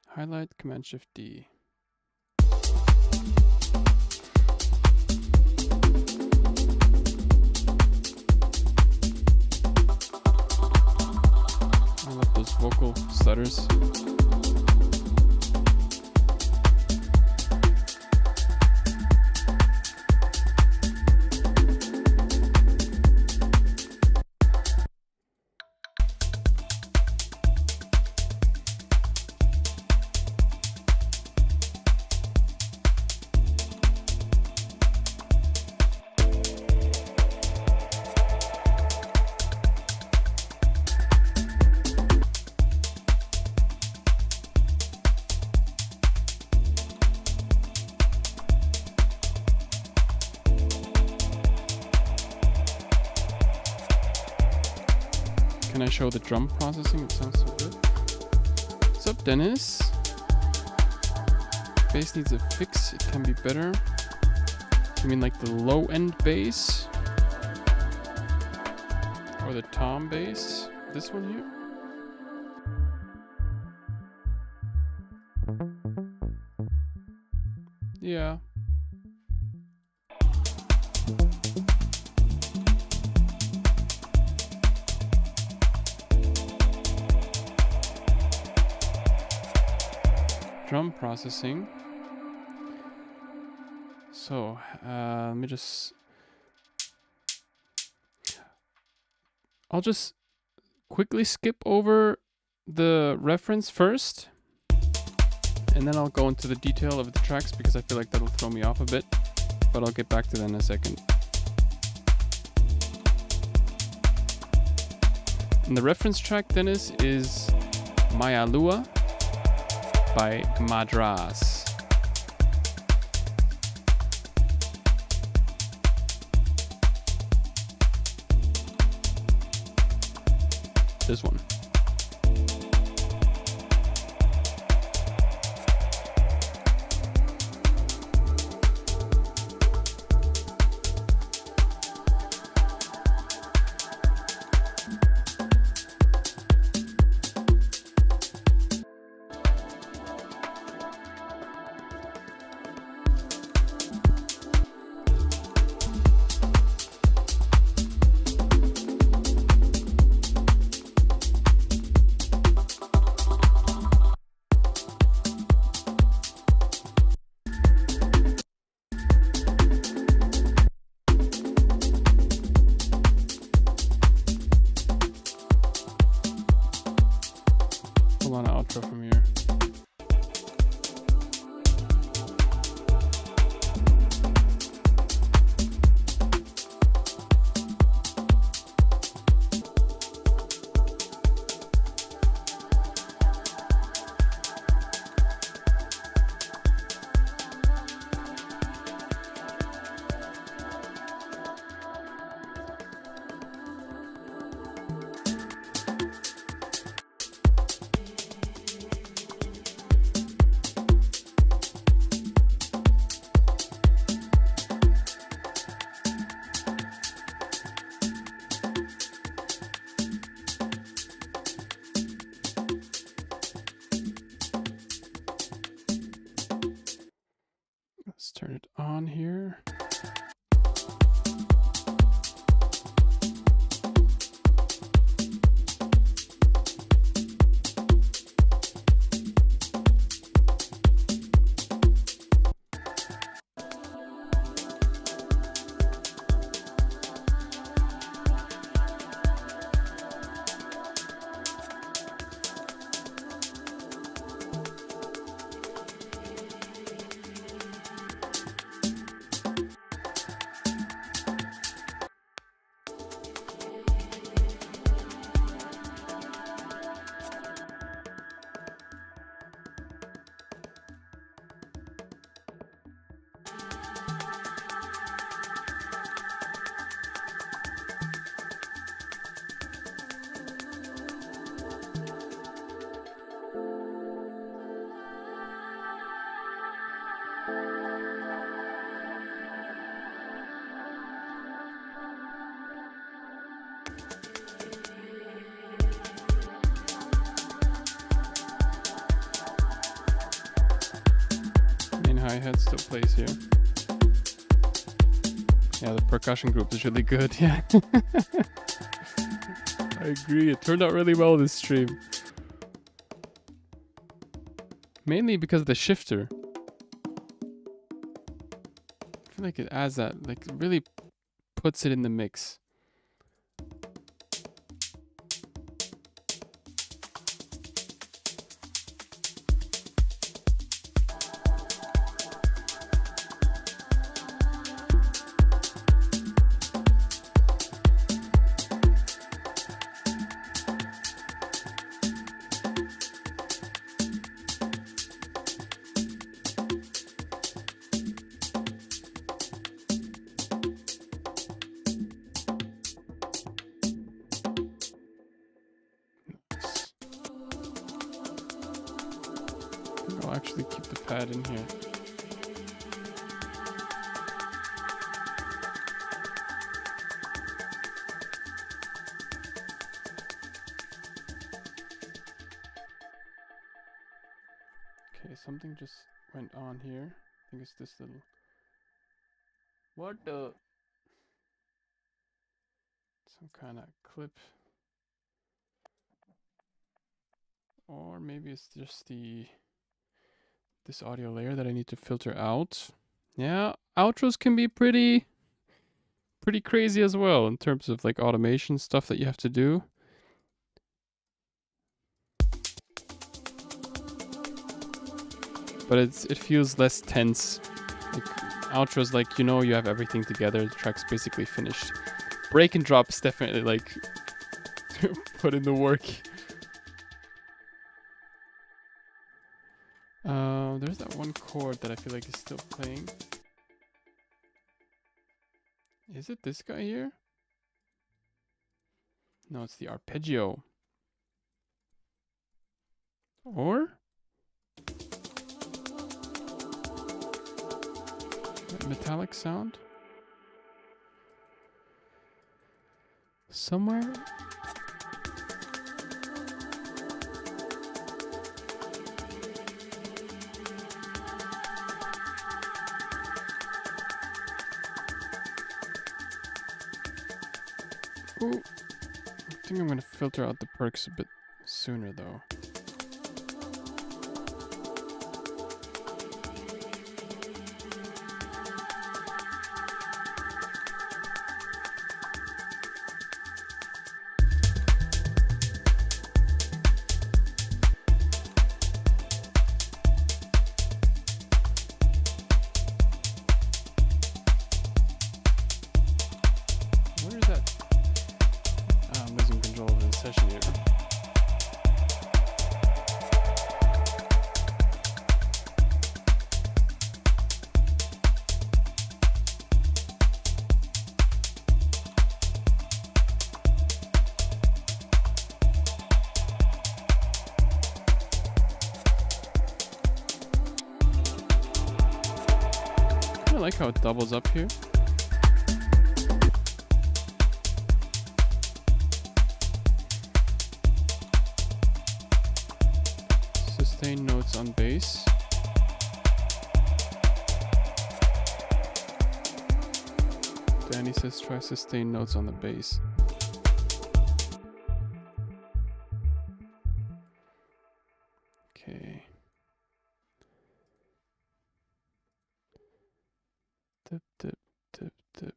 Highlight, Command Shift D. I love those vocal stutters. Can I show the drum processing? It sounds so good. What's up, Dennis? Bass needs a fix. It can be better. You mean like the low end bass? Or the tom bass? This one here? Yeah. Drum processing. So, let me just... I'll just quickly skip over the reference first, and then I'll go into the detail of the tracks because I feel like that'll throw me off a bit, but I'll get back to that in a second. And the reference track, Dennis, is Maya Lua by Madras. This one. Hold on, an outro from here. Let's turn it on here. Hi-hat still plays here. Yeah, the percussion group is really good, yeah. I agree, it turned out really well this stream. Mainly because of the shifter. I feel like it adds that, like, really puts it in the mix. I'll actually keep the pad in here. Okay, something just went on here. think it's this little. What the? Some kind of clip. Or maybe it's just this audio layer that I need to filter out. Yeah, outros can be pretty crazy as well in terms of like automation stuff that you have to do. But it feels less tense. Like outros, like, you know, you have everything together. The track's basically finished. Break and drops definitely like put in the work. There's that one chord that I feel like is still playing. Is it this guy here? No, it's the arpeggio. Or? That metallic sound? Somewhere? Ooh. I think I'm gonna filter out the perks a bit sooner though. Where is that? I'm losing control of the session here. I like how it doubles up here. Sustain notes on bass. Danny says try sustain notes on the bass. Okay. Dip, dip, dip, dip.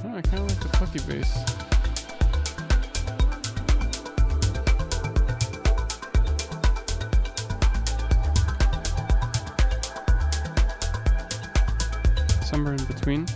I kind of like the plucky bass. Somewhere in between.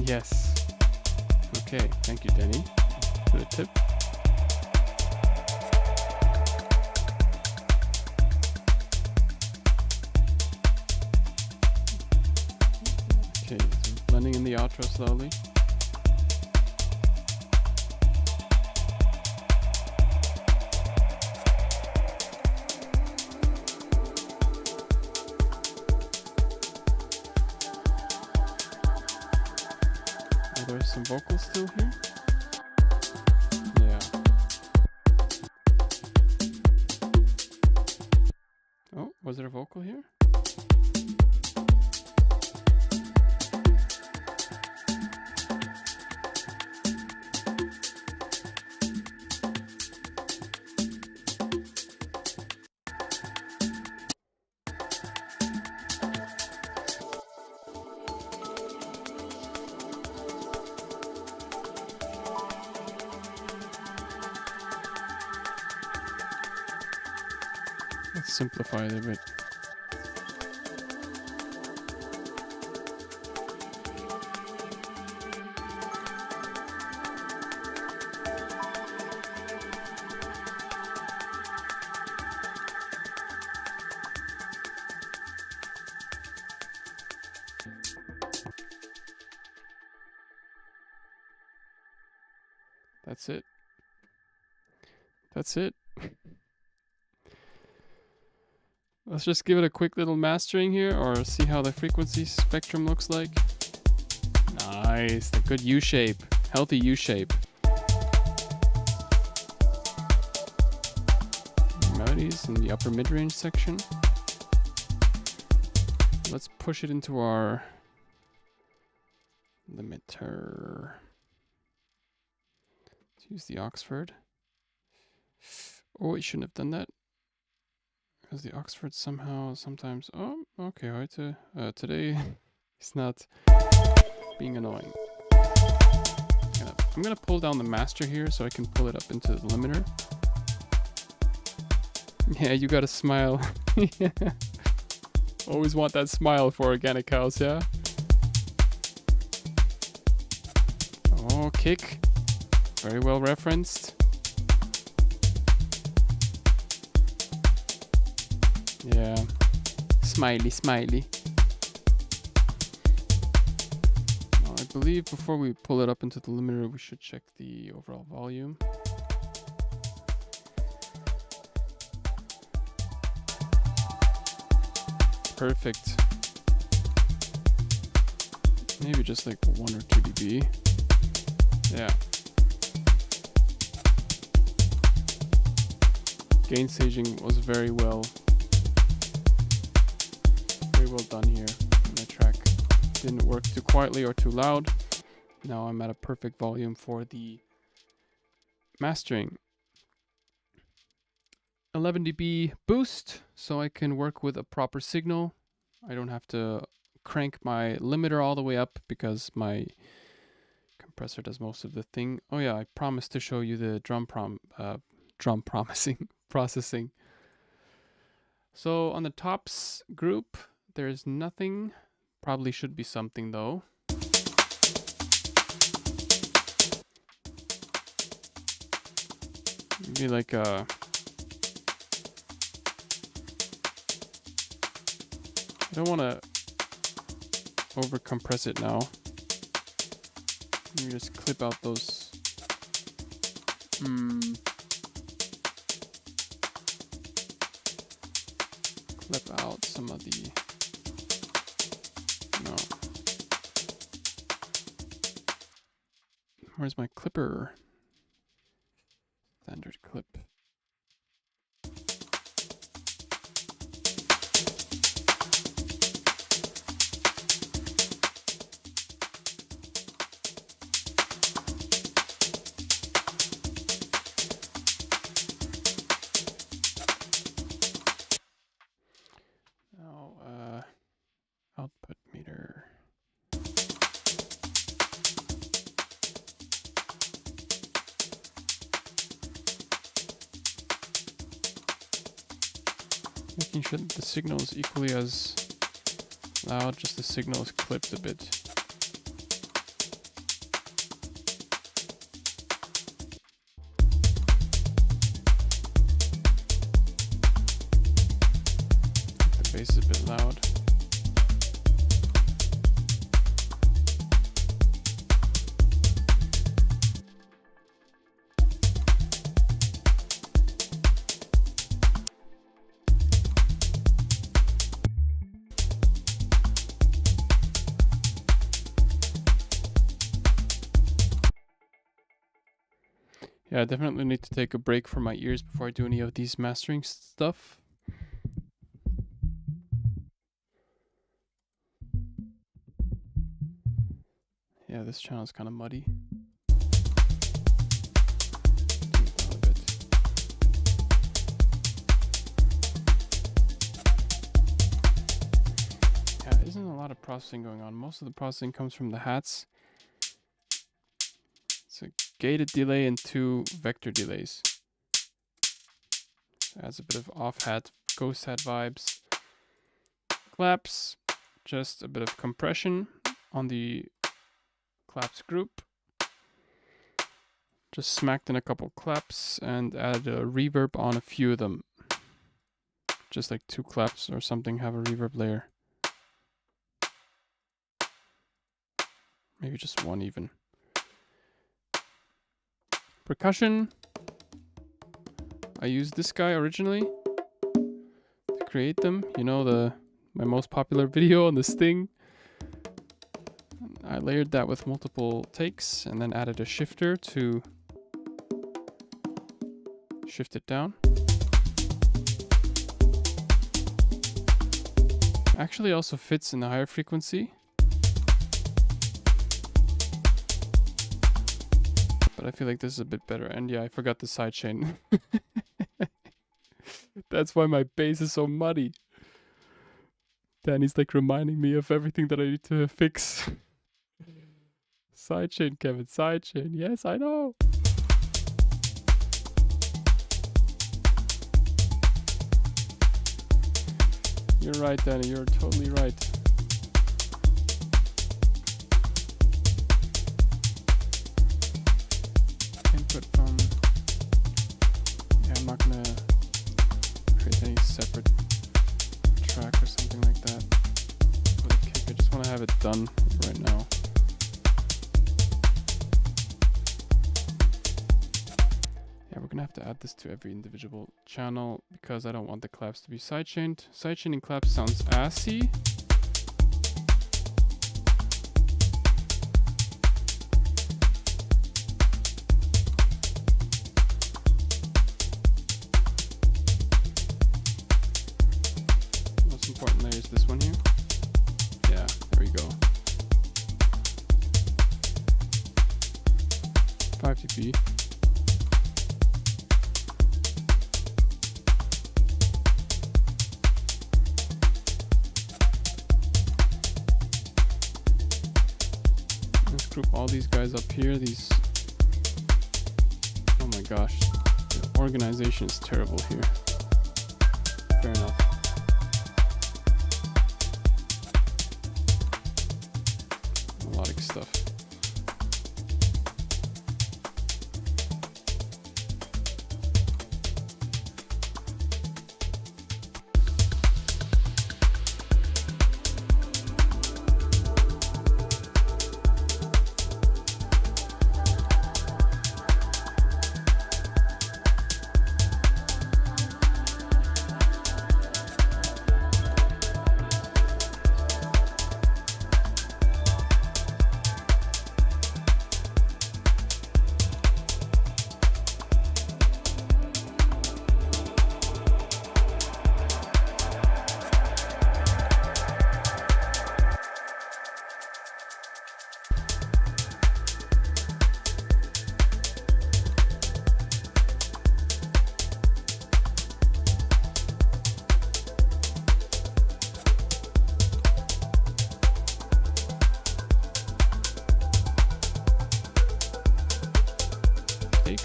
Yes. Okay, thank you, Danny, for the tip. Okay, so blending in the outro slowly. There's some vocals still here. Yeah. Oh, was there a vocal here? simplify it a bit. That's it. That's it. Let's just give it a quick little mastering here, or see how the frequency spectrum looks like. Nice, the good U-shape, healthy U-shape. Melodies in the upper mid-range section. Let's push it into our limiter. Let's use the Oxford. Oh, we shouldn't have done that. Because the Oxford sometimes... Oh, okay, right. Today, it's not being annoying. I'm gonna pull down the master here so I can pull it up into the limiter. Yeah, you gotta smile. Always want that smile for organic cows, yeah? Oh, kick. Very well referenced. Yeah. Smiley, smiley. Now, I believe before we pull it up into the limiter, we should check the overall volume. Perfect. Maybe just like 1 or 2 dB. Yeah. Gain staging was very well done here on the track. Didn't work too quietly or too loud. Now I'm at a perfect volume for the mastering. 11 dB boost, so I can work with a proper signal. I don't have to crank my limiter all the way up because my compressor does most of the thing. Oh yeah, I promised to show you the drum processing. So on the tops group, there's nothing. Probably should be something though. Maybe like a... I don't want to over compress it now. Let me just clip out those. Clip out some of the... No. Where's my clipper? Standard clip. Now, output meter. Making sure that the signal is equally as loud, just the signal is clipped a bit. The bass is a bit loud. Yeah, I definitely need to take a break from my ears before I do any of these mastering stuff. Yeah, this channel is kind of muddy. Yeah, there isn't a lot of processing going on. Most of the processing comes from the hats. It's a gated delay and 2 vector delays. So adds a bit of off hat Ghost Head vibes. Claps, just a bit of compression on the claps group. Just smacked in a couple claps and added a reverb on a few of them. Just like 2 claps or something have a reverb layer. Maybe just 1 even. Percussion. I used this guy originally to create them. You know, my most popular video on the Sting. I layered that with multiple takes and then added a shifter to shift it down. Actually also fits in the higher frequency. But I feel like this is a bit better. And yeah, I forgot the sidechain. That's why my bass is so muddy. Danny's like reminding me of everything that I need to fix. Sidechain, Kevin, sidechain. Yes, I know. You're right, Danny. You're totally right. Input from... Yeah, I'm not gonna create any separate track or something like that. With a kick, I just want to have it done right now. Yeah, we're gonna have to add this to every individual channel because I don't want the claps to be sidechained. Sidechaining claps sounds assy. Most important layer is this one here. Yeah, there we go. 5 dB. Group all these guys up here. These, oh my gosh, the organization is terrible here. Fair enough. Melodic stuff.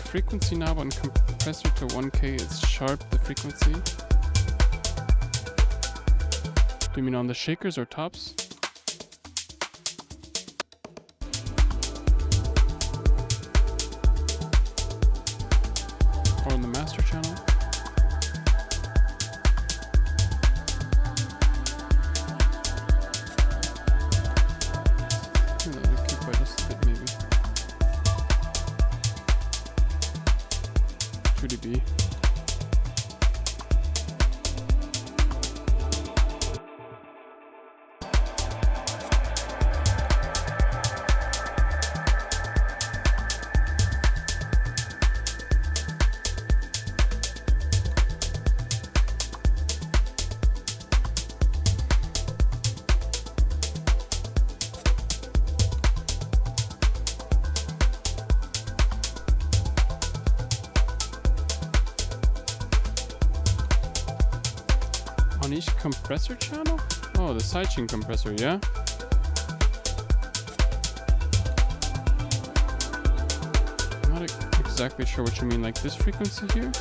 Frequency knob on compressor to 1K is sharp, the frequency. Do you mean on the shakers or tops? Or on the master channel? Keep by just a bit maybe. 2 dB. On each compressor channel? Oh, the sidechain compressor, yeah? I'm not exactly sure what you mean, like this frequency here?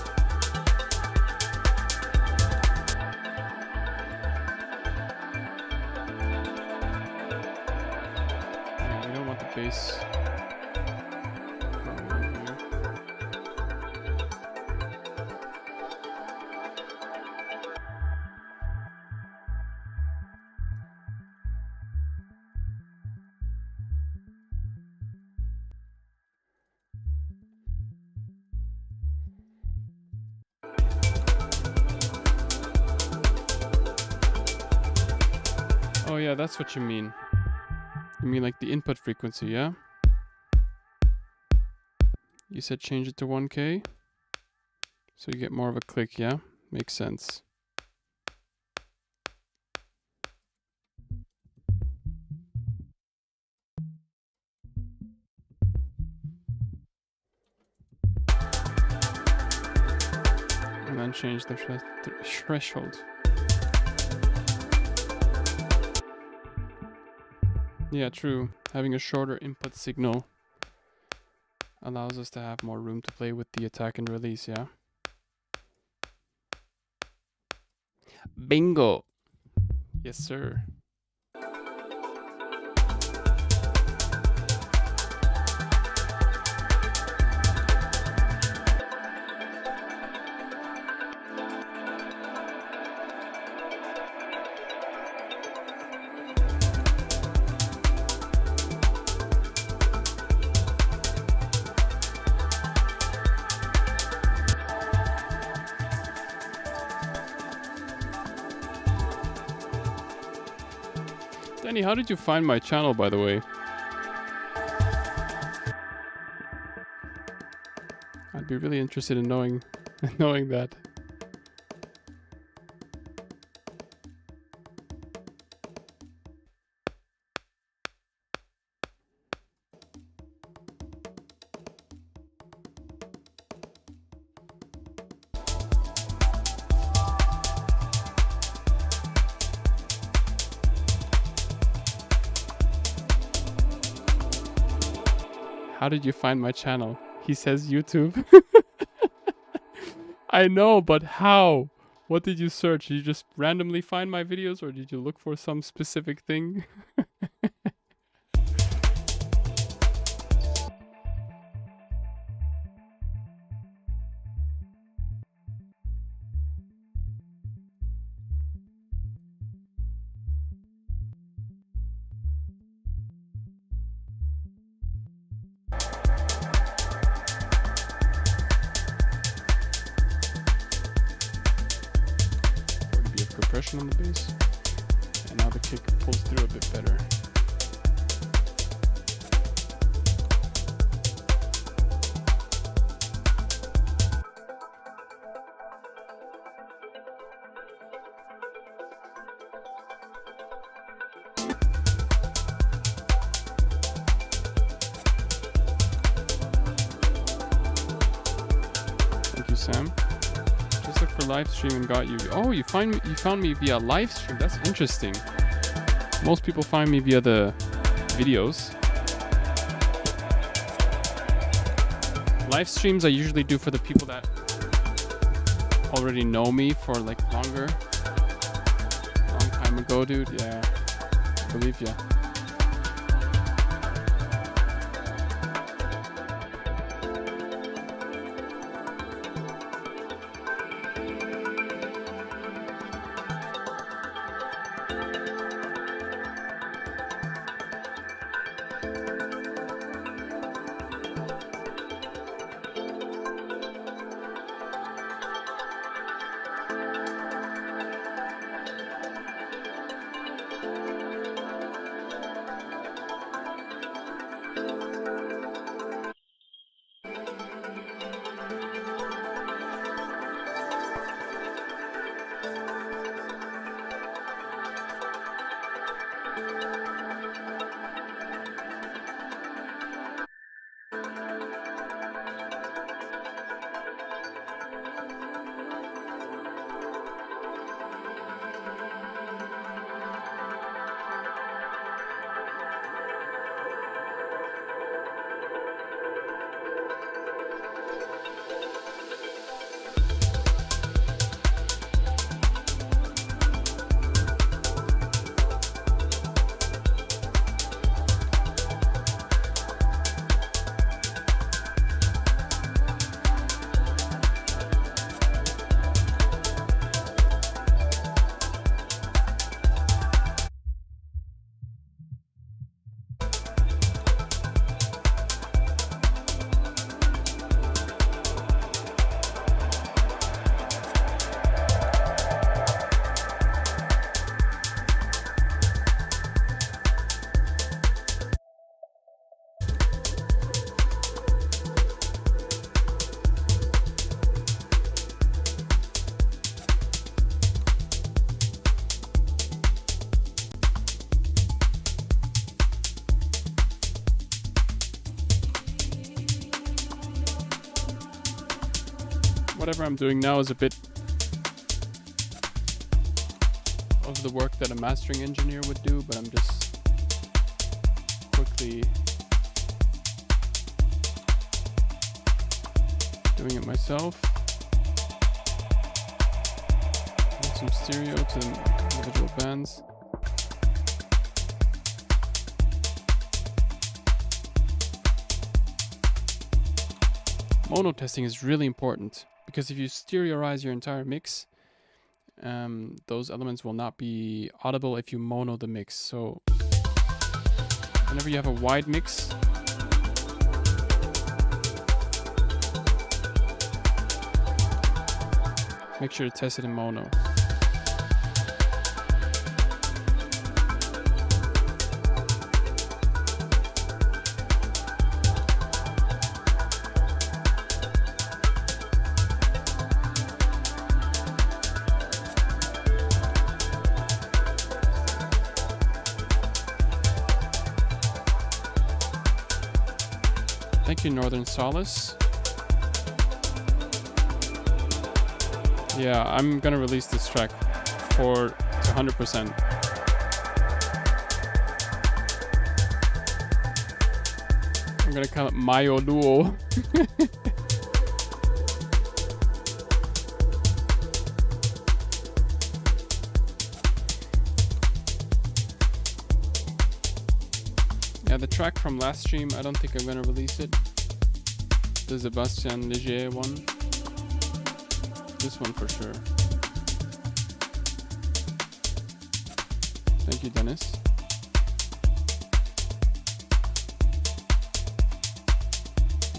bass. Oh yeah, that's what you mean. You mean like the input frequency, yeah? You said change it to 1K? So you get more of a click, yeah? Makes sense. And then change the threshold. Yeah, true. Having a shorter input signal allows us to have more room to play with the attack and release, yeah? Bingo! Yes, sir. Danny, how did you find my channel, by the way? I'd be really interested in knowing that. How did you find my channel? He says YouTube. I know, but how? What did you search? Did you just randomly find my videos, or did you look for some specific thing? Compression on the bass, and now the kick pulls through a bit better. Thank you, Sam. For live stream and got you. Oh, you found me via live stream. That's interesting. Most people find me via the videos. Live streams I usually do for the people that already know me for like longer. Long time ago, dude. Yeah, I believe ya. whatever I'm doing now is a bit of the work that a mastering engineer would do, but I'm just quickly doing it myself. Add some stereo to the individual bands. Mono testing is really important because if you stereoize your entire mix, those elements will not be audible if you mono the mix. So whenever you have a wide mix, make sure to test it in mono. Thank you, Northern Solace. Yeah, I'm gonna release this track to 100%. I'm gonna call it Mayo Luo. Yeah, the track from last stream, I don't think I'm gonna release it. The Sebastian Ligier one. This one for sure. Thank you, Dennis.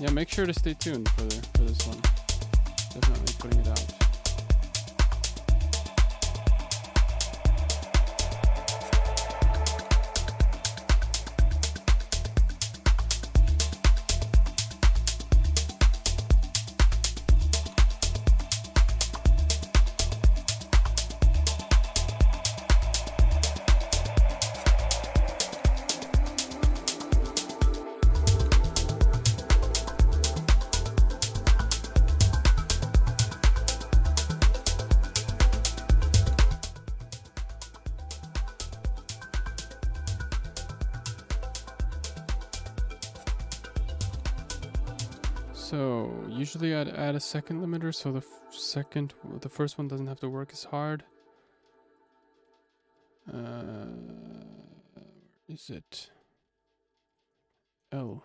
Yeah, make sure to stay tuned for this one. Definitely putting it out. So usually I'd add a second limiter so the first one doesn't have to work as hard. Is it L?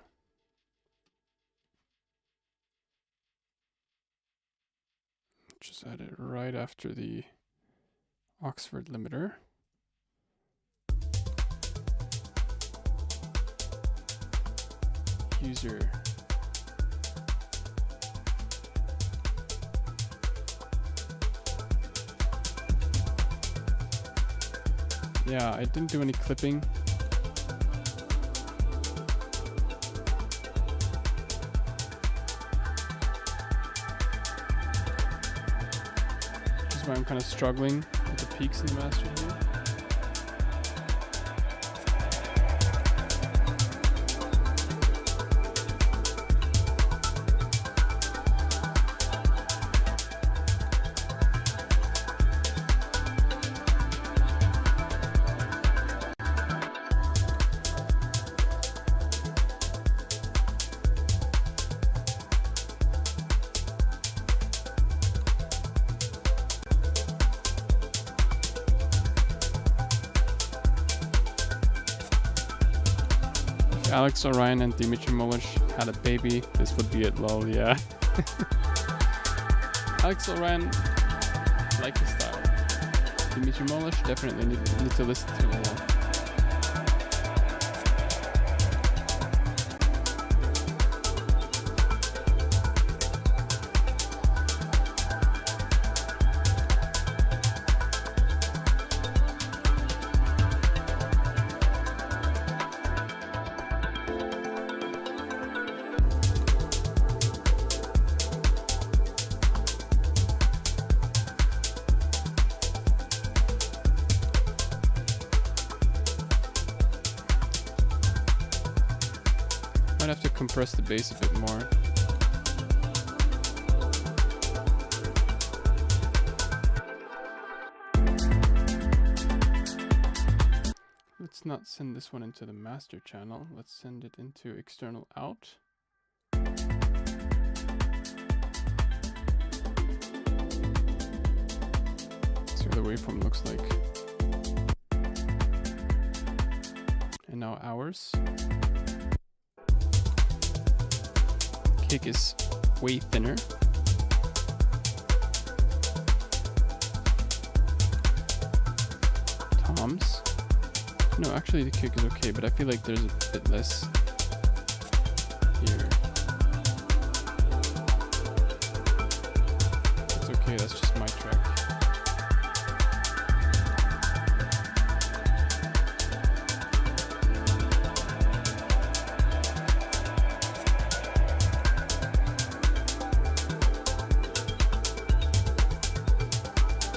Just add it right after the Oxford limiter. User. Yeah, I didn't do any clipping. This is why I'm kind of struggling with the peaks in the master here. Alex Orion and Dimitri Molish had a baby, this would be it, lol, yeah. Alex Orion, like his style. Dimitri Molish, definitely need to listen to more. Might have to compress the bass a bit more. let's not send this one into the master channel. Let's send it into external out. See what the waveform looks like. And now ours. Kick is way thinner. Toms. No, actually the kick is okay, but I feel like there's a bit less here. It's okay, that's just my track.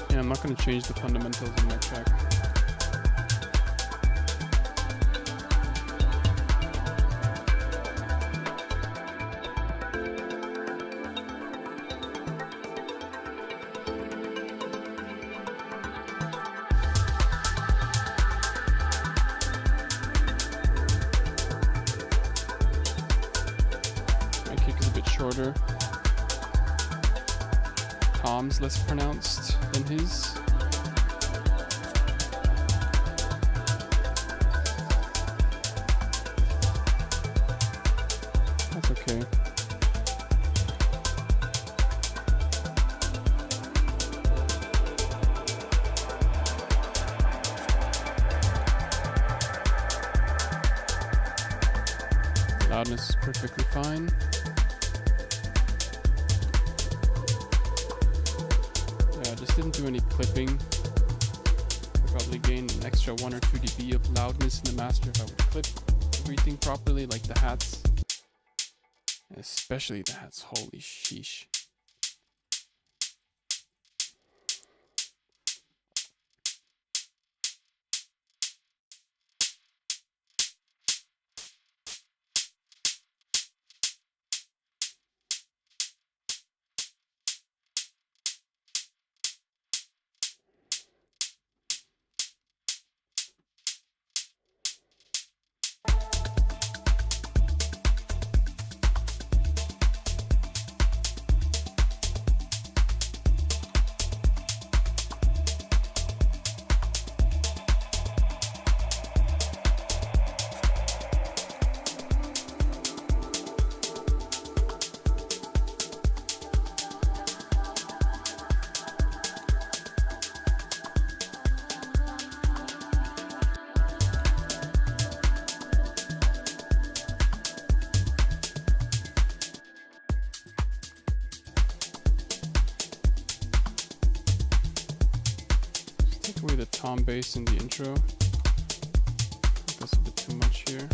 Yeah, I'm not going to change the fundamentals of my track. Shorter. Tom's less pronounced than his. That's okay. Loudness is perfectly fine. Didn't do any clipping. I'd probably gain an extra 1 or 2 dB of loudness in the master if I would clip everything properly, like the hats. And especially the hats, holy sheesh. Take away the tom bass in the intro. That's a bit too much here.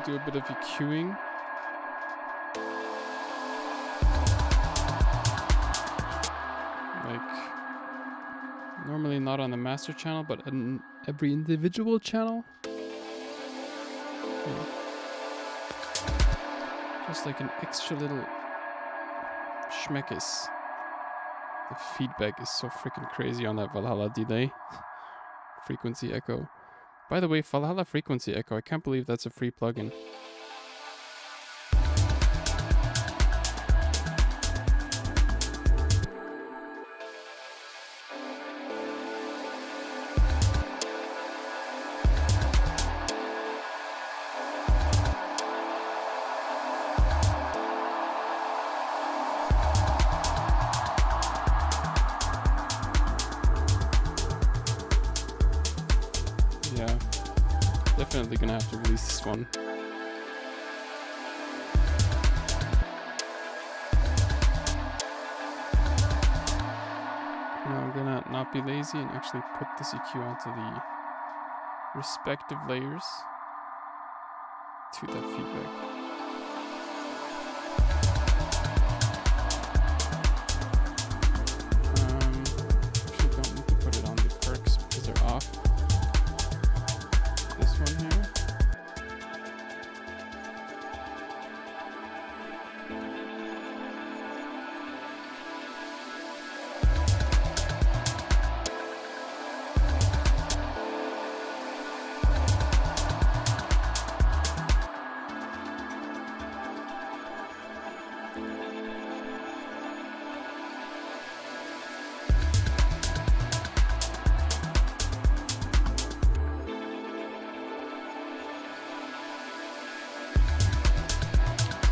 do a bit of EQing. Like, normally not on the master channel, but on every individual channel. Yeah. Just like an extra little schmeckes. The feedback is so freaking crazy on that Valhalla delay. Frequency echo. By the way, Valhalla frequency echo, I can't believe that's a free plugin. Yeah, definitely gonna have to release this one. Now I'm gonna not be lazy and actually put this EQ onto the respective layers to that feedback. Actually don't need to put it on the perks because they're off. This one here.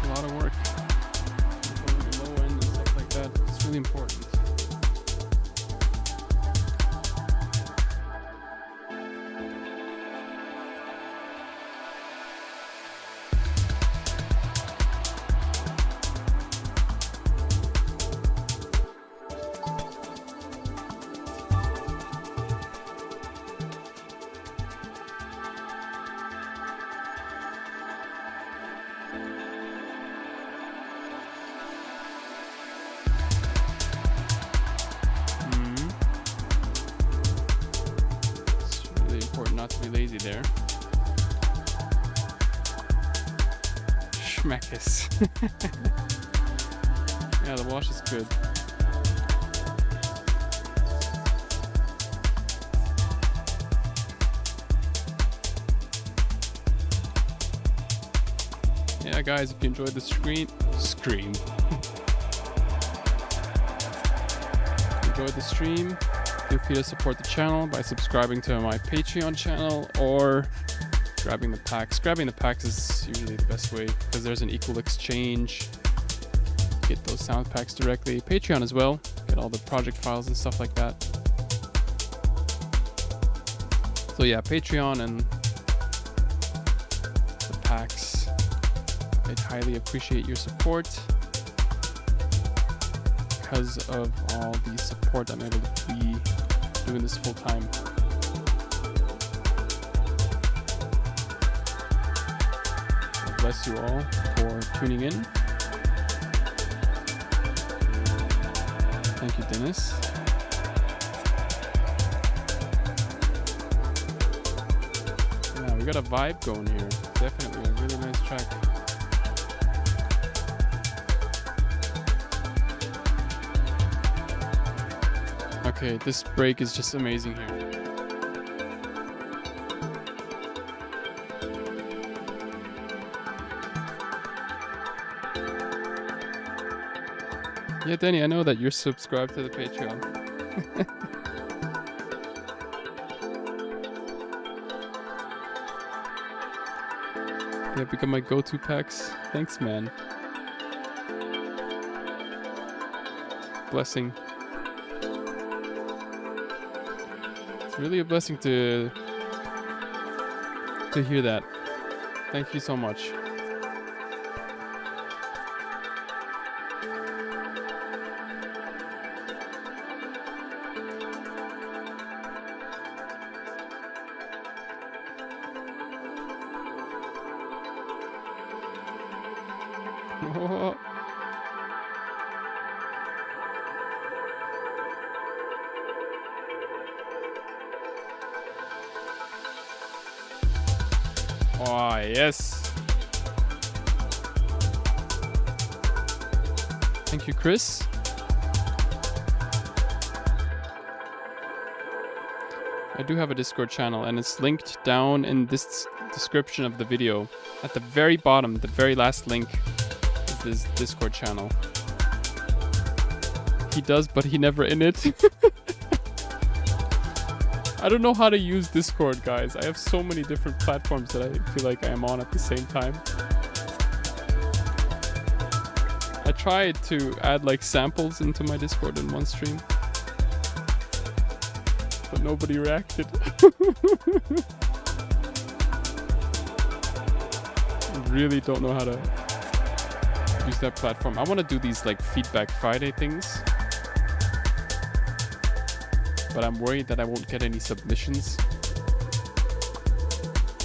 A lot of work. Controlling the low end and stuff like that. It's really important. Not to be lazy there. Schmeckes. Yeah, the wash is good. Yeah, guys, if you enjoyed the scream. Enjoyed the stream. Feel free to support the channel by subscribing to my Patreon channel or grabbing the packs. Grabbing the packs is usually the best way because there's an equal exchange. Get those sound packs directly. Patreon as well. Get all the project files and stuff like that. So yeah, Patreon and the packs. I'd highly appreciate your support. Because of all the support, I'm able to be doing this full time. God bless you all for tuning in. Thank you, Dennis. Yeah, we got a vibe going here. Definitely a really nice track. Okay, this break is just amazing here. Yeah, Danny, I know that you're subscribed to the Patreon. Yeah, become my go-to packs. Thanks, man. Blessing. It's really a blessing to hear that. Thank you so much. Oh. Oh, yes. Thank you, Chris. I do have a Discord channel, and it's linked down in this description of the video. At the very bottom, the very last link is this Discord channel. He does, but he never in it. I don't know how to use Discord, guys. I have so many different platforms that I feel like I am on at the same time. I tried to add like samples into my Discord in one stream, but nobody reacted. I really don't know how to use that platform. I want to do these like Feedback Friday things, but I'm worried that I won't get any submissions.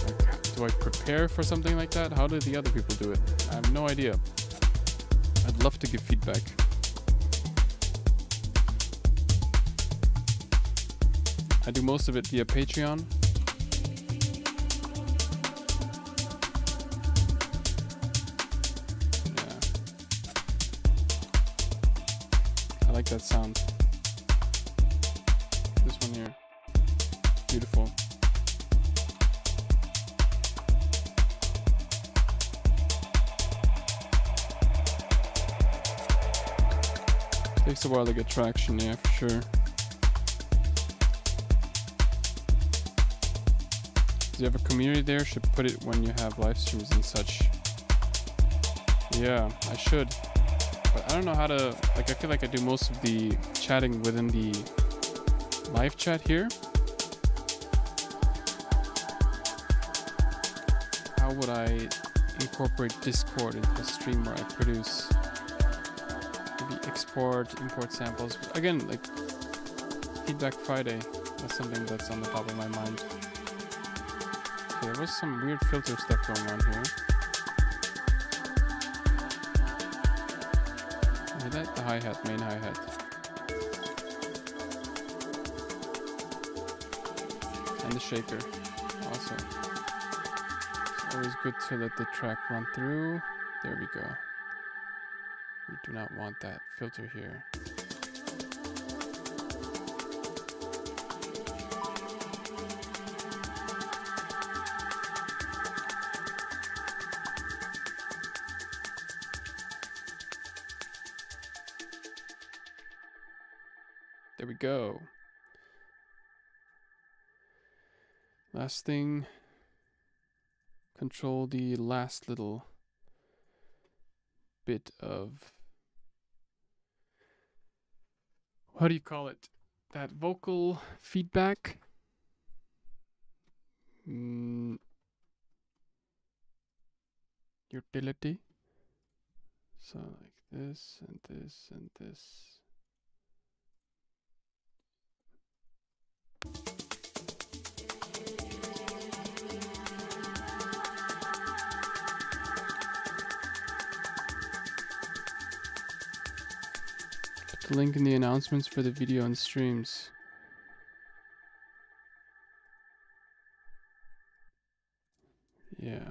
Like, do I prepare for something like that? How do the other people do it? I have no idea. I'd love to give feedback. I do most of it via Patreon. Yeah. I like that sound. This one here. Beautiful. Takes a while to get traction, yeah, for sure. Do you have a community there? Should put it when you have live streams and such. Yeah, I should. But I don't know how to, like, I feel like I do most of the chatting within the live chat here. How would I incorporate Discord into the stream where I produce? Maybe export, import samples. Again, like Feedback Friday, that's something that's on the top of my mind. Okay, there was some weird filter stuff going on here. Is that the hi-hat, main hi-hat? And the shaker. Awesome. It's always good to let the track run through. There we go. We do not want that filter here. There we go. Last thing. Control the last little bit of, what do you call it? That vocal feedback. Utility. So like this and this and this. Put the link in the announcements for the video and streams. Yeah.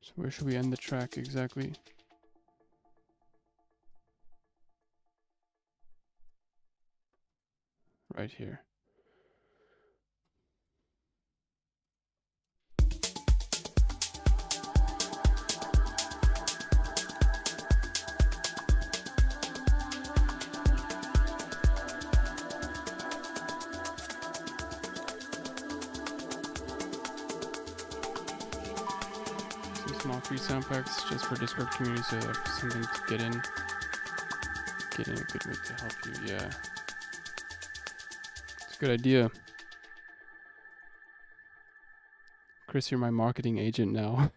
So where should we end the track exactly? Right here. Small free sound packs just for Discord community, so have something to get in a good way to help you. Yeah, it's a good idea. Chris, you're my marketing agent now.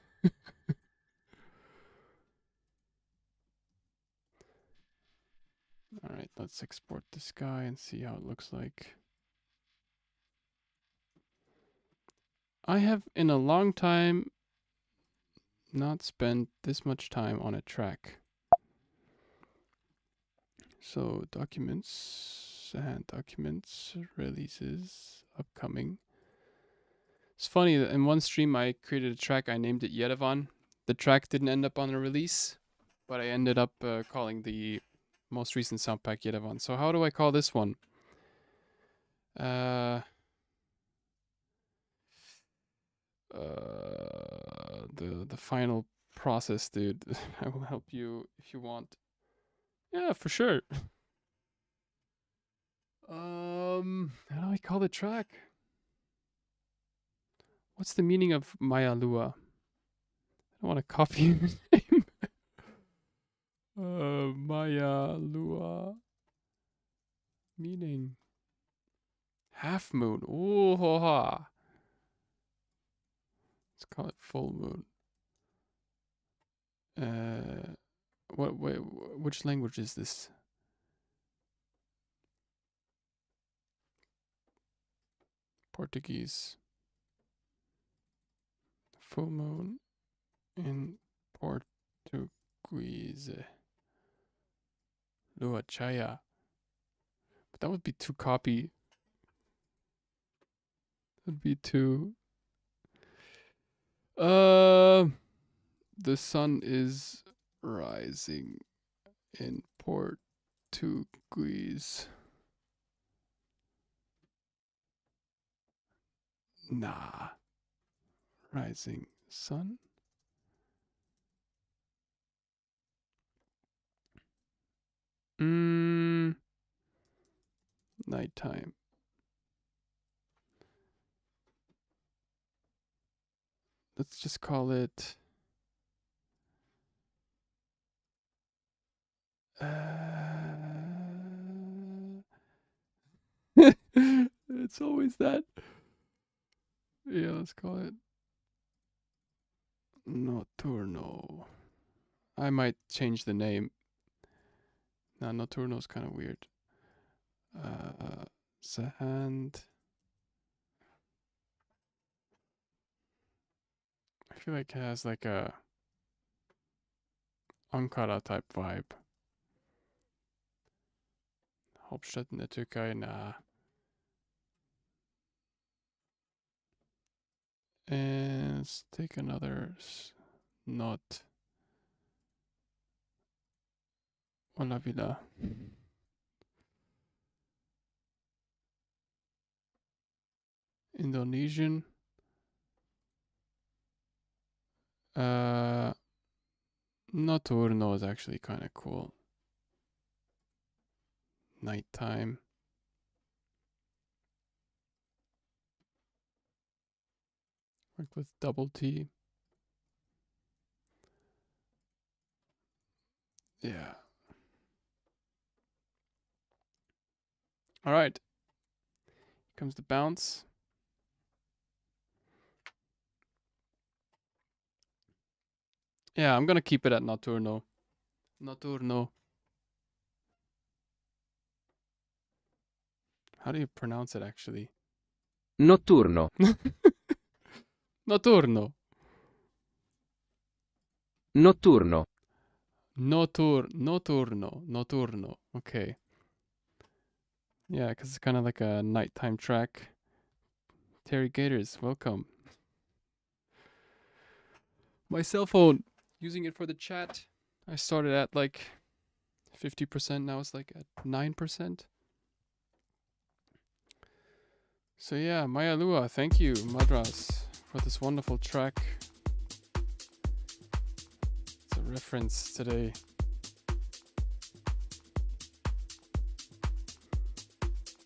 All right, let's export this guy and see how it looks like. I have in a long time not spent this much time on a track. So documents and documents, releases, upcoming. It's funny that in one stream I created a track, I named it Yerevan. The track didn't end up on a release, but I ended up calling the most recent sound pack Yerevan. So how do I call this one? The final process, dude. I will help you if you want. Yeah, for sure. How do I call the track? What's the meaning of Maya Lua? I don't want to copy your name. Maya Lua. Meaning. Half moon. Ooh, ho, ha. Let's call it full moon. Which language is this? Portuguese. Full moon in Portuguese. Lua Chaya. But that would be too copy. That'd be too. The sun is rising in Portuguese. Nah. Rising sun. Nighttime. Let's just call it it's always that. Yeah, let's call it Notturno. I might change the name. Nah, Notturno is kind of weird. Sand. I feel like it has like a Ankara type vibe. Hauptstadt in der Türkei, nah. And let's take another not. Olabila. Indonesian. Notturno is actually kind of cool. Nighttime. Work with double T. Yeah. All right. Here comes the bounce. Yeah, I'm gonna keep it at Notturno. Notturno. How do you pronounce it actually? Notturno. Notturno. Notturno. Notturno. Okay. Yeah, because it's kind of like a nighttime track. Terry Gators, welcome. My cell phone, using it for the chat. I started at like 50%, now it's like at 9%. So yeah, Maya Lua, thank you, Madras, for this wonderful track. It's a reference today.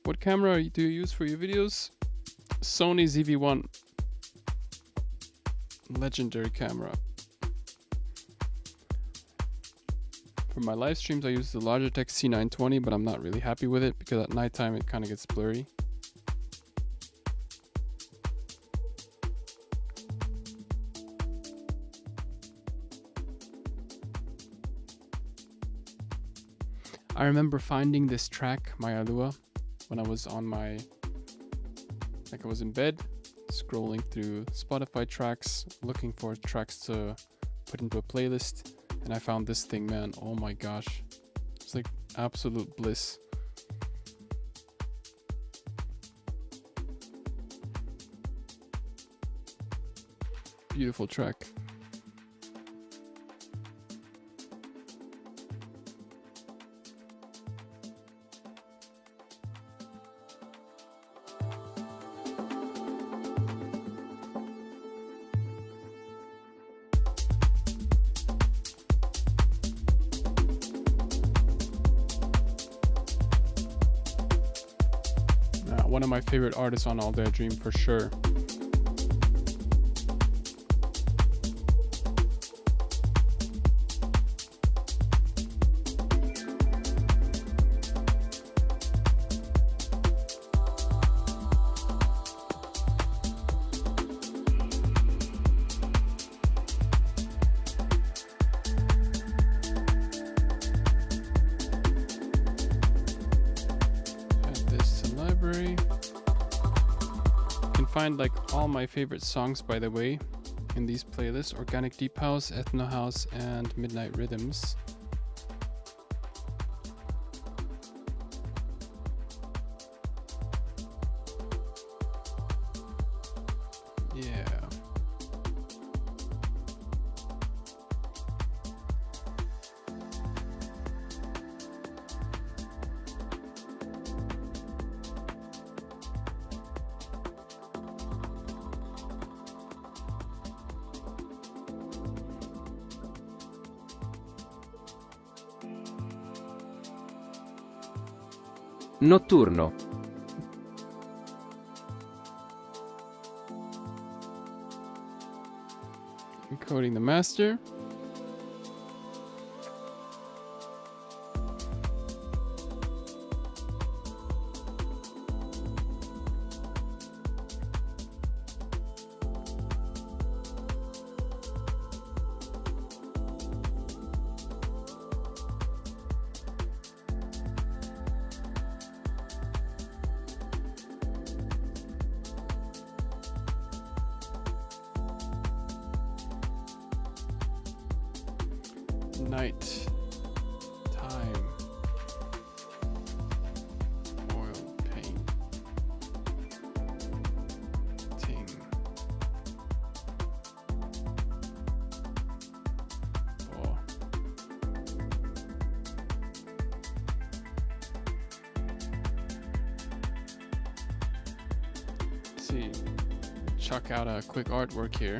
What camera do you use for your videos? Sony ZV-1. Legendary camera. For my live streams, I use the Logitech C920, but I'm not really happy with it because at nighttime it kind of gets blurry. I remember finding this track, Maya Lua, when I was on my, like I was in bed, scrolling through Spotify tracks, looking for tracks to put into a playlist, and I found this thing, man. Oh my gosh. It's like absolute bliss. Beautiful track. One of my favorite artists on All Day I Dream for sure. Find like all my favorite songs, by the way, in these playlists: Organic Deep House, Ethno House, and Midnight Rhythms. Yeah. Notturno. Encoding the master. Night time. Oil paint. Ting. Oh. Let's see. Chuck out a quick artwork here.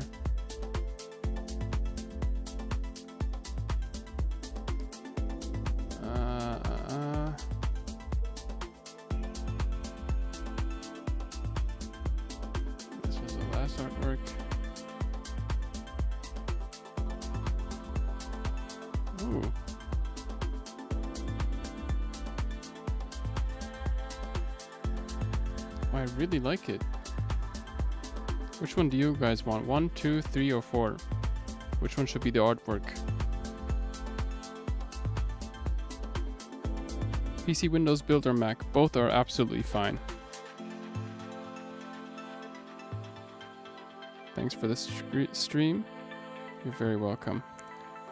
Artwork. Ooh. I really like it. Which one do you guys want? 1, 2, 3, or 4? Which one should be the artwork? PC, Windows, Build, or Mac? Both are absolutely fine. Thanks for the stream. You're very welcome.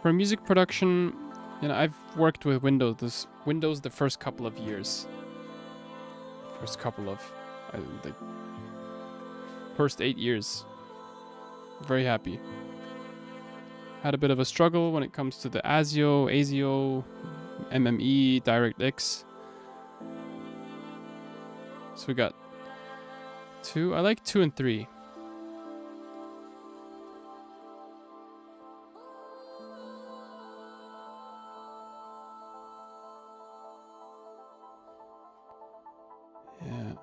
For music production, you know, I've worked with Windows the first couple of years. First 8 years. Very happy. Had a bit of a struggle when it comes to the ASIO, MME, DirectX. So we got 2. I like 2 and 3. Yeah.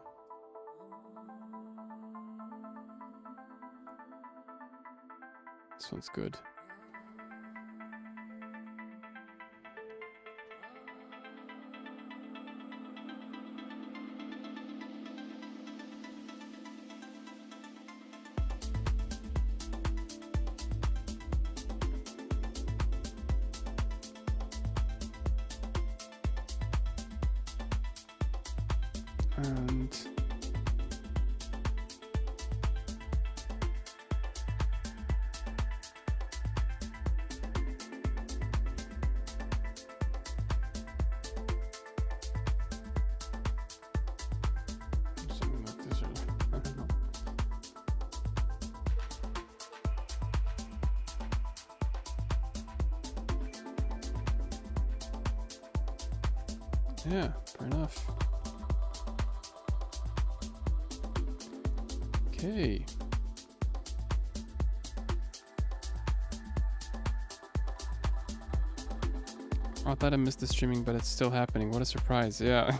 This one's good. And Yeah, fair enough. Okay. I thought I missed the streaming, but it's still happening. What a surprise. Yeah.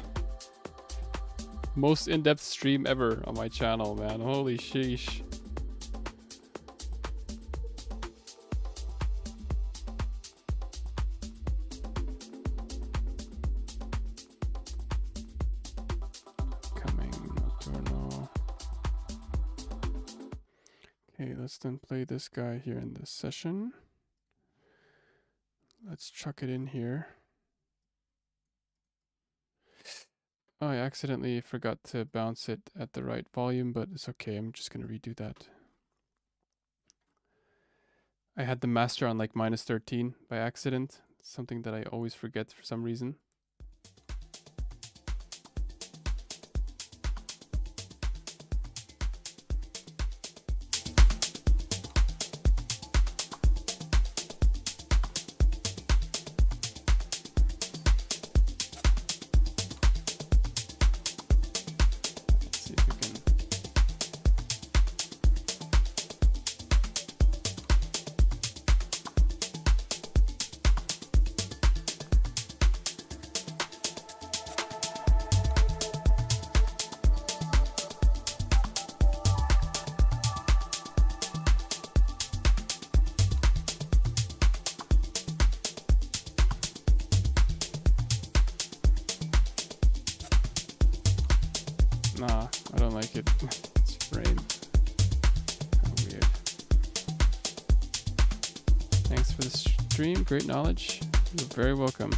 Most in-depth stream ever on my channel, man. Holy sheesh. Coming nocturno. Okay, let's then play this guy here in this session. Let's chuck it in here. Oh, I accidentally forgot to bounce it at the right volume, but it's okay. I'm just going to redo that. I had the master on like -13 by accident. Something that I always forget for some reason. Nah, I don't like it. It's frayed. How weird. Thanks for the stream. Great knowledge. You're very welcome.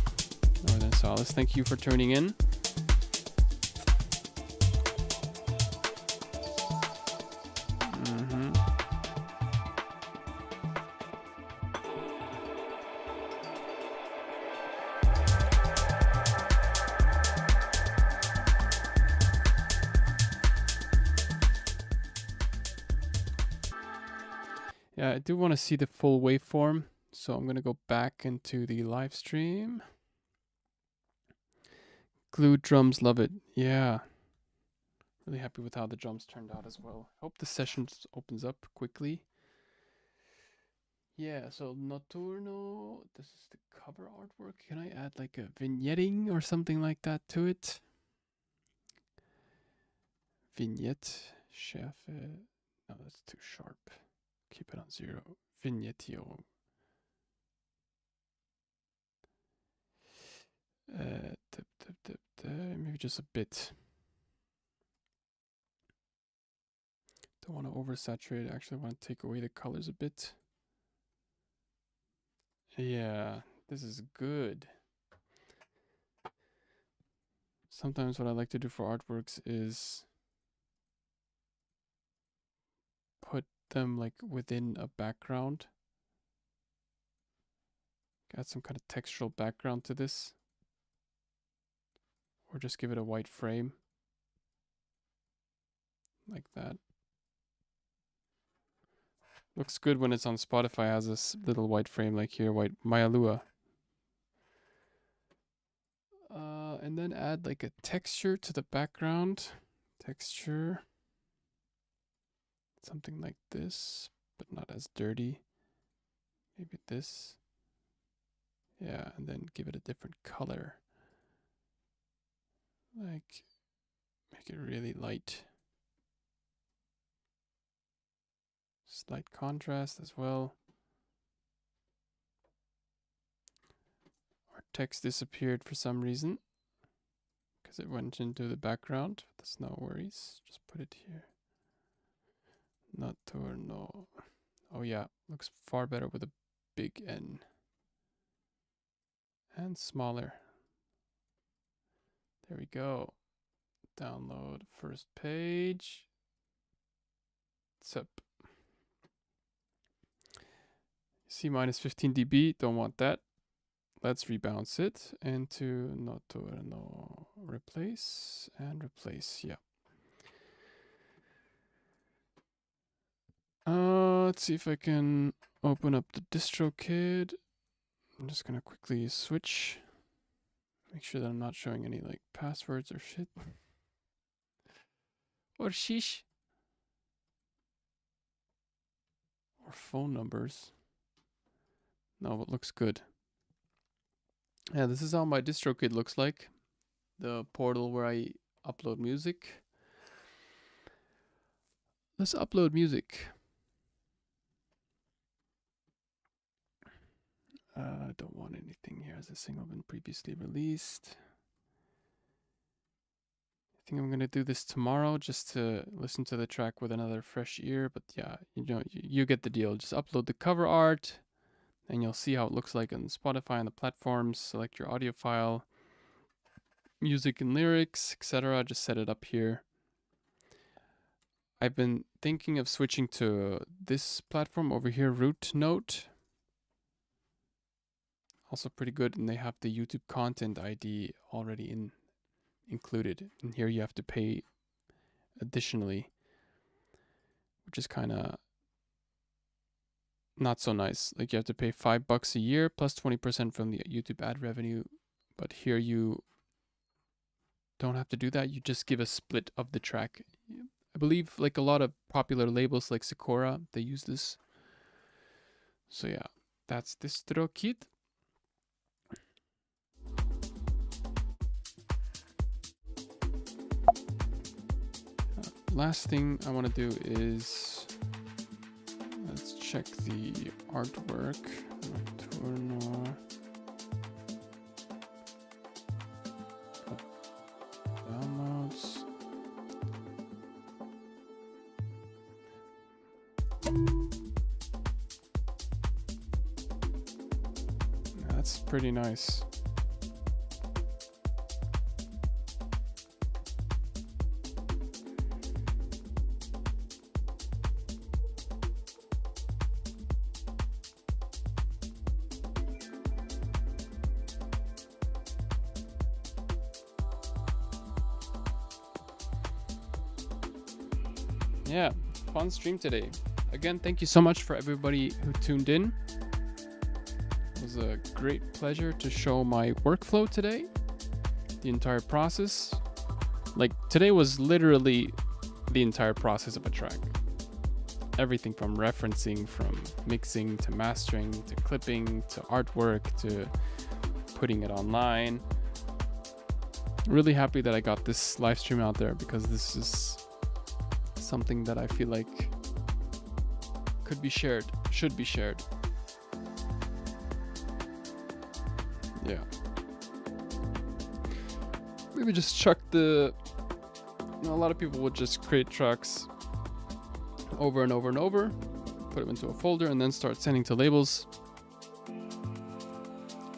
Northern Solace, thank you for tuning in. Yeah, I do want to see the full waveform, so I'm going to go back into the live stream. Glue drums, love it. Yeah. Really happy with how the drums turned out as well. Hope the session opens up quickly. Yeah, so Notturno, this is the cover artwork. Can I add like a vignetting or something like that to it? Vignette, Schärfe. No, that's too sharp. Keep it on 0. Vignettio. Maybe just a bit. Don't want to oversaturate. Actually, I want to take away the colors a bit. Yeah, this is good. Sometimes what I like to do for artworks is put them like within a background. Add some kind of textural background to this. Or just give it a white frame. Like that. Looks good when it's on Spotify. It has this little white frame like here, white Maya Lua. And then add like a texture to the background. Texture. Something like this, but not as dirty. Maybe this. Yeah, and then give it a different color. Like, make it really light. Slight contrast as well. Our text disappeared for some reason because it went into the background. That's no worries. Just put it here. Notturno. Oh yeah, looks far better with a big N. And smaller. There we go. Download first page. What's up? C minus 15 dB, don't want that. Let's rebounce it into Notturno. Replace and replace, yeah. Let's see if I can open up the DistroKid. I'm just gonna quickly switch. Make sure that I'm not showing any like passwords or shit. Or sheesh. Or phone numbers. No, it looks good. Yeah, this is how my DistroKid looks like. The portal where I upload music. Let's upload music. I don't want anything here. Has the single been previously released? I think I'm gonna do this tomorrow just to listen to the track with another fresh ear. But yeah, you get the deal. Just upload the cover art, and you'll see how it looks like on Spotify and the platforms. Select your audio file, music and lyrics, etc. Just set it up here. I've been thinking of switching to this platform over here, Root Note. Also pretty good, and they have the YouTube content ID already included. And here you have to pay additionally, which is kind of not so nice. Like you have to pay $5 a year plus 20% from the YouTube ad revenue. But here you don't have to do that. You just give a split of the track. I believe like a lot of popular labels like Sakura, they use this. So yeah, that's DistroKid. Last thing I want to do is let's check the artwork. Nocturno. Downloads. That's pretty nice. Yeah, fun stream today. Again, thank you so much for everybody who tuned in. It was a great pleasure to show my workflow today. The entire process. Like, today was literally the entire process of a track. Everything from referencing, from mixing to mastering, to clipping, to artwork, to putting it online. Really happy that I got this live stream out there, because this is something that I feel like could be shared, should be shared. Yeah. Maybe just chuck a lot of people would just create tracks over and over and over, put them into a folder, and then start sending to labels.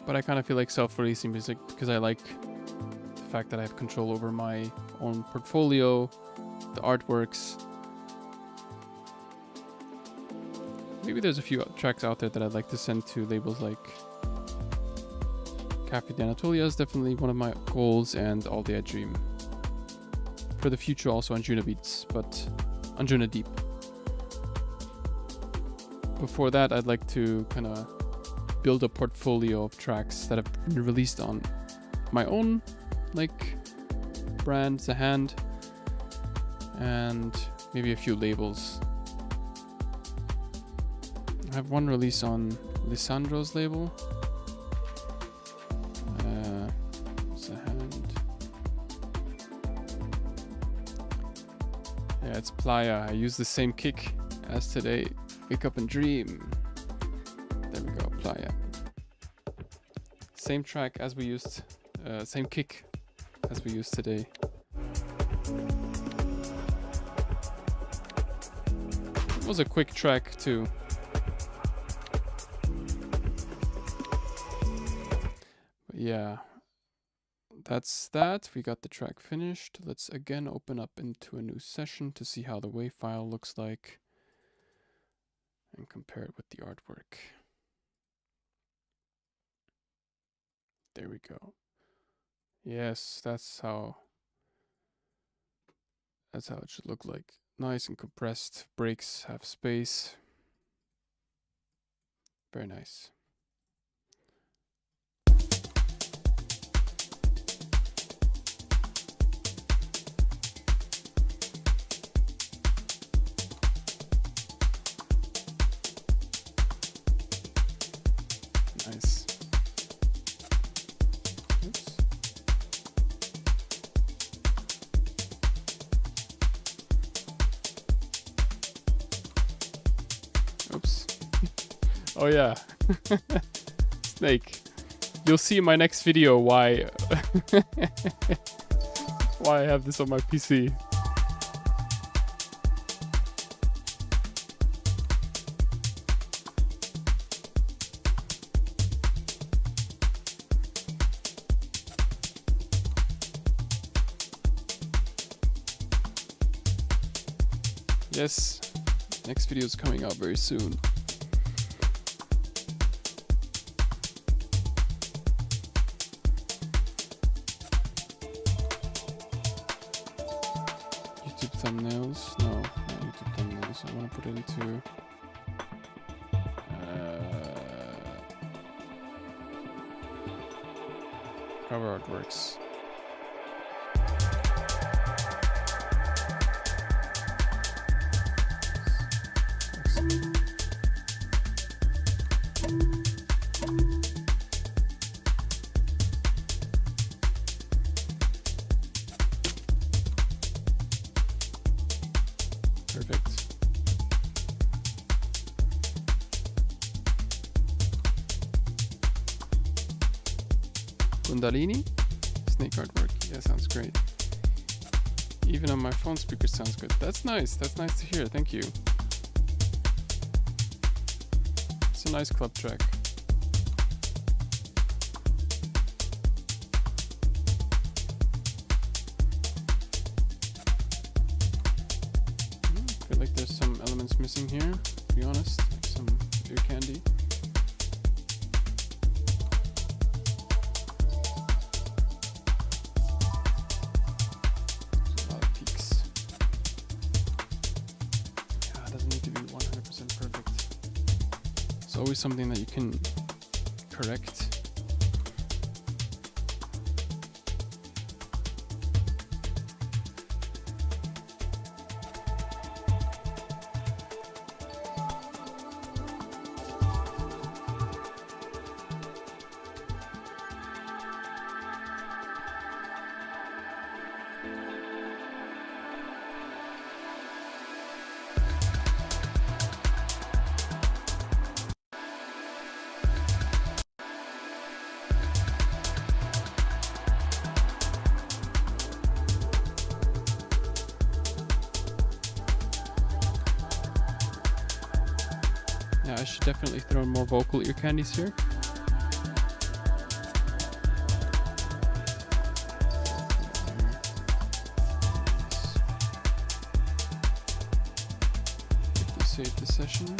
But I kind of feel like self-releasing music because I like the fact that I have control over my own portfolio, the artworks. Maybe there's a few tracks out there that I'd like to send to labels like Cafe d'Anatolia is definitely one of my goals, and All Day I Dream. For the future also Anjuna Beats, but Anjuna Deep. Before that, I'd like to kind of build a portfolio of tracks that have been released on my own like brand, The Hand, and maybe a few labels. I have one release on Lisandro's label. The Hand. Yeah, it's Playa. I use the same kick as today. Wake Up and Dream. There we go, Playa. Same track as we used, same kick as we used today. It was a quick track too. But yeah, that's that. We got the track finished. Let's again open up into a new session to see how the WAV file looks like and compare it with the artwork. There we go. Yes, that's how it should look like. Nice and compressed. Breaks have space. Very nice. Oh yeah. Snake. You'll see in my next video why why I have this on my PC. Yes, next video is coming out very soon. YouTube thumbnails? No, not YouTube thumbnails. I want to put it into cover artworks. Perfect. Kundalini? Snake artwork. Yeah, sounds great. Even on my phone speaker sounds good. That's nice. That's nice to hear. Thank you. It's a nice club track. I feel like there's some elements missing here, to be honest. Like some ear candy. There's a lot of peaks. Yeah, it doesn't need to be 100% perfect. It's always something that you can correct. Yeah, I should definitely throw in more vocal ear candies here. Save the session.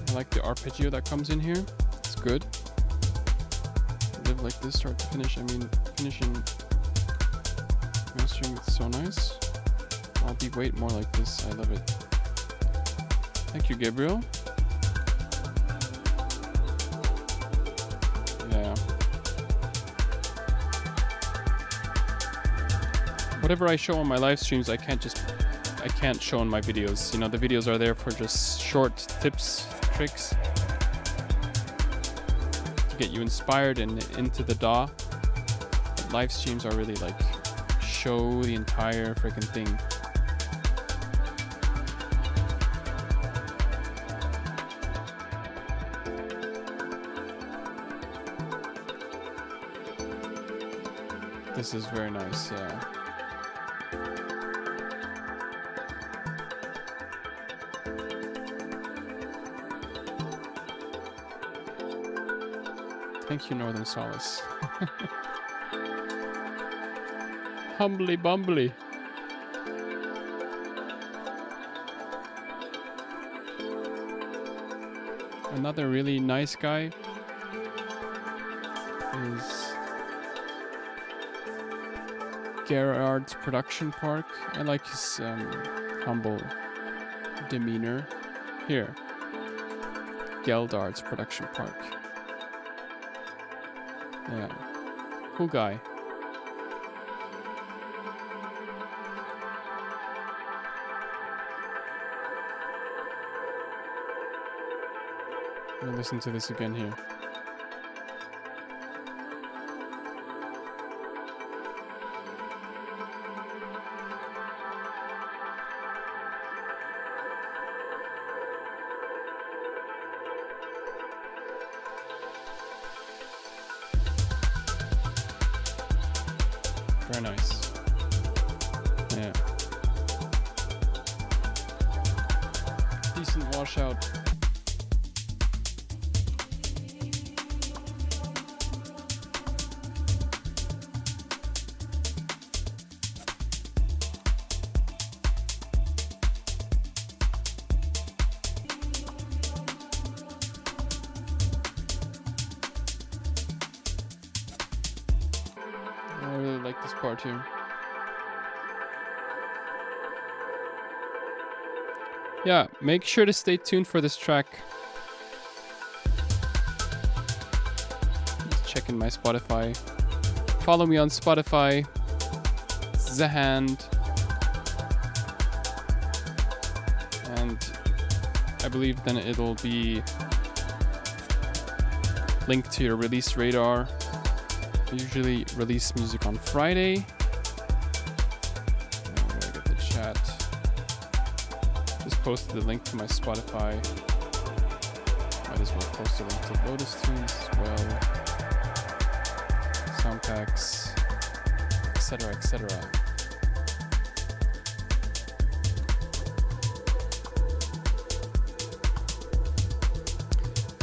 I like the arpeggio that comes in here. It's good. Live like this, start to finish. I mean, finishing mastering, it's so nice. I'll be wait more like this. I love it. Thank you, Gabriel. Yeah. Whatever I show on my live streams, I can't show in my videos. You know, the videos are there for just short tips, tricks to get you inspired and into the DAW. But live streams are really like show the entire freaking thing. This is very nice, yeah. Thank you, Northern Solace. Humbly bumbly. Another really nice guy is Gerard's Production Park. I like his humble demeanor. Here, Geldard's Production Park. Yeah, cool guy. Let me listen to this again here. Very nice. Yeah. Decent washout. I really like this part here. Yeah, make sure to stay tuned for this track. Just checking my Spotify. Follow me on Spotify. Zahand. And I believe then it'll be linked to your release radar. I usually release music on Friday. I'm gonna get the chat. Just posted the link to my Spotify. Might as well post a link to Lotus Tunes as well. Soundpacks, etc., etc.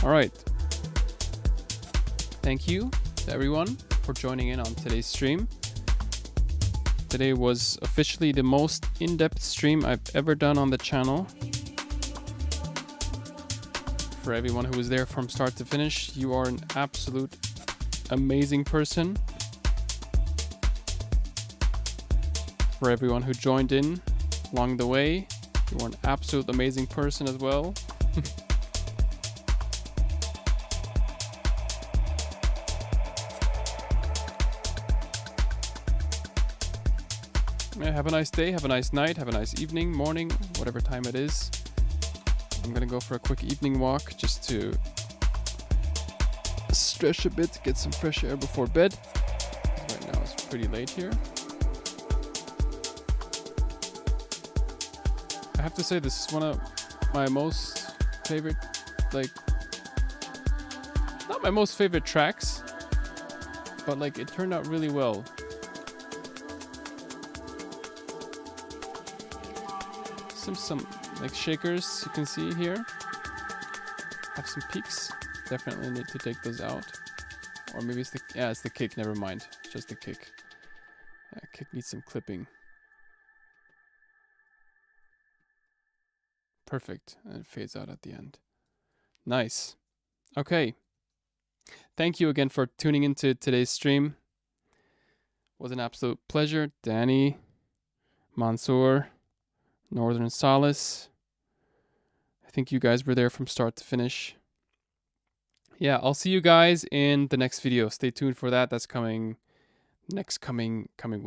All right. Thank you to everyone for joining in on today's stream. Today was officially the most in-depth stream I've ever done on the channel. For everyone who was there from start to finish, you are an absolute amazing person. For everyone who joined in along the way, you are an absolute amazing person as well. Yeah, have a nice day, have a nice night, have a nice evening, morning, whatever time it is. I'm gonna go for a quick evening walk just to stretch a bit, get some fresh air before bed. Right now it's pretty late here. I have to say this is one of my most favorite, like, not my most favorite tracks, but like it turned out really well. Some like shakers you can see here. Have some peaks. Definitely need to take those out. Or maybe it's the kick, never mind. Just the kick. Yeah, kick needs some clipping. Perfect. And it fades out at the end. Nice. Okay. Thank you again for tuning into today's stream. It was an absolute pleasure. Danny, Mansoor, Northern Solace. I think you guys were there from start to finish. Yeah, I'll see you guys in the next video. Stay tuned for that. That's coming week.